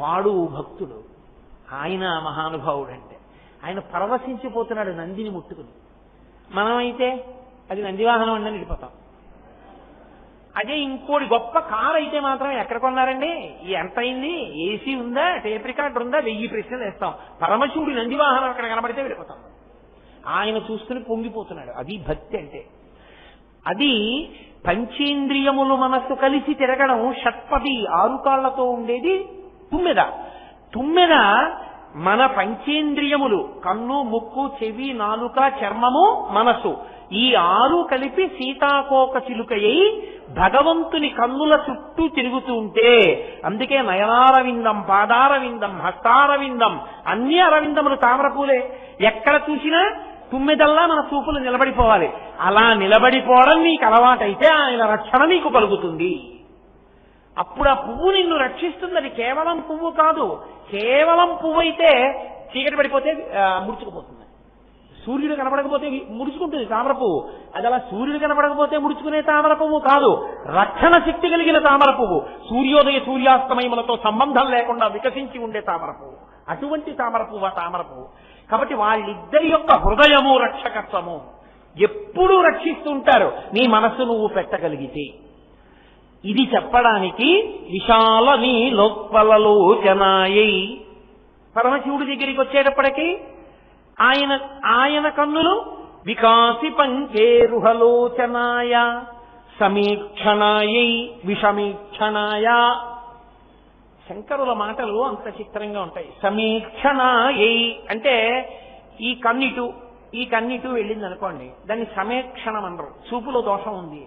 వాడు భక్తుడు, ఆయన మహానుభావుడు. అంటే ఆయన పరవశించిపోతున్నాడు నందిని ముట్టుకుని. మనమైతే అది నందివాహనం అండి అని వెళ్ళిపోతాం. అదే ఇంకోటి గొప్ప కారు అయితే మాత్రం ఎక్కడ కొన్నారండి, ఎంత అయింది, ఏసీ ఉందా, టేప్ రికార్డర్ ఉందా, 1000 ప్రశ్నలు వేస్తాం. పరమశివుడి నందివాహనం అక్కడ కనబడితే వెళ్ళిపోతాం. ఆయన చూసుకుని పొంగిపోతున్నాడు. అది భక్తి అంటే. అది పంచేంద్రియములు మనస్సు కలిసి తిరగడం. షట్పది 6 కాళ్లతో ఉండేది తుమ్మెద. తుమ్మెద మన పంచేంద్రియములు కన్ను, ముక్కు, చెవి, నాలుక, చర్మము, మనసు, ఈ 6 కలిపి సీతాకోక చిలుకయ్యి భగవంతుని కన్నుల చుట్టూ తిరుగుతూ ఉంటే, అందుకే నయనారవిందం, పాదారవిందం, హస్తారవిందం, అన్ని అరవిందములు తామరపూలే. ఎక్కడ చూసినా తుమ్మెదల్లా మన చూపులు నిలబడిపోవాలి. అలా నిలబడిపోవడం నీకు అలవాటైతే ఆయన రక్షణ నీకు కలుగుతుంది. అప్పుడు ఆ పువ్వు నిన్ను రక్షిస్తుంది. అది కేవలం పువ్వు కాదు. కేవలం పువ్వు అయితే చీకటి పడిపోతే ముడుచుకుపోతుంది. సూర్యుడు కనపడకపోతే ముడుచుకుంటుంది తామర పువ్వు. అది అలా సూర్యుడు కనపడకపోతే ముడుచుకునే తామర పువ్వు కాదు, రక్షణ శక్తి కలిగిన తామర పువ్వు. సూర్యోదయ సూర్యాస్తమయములతో సంబంధం లేకుండా వికసించి ఉండే తామర పువ్వు. అటువంటి తామర పువ్వు ఆ తామర పువ్వు. కాబట్టి వాళ్ళిద్దరి యొక్క హృదయము రక్షకత్వము ఎప్పుడూ రక్షిస్తుంటారు, నీ మనస్సు నువ్వు పెట్టగలిగితే. ఇది చెప్పడానికి విశాల నీ లోక్వలలోచనాయై, పరమశివుడి దగ్గరికి వచ్చేటప్పటికీ ఆయన కన్నులు వికాసి పంకేరుహలోచనాయ సమీక్షణాయై విషమీక్షణాయ. శంకరుల మాటలు అంత చిత్రంగా ఉంటాయి. సమీక్షణాయై అంటే ఈ కన్నిటు వెళ్ళింది అనుకోండి, దాన్ని సమీక్షణం అనరు. చూపులో దోషం ఉంది,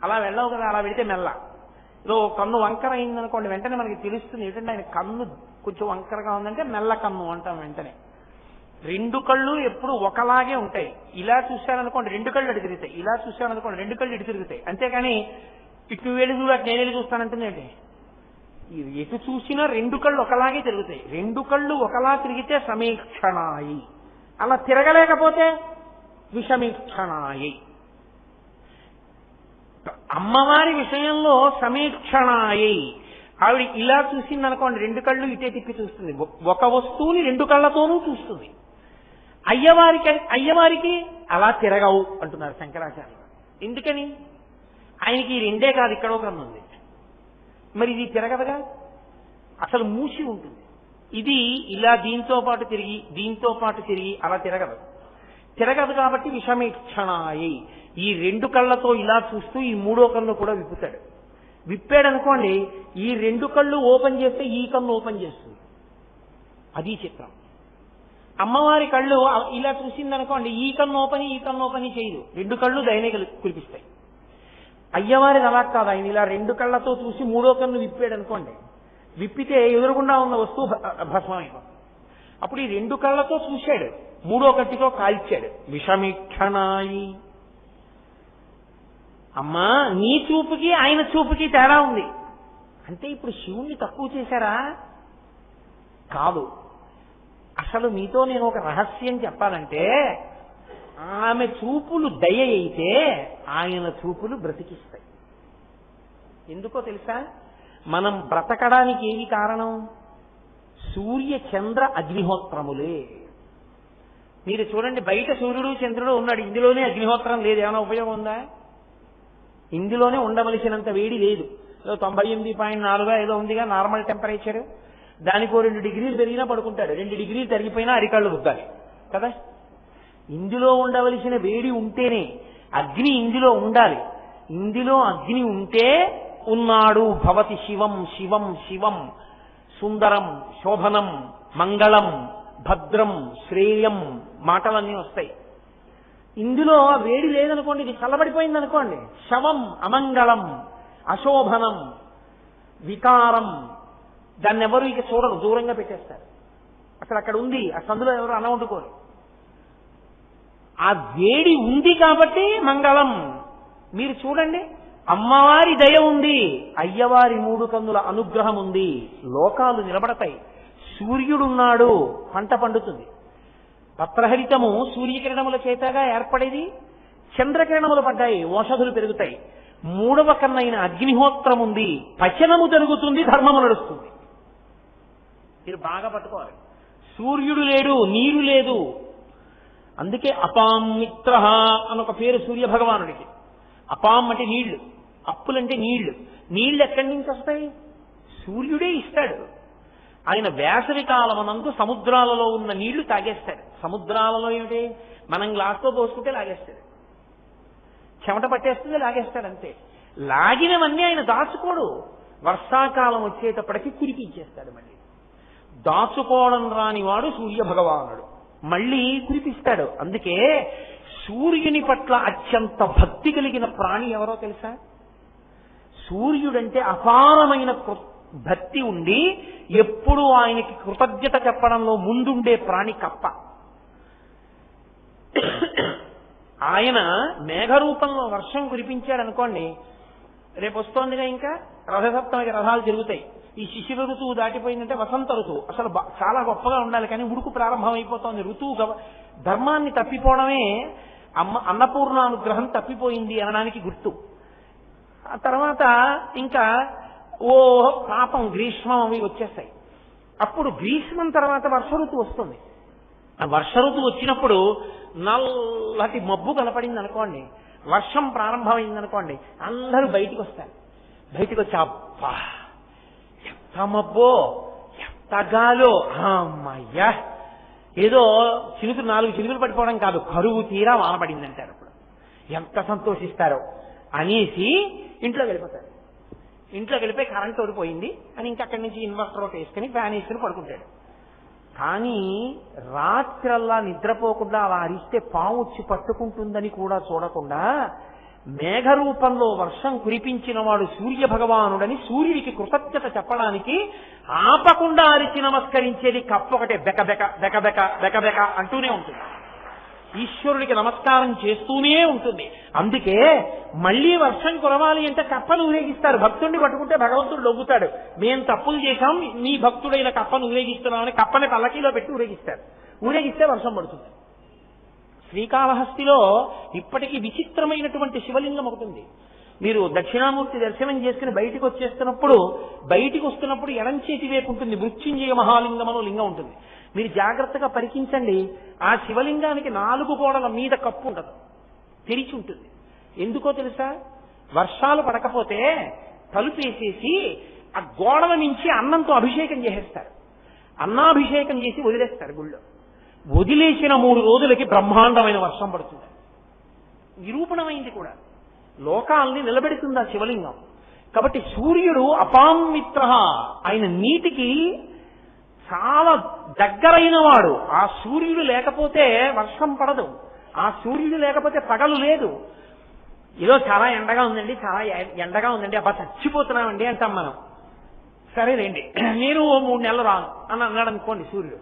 అలా వెళ్ళవు కదా, అలా వెళితే మెల్ల. ఏదో కన్ను వంకర అయిందనుకోండి, వెంటనే మనకి తెలుస్తుంది ఏంటంటే ఆయన కన్ను కొంచెం వంకరగా ఉందంటే మెల్ల కన్ను అంటాం వెంటనే. 2 కళ్ళు ఎప్పుడు ఒకలాగే ఉంటాయి. ఇలా చూశాననుకోండి 2 కళ్ళు అటు తిరుగుతాయి, ఇలా చూశాననుకోండి 2 కళ్ళు ఇటు తిరుగుతాయి. అంతేకాని ఇటు వెళ్ళి చూడ నేను వెళ్ళి చూస్తానంటుంది ఏంటి, ఎటు చూసినా 2 కళ్ళు ఒకలాగే తిరుగుతాయి. 2 కళ్ళు ఒకలా తిరిగితే సమీక్షణాయి, అలా తిరగలేకపోతే విషమీక్షణాయి. అమ్మవారి విషయంలో సమీక్షణాయి, ఆవిడ ఇలా చూసిందనుకోండి 2 కళ్ళు ఇటే తిప్పి చూస్తుంది. ఒక వస్తువుని 2 కళ్ళతోనూ చూస్తుంది. అయ్యవారికి అలా తిరగవు అంటున్నారు శంకరాచార్య. ఎందుకని? ఆయనకి 2 కాదు, ఇక్కడో కన్ను ఉంది, మరి ఇది తిరగదుగా, అసలు మూసి ఉంటుంది. ఇది ఇలా దీంతో పాటు తిరిగి అలా తిరగదు కాబట్టి విషమీక్షణాయి. ఈ 2 కళ్ళతో ఇలా చూస్తూ ఈ 3వ కన్ను కూడా విప్పుతాడు. విప్పాడనుకోండి, ఈ 2 కళ్ళు ఓపెన్ చేస్తే ఈ కన్ను ఓపెన్ చేస్తుంది. అది చిత్రం. అమ్మవారి కళ్ళు ఇలా చూసిందనుకోండి, ఈ కన్ను ఓపెన్ చేయదు, 2 కళ్ళు దయనే కురిపిస్తాయి. అయ్యవారిది అలా కాదు, ఆయన ఇలా 2 కళ్ళతో చూసి 3వ కన్ను విప్పాడు అనుకోండి, విప్పితే ఎదురుగుండా ఉన్న వస్తువు భస్మమైపోతుంది. అప్పుడు ఈ 2 కళ్ళతో చూశాడు, 3వ కత్తితో కాల్చాడు. విషమీక్షణాయి. అమ్మా నీ చూపుకి ఆయన చూపుకి తేడా ఉంది అంటే ఇప్పుడు శివుణ్ణి తక్కువ చేశారా? కాదు. అసలు మీతో నేను ఒక రహస్యం చెప్పాలంటే, ఆమె చూపులు దయ అయితే ఆయన చూపులు బ్రతికిస్తాయి. ఎందుకో తెలుసా? మనం బ్రతకడానికి ఏమి కారణం? సూర్య చంద్ర అగ్నిహోత్రములే. మీరు చూడండి, బయట సూర్యుడు చంద్రుడు ఉన్నాడు, ఇందులోనే అగ్నిహోత్రం లేదు, ఏమైనా ఉపయోగం ఉందా? ఇందులోనే ఉండవలసినంత వేడి లేదు. 98.4 ఏదో ఉందిగా నార్మల్ టెంపరేచర్, దానికో 2 డిగ్రీలు పెరిగినా పడుకుంటాడు, 2 డిగ్రీలు తరిగిపోయినా అరికాళ్ళు రుద్దాలి కదా. ఇందులో ఉండవలసిన వేడి ఉంటేనే అగ్ని ఇందులో ఉండాలి. ఇందులో అగ్ని ఉంటే ఉన్నాడు భవతి శివం శివం శివం, సుందరం శోభనం మంగళం భద్రం శ్రేయం మాటలన్నీ వస్తాయి. ఇందులో వేడి లేదనుకోండి, ఇది చల్లబడిపోయింది అనుకోండి, శవం అమంగళం అశోభనం వికారం దాన్ని ఎవరు ఇక చూడరు, దూరంగా పెట్టేస్తారు. అసలు అక్కడ ఉంది, ఆ సందులో ఎవరు అన్నం వండుకోరు. ఆ వేడి ఉంది కాబట్టి మంగళం. మీరు చూడండి, అమ్మవారి దయ ఉంది, అయ్యవారి 3 కన్నుల అనుగ్రహం ఉంది, లోకాలు నిలబడతాయి. సూర్యుడున్నాడు, పంట పండుతుంది. పత్రహరితము సూర్యకిరణముల చేతగా ఏర్పడేది, చంద్రకిరణములు పడ్డాయి, ఓషధులు పెరుగుతాయి. 3వ కన్నైన అగ్నిహోత్రం ఉంది, పచనము జరుగుతుంది, ధర్మము నడుస్తుంది. మీరు బాగా పట్టుకోవాలి. సూర్యుడు లేడు, నీరు లేదు. అందుకే అపాం మిత్ర అని ఒక పేరు సూర్య భగవానుడికి. అపాం అంటే నీళ్లు, అప్పులంటే నీళ్లు. నీళ్లు ఎక్కడి నుంచి వస్తాయి? సూర్యుడే ఇస్తాడు. ఆయన వేసవి కాలమనందు సముద్రాలలో ఉన్న నీళ్లు తాగేస్తాడు. సముద్రాలలో ఏమిటి, మనం గ్లాస్తో పోసుకుంటే లాగేస్తాడు, చెమట పట్టేస్తుంది, లాగేస్తాడు అంతే. లాగినవన్నీ ఆయన దాచుకోడు, వర్షాకాలం వచ్చేటప్పటికి కురిపించేస్తాడు. మళ్ళీ దాచుకోవడం రానివాడు సూర్య భగవానుడు, మళ్ళీ కురిపిస్తాడు. అందుకే సూర్యుని పట్ల అత్యంత భక్తి కలిగిన ప్రాణి ఎవరో తెలుసా? సూర్యుడంటే అపారమైన భక్తి ఉండి ఎప్పుడూ ఆయనకి కృతజ్ఞత చెప్పడంలో ముందుండే ప్రాణి కప్ప. ఆయన మేఘరూపంలో వర్షం కురిపించాడు అనుకోండి, రేపు వస్తోందిగా ఇంకా రథసప్తమికి రథాలు జరుగుతాయి. ఈ శిశిర ఋతువు దాటిపోయిందంటే వసంత ఋతువు అసలు చాలా గొప్పగా ఉండాలి, కానీ ఉడుకు ప్రారంభమైపోతోంది. ఋతువు ధర్మాన్ని తప్పిపోవడమే అన్నపూర్ణానుగ్రహం తప్పిపోయింది అనడానికి గుర్తు. ఆ తర్వాత ఇంకా పాపం గ్రీష్మం అవి వచ్చేస్తాయి. అప్పుడు గ్రీష్మం తర్వాత వర్ష ఋతువు వస్తుంది. ఆ వర్ష ఋతువు వచ్చినప్పుడు నల్లటి మబ్బు కనపడింది అనుకోండి, వర్షం ప్రారంభమైంది అనుకోండి, అందరూ బయటికి వస్తారు. బయటికి వచ్చి అబ్బా ఎంత మబ్బో, ఎంత గాలో, అమ్మయ్యా ఏదో చినుకులు 4 చినుకులు పడిపోవడం కాదు, కరువు తీరా వానపడింది అంటారు. అప్పుడు ఎంత సంతోషిస్తారో అనేసి ఇంట్లోకి వెళ్ళిపోతారు. ఇంట్లోకి వెళ్ళిపోయి కరెంట్ ఓడిపోయింది అని ఇంకా అక్కడి నుంచి ఇన్వర్టర్ ఒకటి వేసుకుని ఫ్యాన్ వేసుకుని పడుకుంటాడు. కానీ రాత్రల్లా నిద్రపోకుండా అలా అరిస్తే పాము వచ్చి పట్టుకుంటుందని కూడా చూడకుండా మేఘరూపంలో వర్షం కురిపించిన వాడు సూర్య భగవానుడని సూర్యుడికి కృతజ్ఞత చెప్పడానికి ఆపకుండా అరిచి నమస్కరించేది కప్ప ఒకటే. బెకబెక బెకబెక బెకబెక అంటూనే ఉంటుంది, ఈశ్వరుడికి నమస్కారం చేస్తూనే ఉంటుంది. అందుకే మళ్లీ వర్షం కురవాలి అంటే కప్పను ఊరేగిస్తారు. భక్తుడిని పట్టుకుంటే భగవంతుడు లొంగుతాడు, మేం తప్పులు చేశాం, నీ భక్తుడైన కప్పను ఊరేగిస్తున్నామని కప్పని పల్లకీలో పెట్టి ఊరేగిస్తారు. ఊరేగిస్తే వర్షం పడుతుంది. శ్రీకాళహస్తిలో ఇప్పటికీ విచిత్రమైనటువంటి శివలింగం ఒకటి. మీరు దక్షిణామూర్తి దర్శనం చేసుకుని బయటికి వస్తున్నప్పుడు ఎడం చేతి వైపు ఉంటుంది మృత్యుంజయ మహాలింగం అనో లింగం ఉంటుంది. మీరు జాగ్రత్తగా పరికించండి, ఆ శివలింగానికి 4 గోడల మీద కప్పు ఉండదు, తెరిచి ఉంటుంది. ఎందుకో తెలుసా? వర్షాలు పడకపోతే తలుపేసేసి ఆ గోడల నుంచి అన్నంతో అభిషేకం చేసేస్తారు. అన్నాభిషేకం చేసి వదిలేస్తారు గుళ్ళో. వదిలేసిన 3 రోజులకి బ్రహ్మాండమైన వర్షం పడుతుంది. నిరూపణమైంది కూడా, లోకాల్ని నిలబెడుతుంది ఆ శివలింగం. కాబట్టి సూర్యుడు అపామిత్ర, ఆయన నీటికి చాలా దగ్గరైన వాడు. ఆ సూర్యుడు లేకపోతే వర్షం పడదు, ఆ సూర్యుడు లేకపోతే పగలు లేదు. ఏదో చాలా ఎండగా ఉందండి, అబ్బా చచ్చిపోతున్నామండి అంటాం మనం. సరేలేండి నేను 3 నెలలు రాను అని అన్నాడు అనుకోండి సూర్యుడు.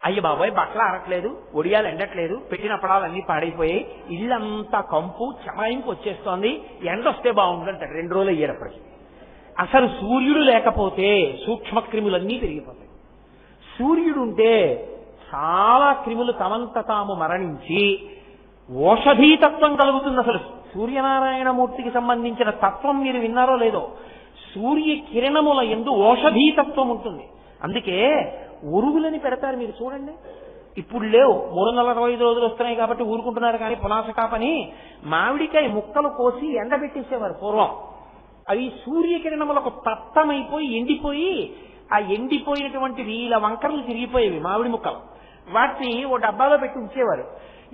అయ్య బాబాయ్ బట్టలు ఆరట్లేదు, ఒడియాలు ఎండట్లేదు, పెట్టిన పడాలన్నీ పాడైపోయాయి, ఇల్లంతా కంపు చమాయింపు వచ్చేస్తోంది, ఎండ వస్తే బాగుండు అంటాడు. 2 రోజులు అయ్యేటప్పటికి. అసలు సూర్యుడు లేకపోతే సూక్ష్మ క్రిములన్నీ పెరిగిపోతాయి. సూర్యుడుంటే చాలా క్రిములు తమంత తాము మరణించి ఓషధీతత్వం కలుగుతుంది. అసలు సూర్యనారాయణమూర్తికి సంబంధించిన తత్వం మీరు విన్నారో లేదో, సూర్య కిరణముల యందు ఓషధీతత్వం ఉంటుంది. అందుకే ఉరుగులని పెడతారు, మీరు చూడండి. ఇప్పుడు లేవు, 345 రోజులు వస్తున్నాయి కాబట్టి ఊరుకుంటున్నారు. కానీ పునాసకాపని మామిడికాయ ముక్కలు కోసి ఎండబెట్టేసేవారు పూర్వం. అవి సూర్యకిరణములకు తత్తమైపోయి ఎండిపోయి, ఆ ఎండిపోయినటువంటివి ఇలా వంకరలు తిరిగిపోయేవి మామిడి ముక్కలు. వాటిని ఓ డబ్బాలో పెట్టి ఉంచేవారు.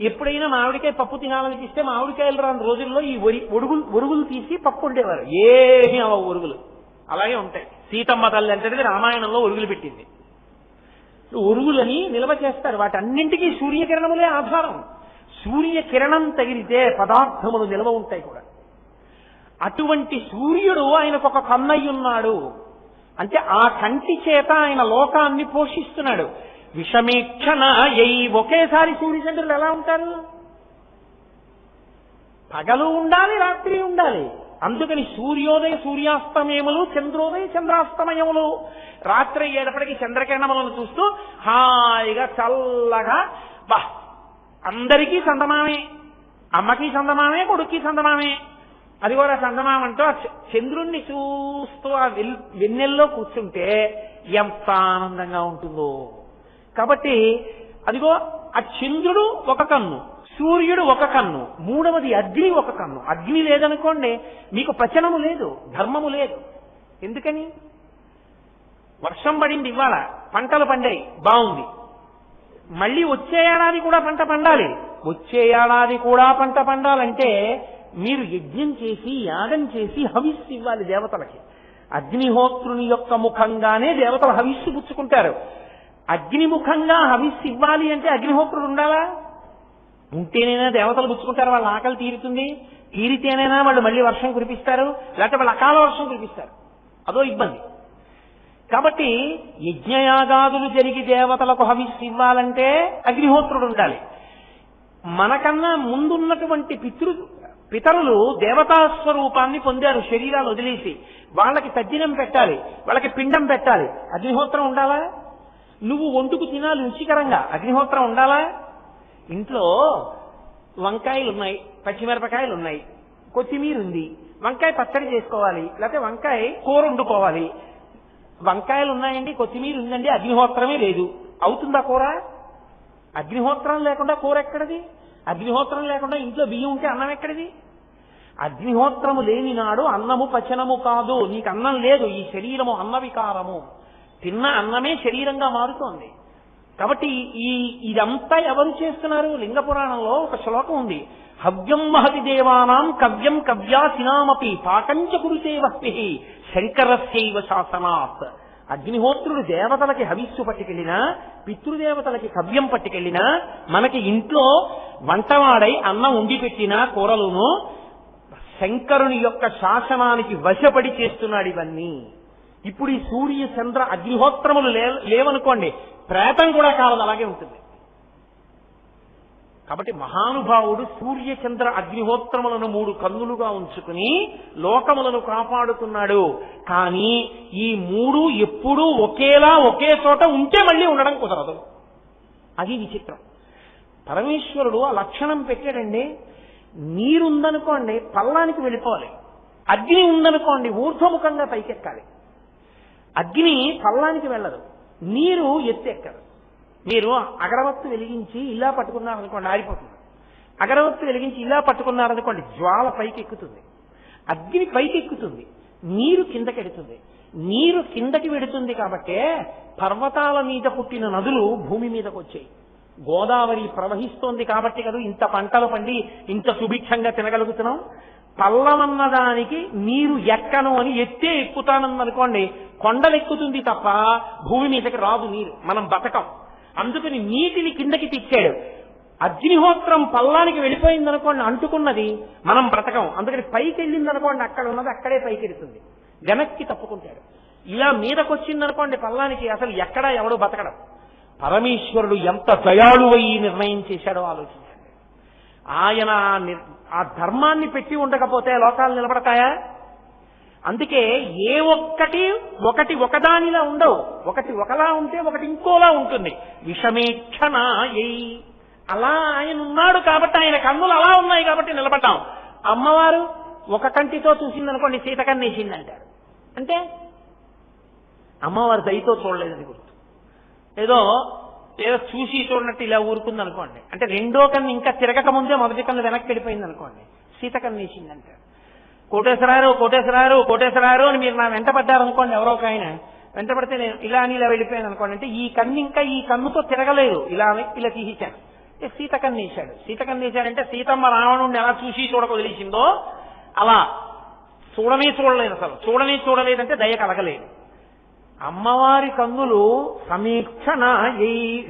ఎప్పుడైనా మామిడికాయ పప్పు తినాలనిపిస్తే మామిడికాయలు రాని రోజుల్లో ఈ ఒరుగులు తీసి పప్పు ఉండేవారు. ఏమీ అవ ఒరుగులు అలాగే ఉంటాయి. సీతమ్మ తల్లి అంటే రామాయణంలో ఒరుగులు పెట్టింది. ఒరుగులని నిల్వ చేస్తారు. వాటన్నింటికీ సూర్యకిరణములే ఆధారం. సూర్యకిరణం తగిలితే పదార్థములు నిల్వ ఉంటాయి కూడా. అటువంటి సూర్యుడు ఆయనకు ఒక కన్నయ్య ఉన్నాడు. అంటే ఆ కంటి చేత ఆయన లోకాన్ని పోషిస్తున్నాడు. విషమీక్షణ ఒకేసారి సూర్యచంద్రులు ఎలా ఉంటారు? పగలు ఉండాలి, రాత్రి ఉండాలి. అందుకని సూర్యోదయ సూర్యాస్తమయములు, చంద్రోదయ చంద్రాస్తమయములు. రాత్రి అయ్యేటప్పటికి చంద్రకిరణములను చూస్తూ హాయిగా చల్లగా అందరికీ చందమామే, అమ్మకి చందమామే, కొడుక్కి చందమామే. అది కూడా చందమామంటూ ఆ చంద్రుణ్ణి చూస్తూ ఆ వెన్నెల్లో కూర్చుంటే ఎంత ఆనందంగా ఉంటుందో. కాబట్టి అదిగో ఆ చంద్రుడు ఒక కన్ను, సూర్యుడు ఒక కన్ను, మూడవది అగ్ని ఒక కన్ను. అగ్ని లేదనుకోండి మీకు పచనము లేదు, ధర్మము లేదు. ఎందుకని? వర్షం పడింది, ఇవాళ పంటలు పండాయి, బాగుంది. మళ్ళీ వచ్చే ఏడాది కూడా పంట పండాలి. వచ్చే ఏడాది కూడా పంట పండాలంటే మీరు యజ్ఞం చేసి, యాగం చేసి హవిస్సు ఇవ్వాలి దేవతలకి. అగ్నిహోత్రుని యొక్క ముఖంగానే దేవతలు హవిస్సు పుచ్చుకుంటారు. అగ్నిముఖంగా హవిస్సు ఇవ్వాలి అంటే అగ్నిహోత్రుడు ఉండాలా? ఉంటేనైనా దేవతలు పుచ్చుకుంటారు, వాళ్ళ ఆకలి తీరుతుంది. తీరితేనైనా వాళ్ళు మళ్ళీ వర్షం కురిపిస్తారు, లేకపోతే వాళ్ళు అకాల వర్షం కురిపిస్తారు. అదో ఇబ్బంది. కాబట్టి యజ్ఞయాగాదులు జరిగి దేవతలకు హవిస్సు ఇవ్వాలంటే అగ్నిహోత్రుడు ఉండాలి. మనకన్నా ముందున్నటువంటి పితరులు దేవతా స్వరూపాన్ని పొందారు, శరీరాలు వదిలేసి. వాళ్ళకి తద్దినం పెట్టాలి, వాళ్ళకి పిండం పెట్టాలి. అగ్నిహోత్రం ఉండాలా? నువ్వు వండుకు తినాలి రుచికరంగా, అగ్నిహోత్రం ఉండాలా? ఇంట్లో వంకాయలు ఉన్నాయి, పచ్చిమిరపకాయలు ఉన్నాయి, కొత్తిమీర ఉంది, వంకాయ పచ్చడి చేసుకోవాలి, లేకపోతే వంకాయ కూర వండుకోవాలి. వంకాయలు ఉన్నాయండి, కొత్తిమీర ఉందండి, అగ్నిహోత్రమే లేదు. అవుతుందా కూర? అగ్నిహోత్రం లేకుండా కూర ఎక్కడిది? అగ్నిహోత్రం లేకుండా ఇంట్లో బియ్యం ఉంటే అన్నం ఎక్కడిది? అగ్నిహోత్రము లేని నాడు అన్నము పచనము కాదు. నీకు అన్నం లేదు, ఈ శరీరము అన్న వికారము. తిన్న అన్నమే శరీరంగా మారుతోంది. కాబట్టి ఇదంతా ఎవరు చేస్తున్నారు? లింగ పురాణంలో ఒక శ్లోకం ఉంది. హవ్యం మహతి దేవానాం కవ్యం కవ్యాసినామపి పాకంచ కురుతే వస్తి శంకరస్యైవ శాసనాత్. అగ్నిహోత్రుడు దేవతలకి హవిస్సు పట్టుకెళ్ళినా, పితృదేవతలకి కవ్యం పట్టుకెళ్ళినా, మనకి ఇంట్లో వంటవాడై అన్నం ఉండి పెట్టినా కూరలును శంకరుని యొక్క శాసనానికి వశపడి చేస్తున్నాడు ఇవన్నీ. ఇప్పుడు ఈ సూర్య చంద్ర అగ్నిహోత్రములు లేవనుకోండి, ప్రేతం కూడా కాలదు, అలాగే ఉంటుంది. కాబట్టి మహానుభావుడు సూర్య చంద్ర అగ్నిహోత్రములను 3 కన్నులుగా ఉంచుకుని లోకములను కాపాడుతున్నాడు. కానీ ఈ 3 ఎప్పుడూ ఒకేలా ఒకే చోట ఉంటే మళ్ళీ ఉండడం కుదరదు. అది విచిత్రం. పరమేశ్వరుడు ఆ లక్షణం పెట్టాడండి. నీరుందనుకోండి పల్లానికి వెళ్ళిపోవాలి, అగ్ని ఉందనుకోండి ఊర్ధ్వముఖంగా పైకెక్కాలి. అగ్ని పల్లానికి వెళ్ళదు, నీరు ఎత్తెక్కదు. మీరు అగరవత్తు వెలిగించి ఇలా పట్టుకున్నారనుకోండి ఆరిపోతుంది. అగరవత్తు వెలిగించి ఇలా పట్టుకున్నారనుకోండి జ్వాల పైకి ఎక్కుతుంది, అగ్ని పైకి ఎక్కుతుంది, నీరు కిందకెడుతుంది. నీరు కిందకి వెడుతుంది కాబట్టే పర్వతాల మీద పుట్టిన నదులు భూమి మీదకి వచ్చాయి. గోదావరి ప్రవహిస్తోంది కాబట్టి కదా ఇంత పంటలు పండి ఇంత సుభిక్షంగా తినగలుగుతున్నాం. పల్లమన్నదానికి నీరు ఎక్కను అని ఎత్తే ఎక్కుతానన్ననుకోండి కొండలెక్కుతుంది తప్ప భూమి మీదకి రాదు నీరు, మనం బతకం. అందుకని నీటిని కిందకి తెచ్చాడు. అగ్నిహోత్రం పల్లానికి వెళ్ళిపోయిందనుకోండి అంటుకున్నది, మనం బ్రతకం. అందుకని పైకి వెళ్ళిందనుకోండి అక్కడ ఉన్నది అక్కడే పైకి వెళుతుంది, వెనక్కి తప్పుకుంటాడు. ఇలా మీదకొచ్చిందనుకోండి పల్లానికి అసలు ఎక్కడా ఎవడు బతకడం. పరమేశ్వరుడు ఎంత దయాళువై నిర్ణయం చేశాడో ఆలోచించండి. ఆయన ఆ ధర్మాన్ని పెట్టి ఉండకపోతే లోకాలు నిలబడతాయా? అందుకే ఏ ఒకటి ఒకదానిలా ఉండవు. ఒకటి ఒకలా ఉంటే ఒకటి ఇంకోలా ఉంటుంది. విషమేక్షణ అలా ఆయన ఉన్నాడు కాబట్టి, ఆయన కన్నులు అలా ఉన్నాయి కాబట్టి నిలబడ్డాం. అమ్మవారు ఒక కంటితో చూసిందనుకోండి సీతకన్నేసిందంటారు. అంటే అమ్మవారు దయతో చూడలేదని గుర్తు. ఏదో చూసి చూడనట్టు ఇలా ఊరుకుందనుకోండి అంటే రెండో కన్ను ఇంకా తిరగక ముందే మొదటి కన్ను వెనక్కి వెళ్ళిపోయింది అనుకోండి, సీతకన్నేసిందంటారు. కోటేశ్వరారు అని మీరు నా వెంట పడ్డారనుకోండి, ఎవరో ఒక ఆయన వెంట పడితే నేను ఇలా అని ఇలా వెళ్ళిపోయాను అనుకోండి, అంటే ఈ కన్ను ఇంకా ఈ కన్నుతో తిరగలేదు, ఇలా తీసేశాను. సీతకన్నేశాడు. సీతకన్నేశాడంటే సీతమ్మ రావణుడిని ఎలా చూసి చూడక వదిలేసిందో అలా చూడలేదు. అసలు చూడలేదంటే దయ కలగలేదు. అమ్మవారి కన్నులు సమీక్షణ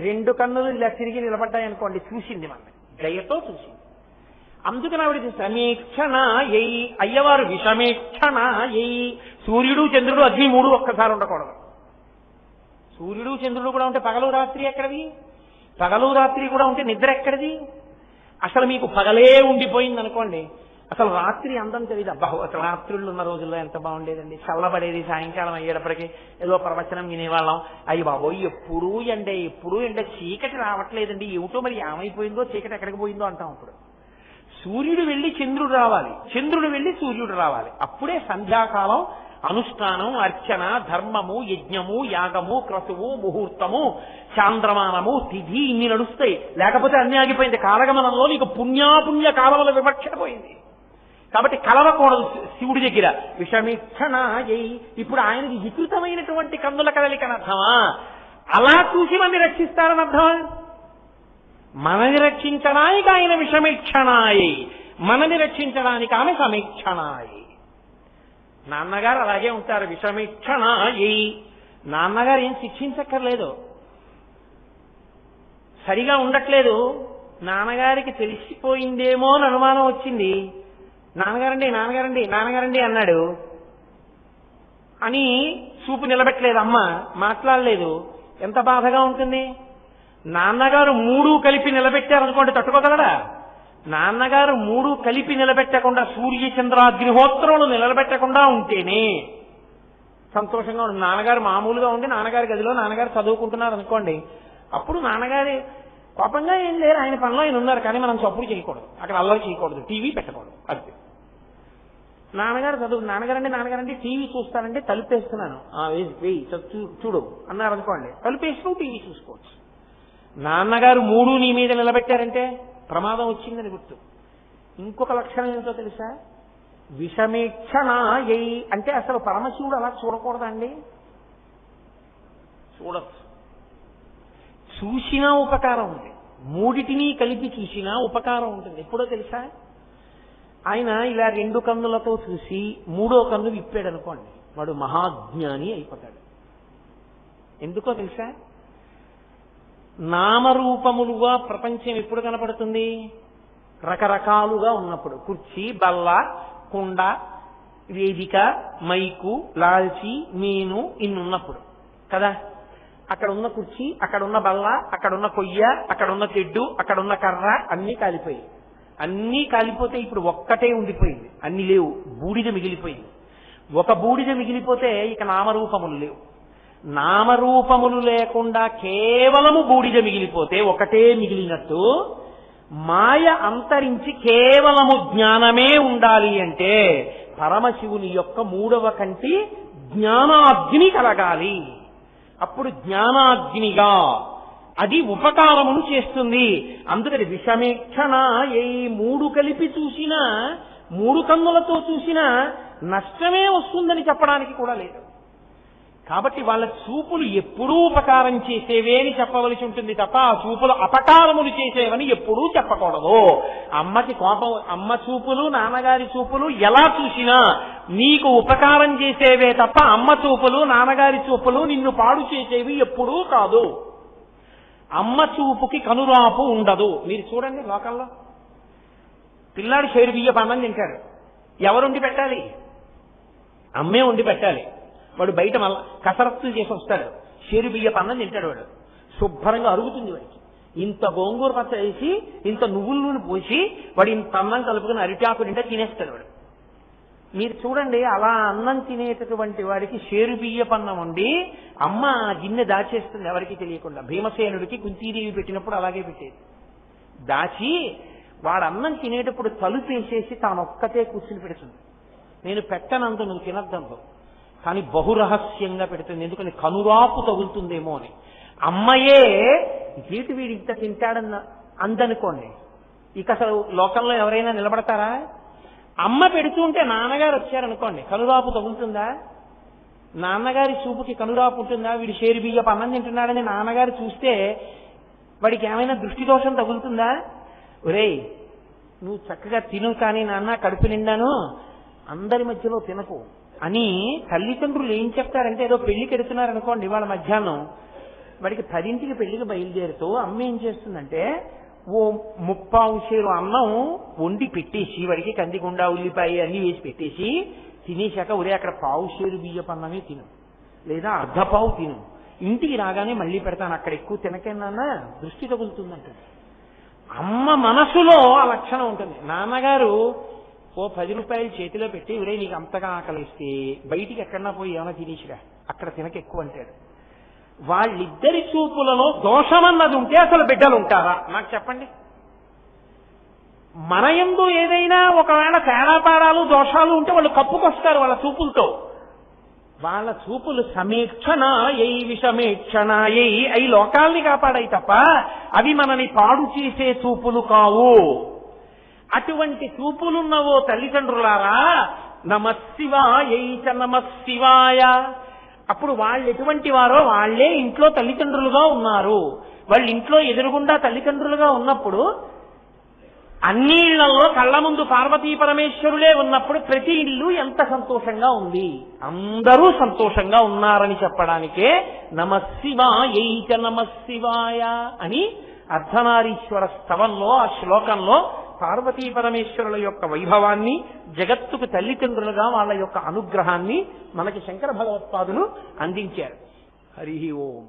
2 కన్నులు ఇలా తిరిగి నిలబడ్డాయి అనుకోండి, చూసింది మన దయతో చూసింది. అందుకని ఆవిడ సమీక్షణ అయ్యవారు విషమేక్షణ సూర్యుడు చంద్రుడు అగ్ని మూడు ఒక్కసారి ఉండకూడదు. సూర్యుడు చంద్రుడు కూడా ఉంటే పగలు రాత్రి ఎక్కడిది? పగలు రాత్రి కూడా ఉంటే నిద్ర ఎక్కడిది? అసలు మీకు పగలే ఉండిపోయింది అనుకోండి, అసలు రాత్రి అందం తెలియదు. అబ్బా అసలు రాత్రుళ్ళు ఉన్న రోజుల్లో ఎంత బాగుండేదండి, చల్లబడేది, సాయంకాలం అయ్యేటప్పటికి ఏదో ప్రవచనం వినేవాళ్ళం. అయ్యి బాబోయ్ ఎప్పుడూ ఎండ చీకటి రావట్లేదండి, ఏమిటో మరి ఏమైపోయిందో, చీకటి ఎక్కడికి పోయిందో అంటాం. అప్పుడు సూర్యుడు వెళ్ళి చంద్రుడు రావాలి, చంద్రుడు వెళ్ళి సూర్యుడు రావాలి. అప్పుడే సంధ్యాకాలం అనుష్ఠానం, అర్చన, ధర్మము, యజ్ఞము, యాగము, క్రతువు, ముహూర్తము, చాంద్రమానము, తిథి ఇన్ని నడుస్తాయి. లేకపోతే అన్ని ఆగిపోయింది. కాలగమనంలో నీకు పుణ్యాపుణ్య కాలముల వివక్ష పోయింది. కాబట్టి కలవకూడదు శివుడి దగ్గర. విషమీక్షణాయై, ఇప్పుడు ఆయనకి వికృతమైనటువంటి కన్నుల కదలికని అర్థమా? అలా చూసి మనని రక్షిస్తారని అర్థమా? మనని రక్షించడానికి ఆయన విషమీక్షణాయై, మనని రక్షించడానికి ఆమె సమీక్షణాయై. నాన్నగారు అలాగే ఉంటారు, విషమీక్షణాయై. నాన్నగారు ఏం శిక్షించక్కర్లేదు, సరిగా ఉండట్లేదు, నాన్నగారికి తెలిసిపోయిందేమో అని అనుమానం వచ్చింది, నాన్నగారండి అన్నాడు అని చూపు నిలబెట్టలేదు, అమ్మ మాట్లాడలేదు. ఎంత బాధగా ఉంటుంది. నాన్నగారు మూడు కలిపి నిలబెట్టారనుకోండి, తట్టుకోగలడా? నాన్నగారు మూడు కలిపి నిలబెట్టకుండా, సూర్య చంద్రాగ్నిహోత్రములు నిలబెట్టకుండా ఉంటేనే సంతోషంగా ఉంటుంది. నాన్నగారు మామూలుగా ఉండి నాన్నగారి గదిలో నాన్నగారు చదువుకుంటున్నారు అనుకోండి, అప్పుడు నాన్నగారి కోపంగా ఏం లేరు, ఆయన పనిలో ఆయన ఉన్నారు, కానీ మనం చప్పుడు చేయకూడదు, అక్కడ అల్లరి చేయకూడదు, టీవీ పెట్టకూడదు. అది నాన్నగారండి టీవీ చూస్తానంటే తలుపేస్తున్నాను, వెయ్యి చూడు అన్నారు అనుకోండి, తలుపేస్తూ టీవీ చూసుకోవచ్చు. నాన్నగారు మూడు నీ మీద నిలబెట్టారంటే ప్రమాదం వచ్చిందని గుర్తు. ఇంకొక లక్షణం ఏంటో తెలుసా? విషమీక్షణాయై అంటే అసలు పరమశివుడు అలా చూడకూడదండి, చూడచ్చు. చూసినా ఉపకారం ఉంది, మూడిటిని కలిపి చూసినా ఉపకారం ఉంటుంది. ఎప్పుడో తెలుసా? ఆయన ఇలా రెండు కన్నులతో చూసి మూడో కన్ను విప్పాడు అనుకోండి, వాడు మహాజ్ఞాని అయిపోతాడు. ఎందుకో తెలుసా? నామరూపములుగా ప్రపంచం ఎప్పుడు కనపడుతుంది? రకరకాలుగా ఉన్నప్పుడు. కుర్చీ, బల్ల, కుండ, వేదిక, మైకు, లాల్చి, మీను ఇన్నున్నప్పుడు కదా. అక్కడ ఉన్న కుర్చీ, అక్కడున్న బల్ల, అక్కడున్న కొయ్య, అక్కడున్న తెడ్డు, అక్కడున్న కర్ర అన్నీ కాలిపోయాయి. అన్నీ కాలిపోతే ఇప్పుడు ఒక్కటే ఉండిపోయింది, అన్ని లేవు, బూడిద మిగిలిపోయింది. ఒక బూడిద మిగిలిపోతే ఇక నామరూపములు లేవు. నామరూపములు లేకుండా కేవలము బూడిద మిగిలిపోతే ఒకటే మిగిలినట్టు, మాయ అంతరించి కేవలము జ్ఞానమే ఉండాలి అంటే పరమశివుని యొక్క మూడవ కంటి జ్ఞానాగ్ని కలగాలి. అప్పుడు జ్ఞానాగ్నిగా అది ఉపకారమును చేస్తుంది. అందుకని విషమీక్షణ ఏ మూడు కలిపి చూసినా, మూడు కన్నులతో చూసినా నష్టమే వస్తుందని చెప్పడానికి కూడా లేదు. కాబట్టి వాళ్ళ చూపులు ఎప్పుడూ ఉపకారం చేసేవే అని చెప్పవలసి ఉంటుంది తప్ప ఆ చూపులు అపకారములు చేసేవని ఎప్పుడూ చెప్పకూడదు. అమ్మకి కోపం, అమ్మ చూపులు నాన్నగారి చూపులు ఎలా చూసినా నీకు ఉపకారం చేసేవే తప్ప అమ్మ చూపులు నాన్నగారి చూపులు నిన్ను పాడు చేసేవి ఎప్పుడూ కాదు. అమ్మ చూపుకి కనురాపు ఉండదు. మీరు చూడండి, లోకంలో పిల్లాడు షేరు బియ్యపు అన్నం తింటాడు, ఎవరుండి పెట్టాలి? అమ్మే ఉండి పెట్టాలి. వాడు బయట మళ్ళా కసరత్తులు చేసి వస్తాడు, షేరు బియ్యపు అన్నం తింటాడు. వాడు శుభ్రంగా అరుగుతుంది, వాడికి ఇంత గోంగూర పచ్చ వేసి ఇంత నువ్వుల నూనె పోసి వాడు ఇంత అన్నం కలుపుకుని అరిటాకు నిండా తినేస్తాడు వాడు. మీరు చూడండి, అలా అన్నం తినేటటువంటి వాడికి షేరు బియ్యపు అన్నం ఉండి అమ్మ గిన్నె దాచేస్తుంది ఎవరికి తెలియకుండా. భీమసేనుడికి కుంతీదేవి పెట్టినప్పుడు అలాగే పెట్టేది. దాచి వాడు అన్నం తినేటప్పుడు తలుపేసేసి తానొక్కతే కూర్చుని పెడుతుంది. నేను పెట్టనంత నువ్వు తినద్దంతో, కానీ బహురహస్యంగా పెడుతుంది. ఎందుకని కనురాపు తగులుతుందేమో అని. అమ్మయే జీటి వీడి ఇంత తింటాడన్న అందనుకోండి, ఇక అసలు లోకంలో ఎవరైనా నిలబడతారా? అమ్మ పెడుతుంటే నాన్నగారు వచ్చారనుకోండి, కనురాపు తగులుతుందా? నాన్నగారి చూపుకి కనురాపు ఉంటుందా? వీడి షేరు బియ్యపు అన్నం తింటున్నాడని నాన్నగారు చూస్తే వాడికి ఏమైనా దృష్టి దోషం తగులుతుందా? ఒరేయ్ నువ్వు చక్కగా తిను, కానీ నాన్న కడుపు నిండాను, అందరి మధ్యలో తినకు అని తల్లిదండ్రులు ఏం చెప్తారంటే, ఏదో పెళ్లికి ఎడుతున్నారనుకోండి వాళ్ళ మధ్యాహ్నం, వాడికి 10ంటికి పెళ్లికి బయలుదేరుతూ అమ్మ ఏం చేస్తుందంటే ఓ 3/4 షేరు అన్నం వండి పెట్టేసి, వాడికి కందిగుండ ఉల్లిపాయ అన్ని వేసి పెట్టేసి తినేశాక ఒరే అక్కడ పావు షేరు బియ్యపన్నమే తిను, లేదా అర్ధపావు తిను, ఇంటికి రాగానే మళ్ళీ పెడతాను, అక్కడ ఎక్కువ తినకన్నా దృష్టి తగులుతుందంటుంది. అమ్మ మనసులో ఆ లక్షణం ఉంటుంది. నాన్నగారు ఓ 10 రూపాయలు చేతిలో పెట్టి ఒరే నీకు అంతగా ఆకలిస్తే బయటికి ఎక్కడన్నా పోయి ఏమైనా తినేసిరా, అక్కడ తినక ఎక్కువ అంటాడు. వాళ్ళిద్దరి చూపులలో దోషమన్నది ఉంటే అసలు బిడ్డలు ఉంటారా నాకు చెప్పండి? మన యందు ఏదైనా ఒకవేళ తేడాపాడాలు దోషాలు ఉంటే వాళ్ళు కప్పుకొస్తారు వాళ్ళ చూపులతో. వాళ్ళ చూపులు సమీక్షణాయై విషమేక్షణాయై అవి లోకాల్ని కాపాడాయి తప్ప అవి మనని పాడు చేసే చూపులు కావు. అటువంటి చూపులున్నవో తల్లిదండ్రులారా, నమశివాయై చ నమశివాయ. అప్పుడు వాళ్ళు ఎటువంటి వారో వాళ్లే ఇంట్లో తల్లిదండ్రులుగా ఉన్నారు. వాళ్ళ ఇంట్లో ఎదురుగుండా తల్లిదండ్రులుగా ఉన్నప్పుడు, అన్ని ఇళ్లలో కళ్ళ ముందు పార్వతీ పరమేశ్వరులే ఉన్నప్పుడు ప్రతి ఇల్లు ఎంత సంతోషంగా ఉంది, అందరూ సంతోషంగా ఉన్నారని చెప్పడానికే నమశివాయై చ నమశివాయ అని అర్ధనారీశ్వర స్తవంలో ఆ శ్లోకంలో పార్వతీ పరమేశ్వరుల యొక్క వైభవాన్ని, జగత్తుకు తల్లిదండ్రులుగా వాళ్ళ యొక్క అనుగ్రహాన్ని మనకి శంకర భగవత్పాదులు అందించారు. హరి ఓం.